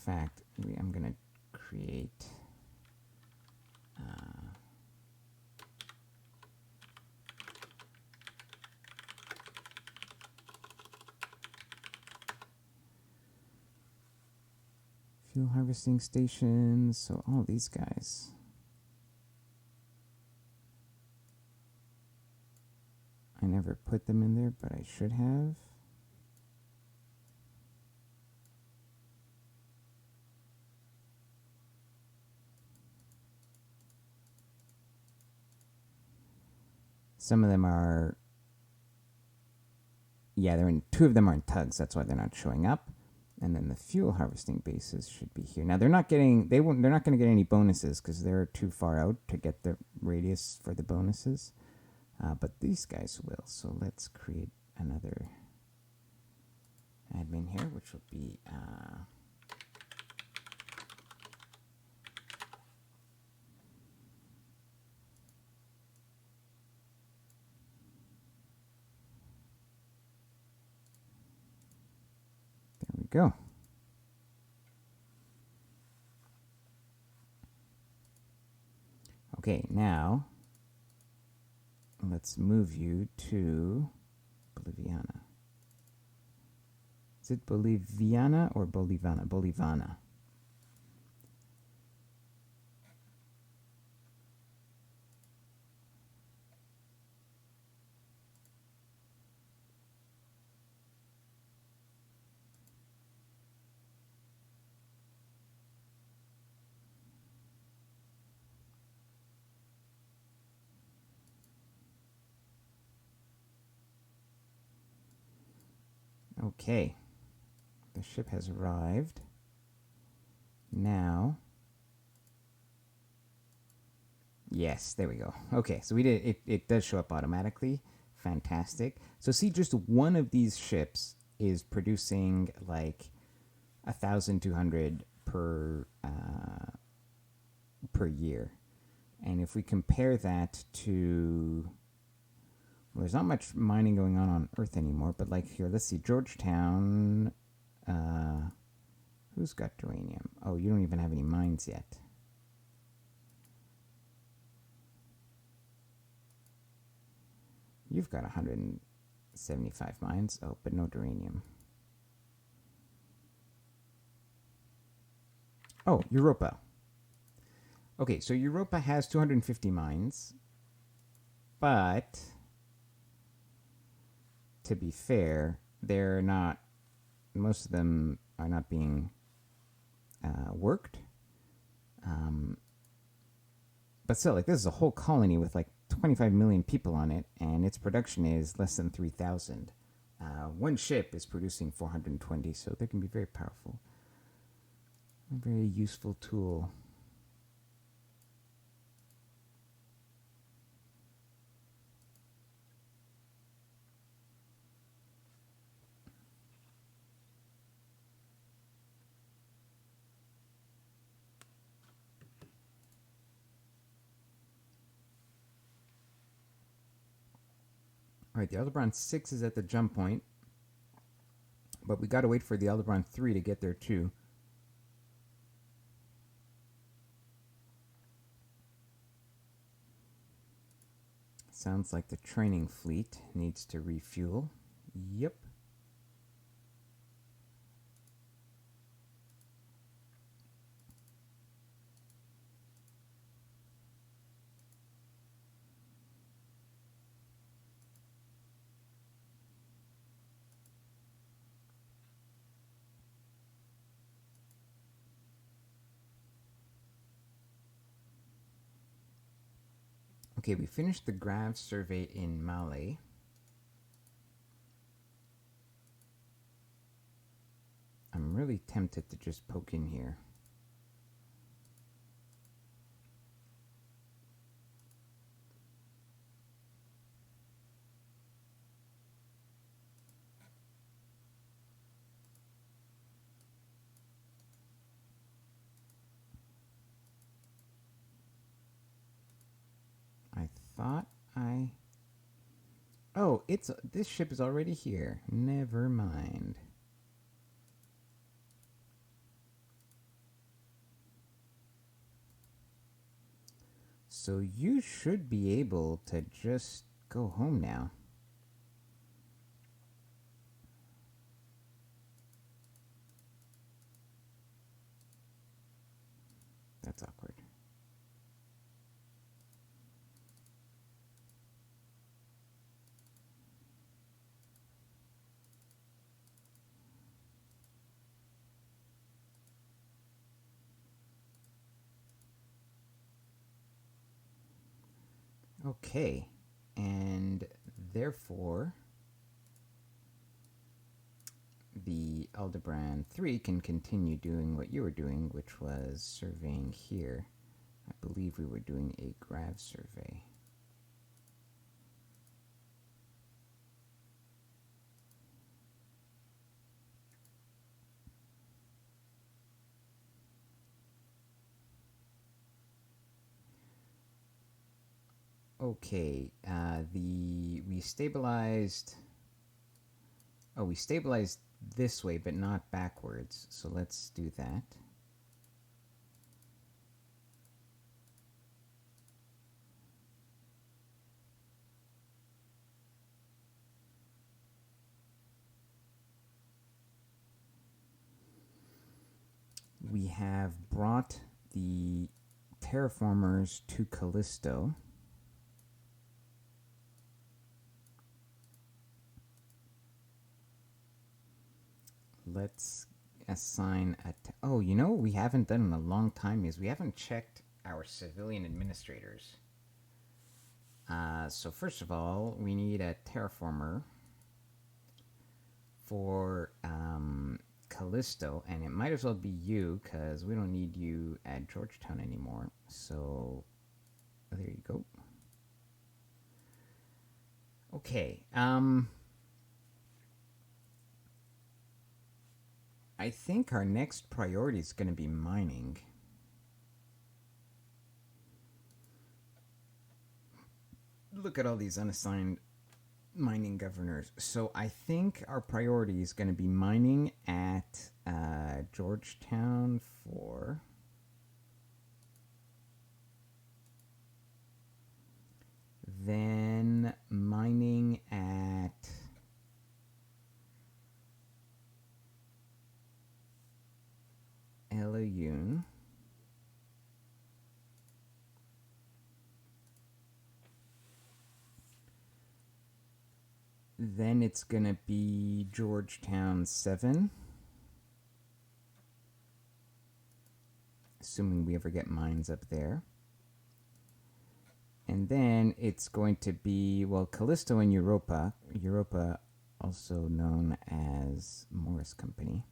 fact, I'm going to create fuel harvesting stations. So all these guys. I never put them in there, but I should have. Some of them are, yeah, they're in, 2 of them are in tugs. That's why they're not showing up. And then the fuel harvesting bases should be here. Now they're not getting, they're not going to get any bonuses because they're too far out to get the radius for the bonuses. But these guys will. So let's create another admin here, which will be there we go. Okay, now let's move you to Boliviana. Is it Boliviana or Bolivana? Bolivana. Okay, the ship has arrived. Now, yes, there we go. Okay, so we did it does show up automatically. Fantastic. So see, just one of these ships is producing like 1,200 per year. And if we compare that to, well, there's not much mining going on Earth anymore, but like here, let's see, Georgetown, who's got uranium? Oh, you don't even have any mines yet. You've got 175 mines, oh, but no uranium. Oh, Europa. Okay, so Europa has 250 mines, but to be fair, they're not, most of them are not being worked. But still, like, this is a whole colony with like 25 million people on it, and its production is less than 3,000. One ship is producing 420, so they can be very powerful. A very useful tool. All right, the Aldebaran 6 is at the jump point, but we got to wait for the Aldebaran 3 to get there too. Sounds like the training fleet needs to refuel. Yep. Okay, we finished the Grav survey in Malay. I'm really tempted to just poke in here. I thought I... Oh, this ship is already here. Never mind. So you should be able to just go home now. That's awkward. Okay, and therefore the Aldebaran 3 can continue doing what you were doing, which was surveying here. I believe we were doing a grav survey. Okay, we stabilized. Oh, we stabilized this way, but not backwards. So let's do that. We have brought the terraformers to Callisto. Let's assign a... oh, you know what we haven't done in a long time is we haven't checked our civilian administrators. So first of all, we need a terraformer for Callisto, and it might as well be you because we don't need you at Georgetown anymore. So there you go. Okay. I think our next priority is going to be mining. Look at all these unassigned mining governors. So I think our priority is going to be mining at Georgetown 4. Then mining at Elayun. Then it's going to be Georgetown 7. Assuming we ever get mines up there. And then it's going to be, well, Callisto and Europa. Europa, also known as Morris Company.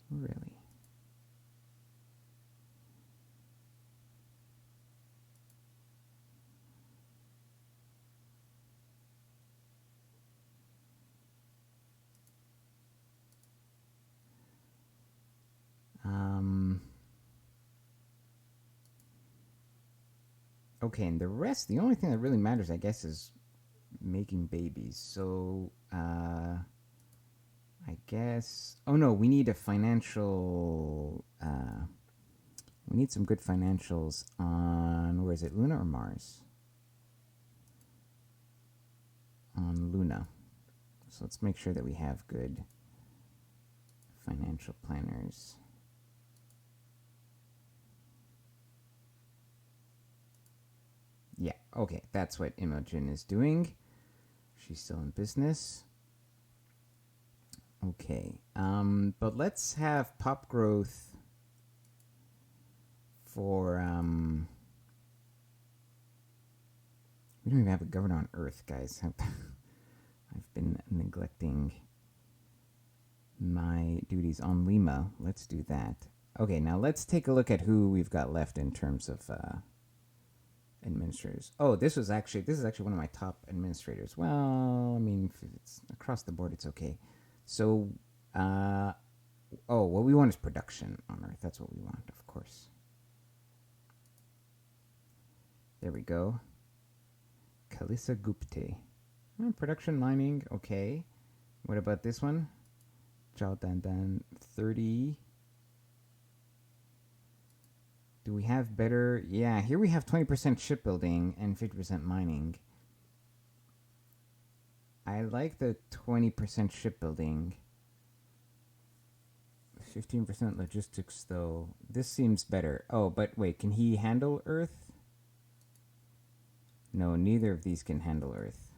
Really? Okay, and the rest, the only thing that really matters, I guess, is making babies. So, I guess... oh, no, we need a financial... we need some good financials on... where is it? Luna or Mars? On Luna. So let's make sure that we have good financial planners. Yeah, okay, that's what Imogen is doing. She's still in business. Okay, but let's have pop growth for, we don't even have a governor on Earth, guys. I've been neglecting my duties on Lima. Let's do that. Okay, now let's take a look at who we've got left in terms of administrators. Oh, this is actually one of my top administrators. Well, I mean, if it's across the board, it's okay. So, oh, what we want is production on Earth. That's what we want, of course. There we go. Kalisa Gupte. Production mining, okay. What about this one? Chao Dandan 30. Do we have better? Yeah, here we have 20% shipbuilding and 50% mining. I like the 20% shipbuilding. 15% logistics, though. This seems better. Oh, but wait, can he handle Earth? No, neither of these can handle Earth.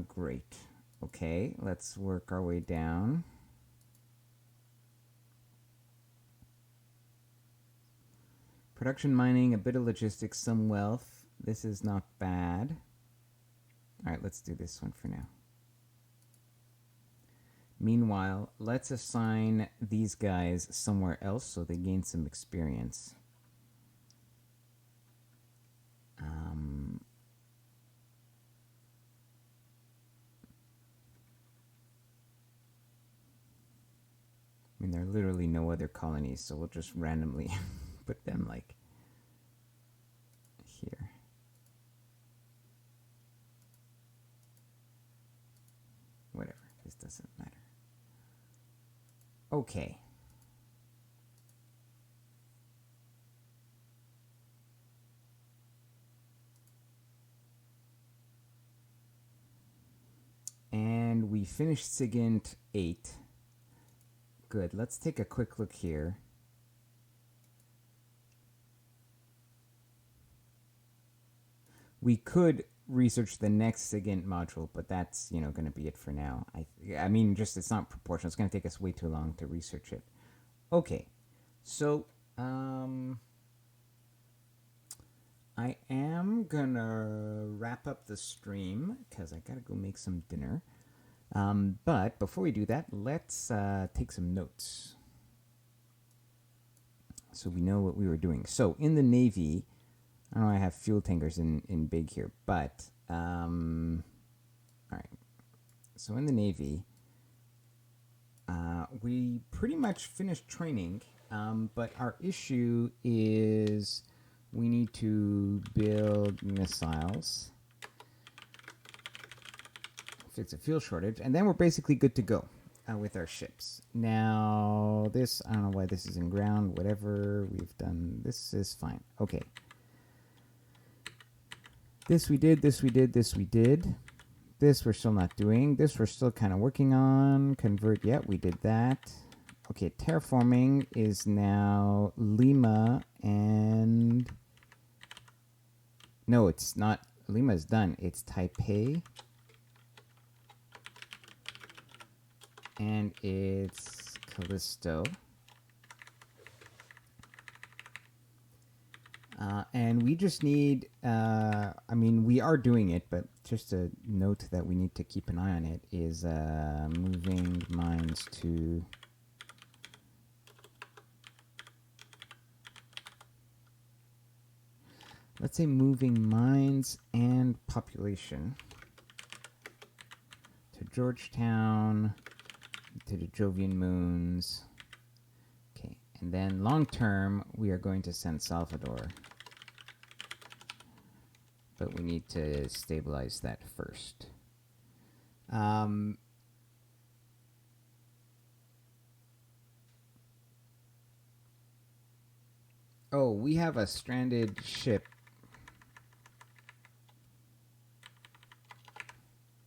Great. Okay, let's work our way down. Production mining, a bit of logistics, some wealth. This is not bad. All right, let's do this one for now. Meanwhile, let's assign these guys somewhere else so they gain some experience. I mean, there are literally no other colonies, so we'll just randomly put them like here. Whatever, this doesn't matter. Okay. And we finished SIGINT 8. Good. Let's take a quick look here. We could research the next SIGINT module, but that's, going to be it for now. I mean, just it's not proportional. It's going to take us way too long to research it. Okay. So, I am going to wrap up the stream because I got to go make some dinner. But before we do that, let's take some notes so we know what we were doing. So in the Navy, I don't know, I have fuel tankers in big here, but all right. So in the Navy, we pretty much finished training, but our issue is we need to build missiles. Fix a fuel shortage, and then we're basically good to go with our ships. Now, this, I don't know why this is in ground, whatever we've done, this is fine. Okay. This we did, this we did, this we did. This we're still not doing. This we're still kind of working on. Convert, yeah, we did that. Okay, terraforming is now Lima and... No, it's not. Lima is done. It's Taipei. And it's Callisto. And we just need, I mean, we are doing it, but just a note that we need to keep an eye on it is moving mines to... Let's say moving mines and population to Georgetown, to the Jovian Moons. Okay, and then long term, we are going to send Salvador. But we need to stabilize that first. Oh, we have a stranded ship.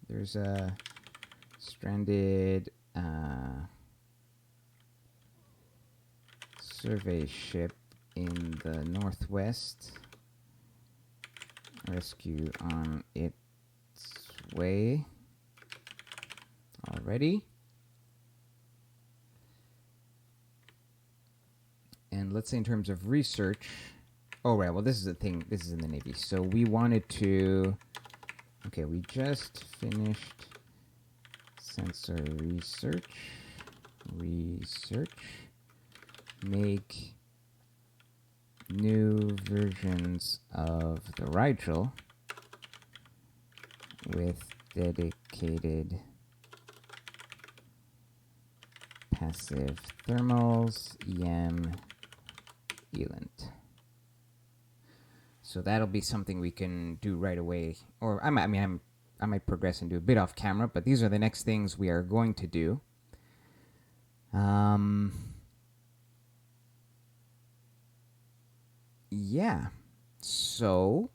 There's a stranded survey ship in the northwest. Rescue on its way already. And let's say in terms of research, oh right, well this is the thing, this is in the Navy. So we wanted to, okay, we just finished sensor research, make new versions of the Rigel with dedicated passive thermals, EM, ELANT. So that'll be something we can do right away. Or I might progress and do a bit off camera, but these are the next things we are going to do. Yeah. So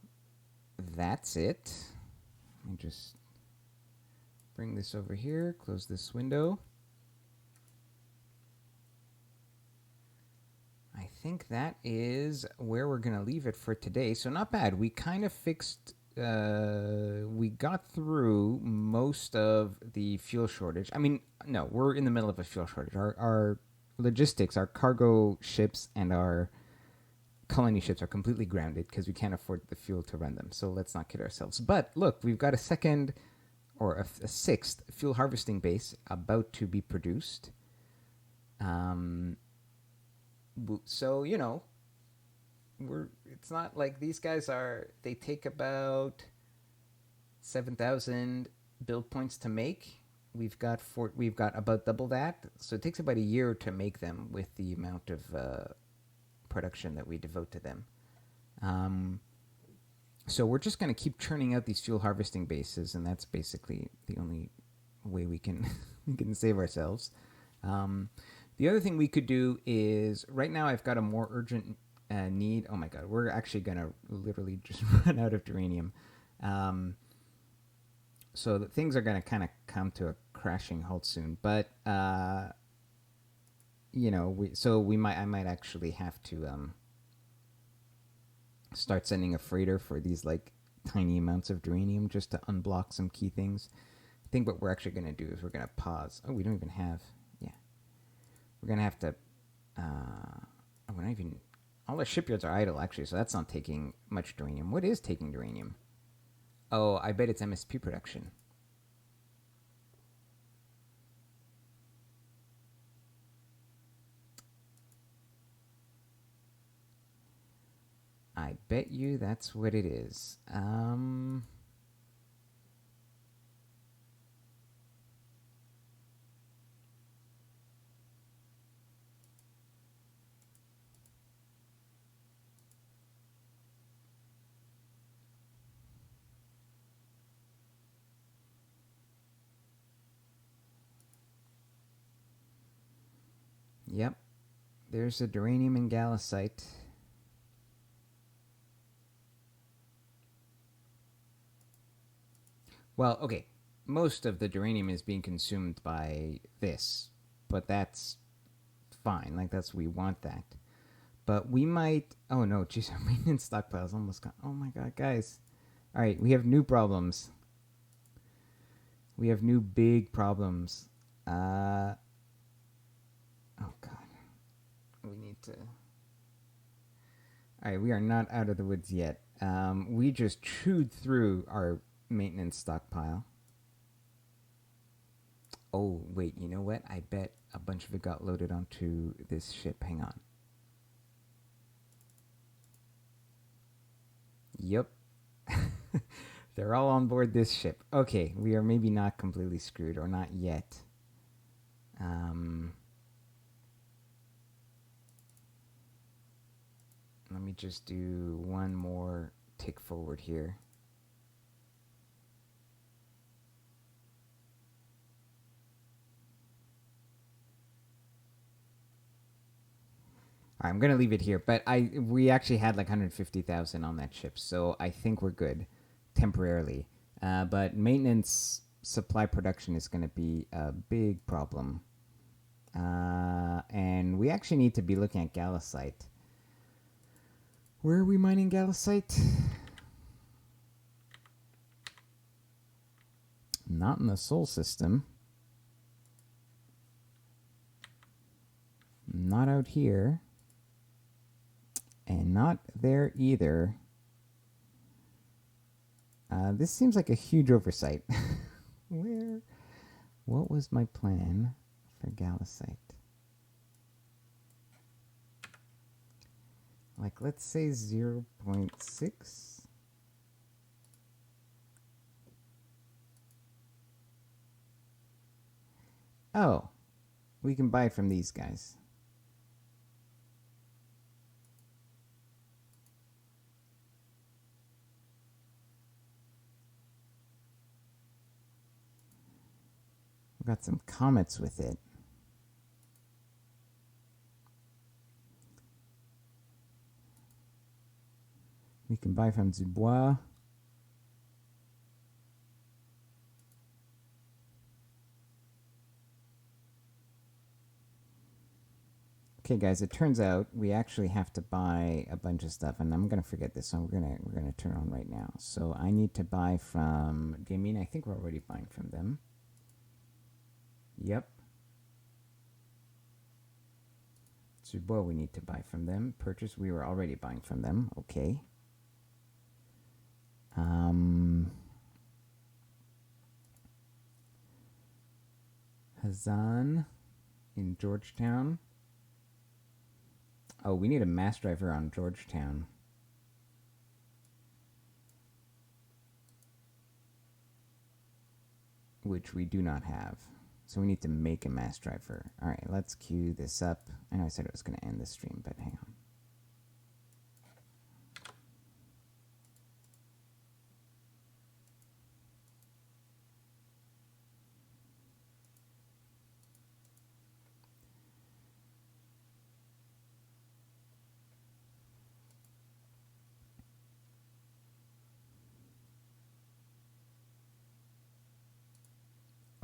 that's it. Let me just bring this over here, close this window. I think that is where we're going to leave it for today. So not bad. We kind of fixed, we got through most of the fuel shortage. I mean, no, we're in the middle of a fuel shortage. Our logistics, our cargo ships and our colony ships are completely grounded because we can't afford the fuel to run them. So let's not kid ourselves. But look, we've got a second or a sixth fuel harvesting base about to be produced. Um, so you know, it's not like these guys are. They take about 7,000 build points to make. We've got about double that. So it takes about a year to make them with the amount of production that we devote to them. Um, so we're just going to keep churning out these fuel harvesting bases, and that's basically the only way we can we can save ourselves. Um, the other thing we could do is right now I've got a more urgent need. Oh my god, we're actually going to literally just run out of uranium. Um, so that things are going to kind of come to a crashing halt soon. But you know, I might actually have to start sending a freighter for these like tiny amounts of uranium just to unblock some key things. I think what we're actually going to do is we're going to pause. Oh, we don't even have. Yeah, we're going to have to. We're not even. All the shipyards are idle actually, so that's not taking much uranium. What is taking uranium? Oh, I bet it's MSP production. I bet you that's what it is. Yep, there's a uranium and gallacite. Well, okay, most of the uranium is being consumed by this, but that's fine. Like we want that. But we might. Oh no, geez, our maintenance stockpile's almost gone. Oh my god, guys! All right, we have new problems. We have new big problems. Oh god, we need to. All right, we are not out of the woods yet. We just chewed through our maintenance stockpile. Oh wait, you know what? I bet a bunch of it got loaded onto this ship. Hang on. Yep. They're all on board this ship. Okay, we are maybe not completely screwed, or not yet. Let me just do one more tick forward here. I'm gonna leave it here, but we actually had like 150,000 on that ship, so I think we're good temporarily. But maintenance supply production is going to be a big problem, and we actually need to be looking at gallacite. Where are we mining gallacite? Not in the Sol system. Not out here. And not there either. This seems like a huge oversight. What was my plan for gallacite? Like, let's say 0.6. Oh, we can buy it from these guys. We've got some comets with it. can buy from Dubois. Okay, guys, it turns out we actually have to buy a bunch of stuff, and I'm gonna forget this, so we're gonna turn on right now. So I need to buy from Gaming. I think we're already buying from them. Yep. Dubois, we need to buy from them. Purchase, we were already buying from them. Okay. Hazan in Georgetown. Oh, we need a mass driver on Georgetown. Which we do not have. So we need to make a mass driver. All right, let's queue this up. I know I said it was going to end the stream, but hang on.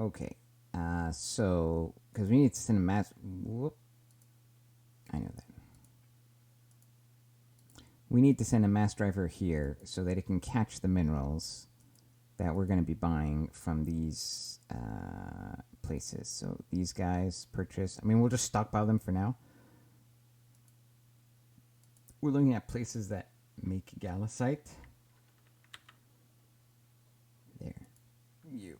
Okay, so, because we need to send a mass, whoop, I know that. We need to send a mass driver here so that it can catch the minerals that we're going to be buying from these places. So these guys purchase, I mean, we'll just stockpile them for now. We're looking at places that make gallicite. There. You.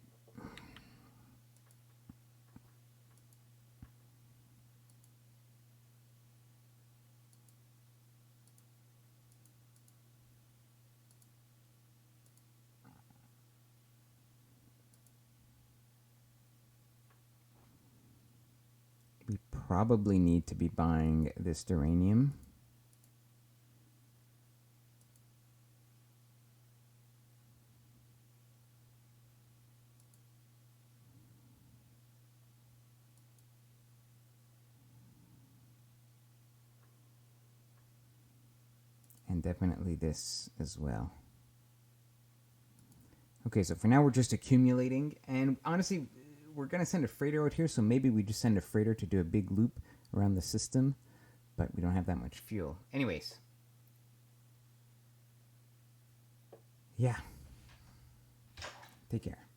We probably need to be buying this uranium. And definitely this as well. Okay, so for now we're just accumulating, and honestly, we're going to send a freighter out here, so maybe we just send a freighter to do a big loop around the system, but we don't have that much fuel. Anyways. Yeah. Take care.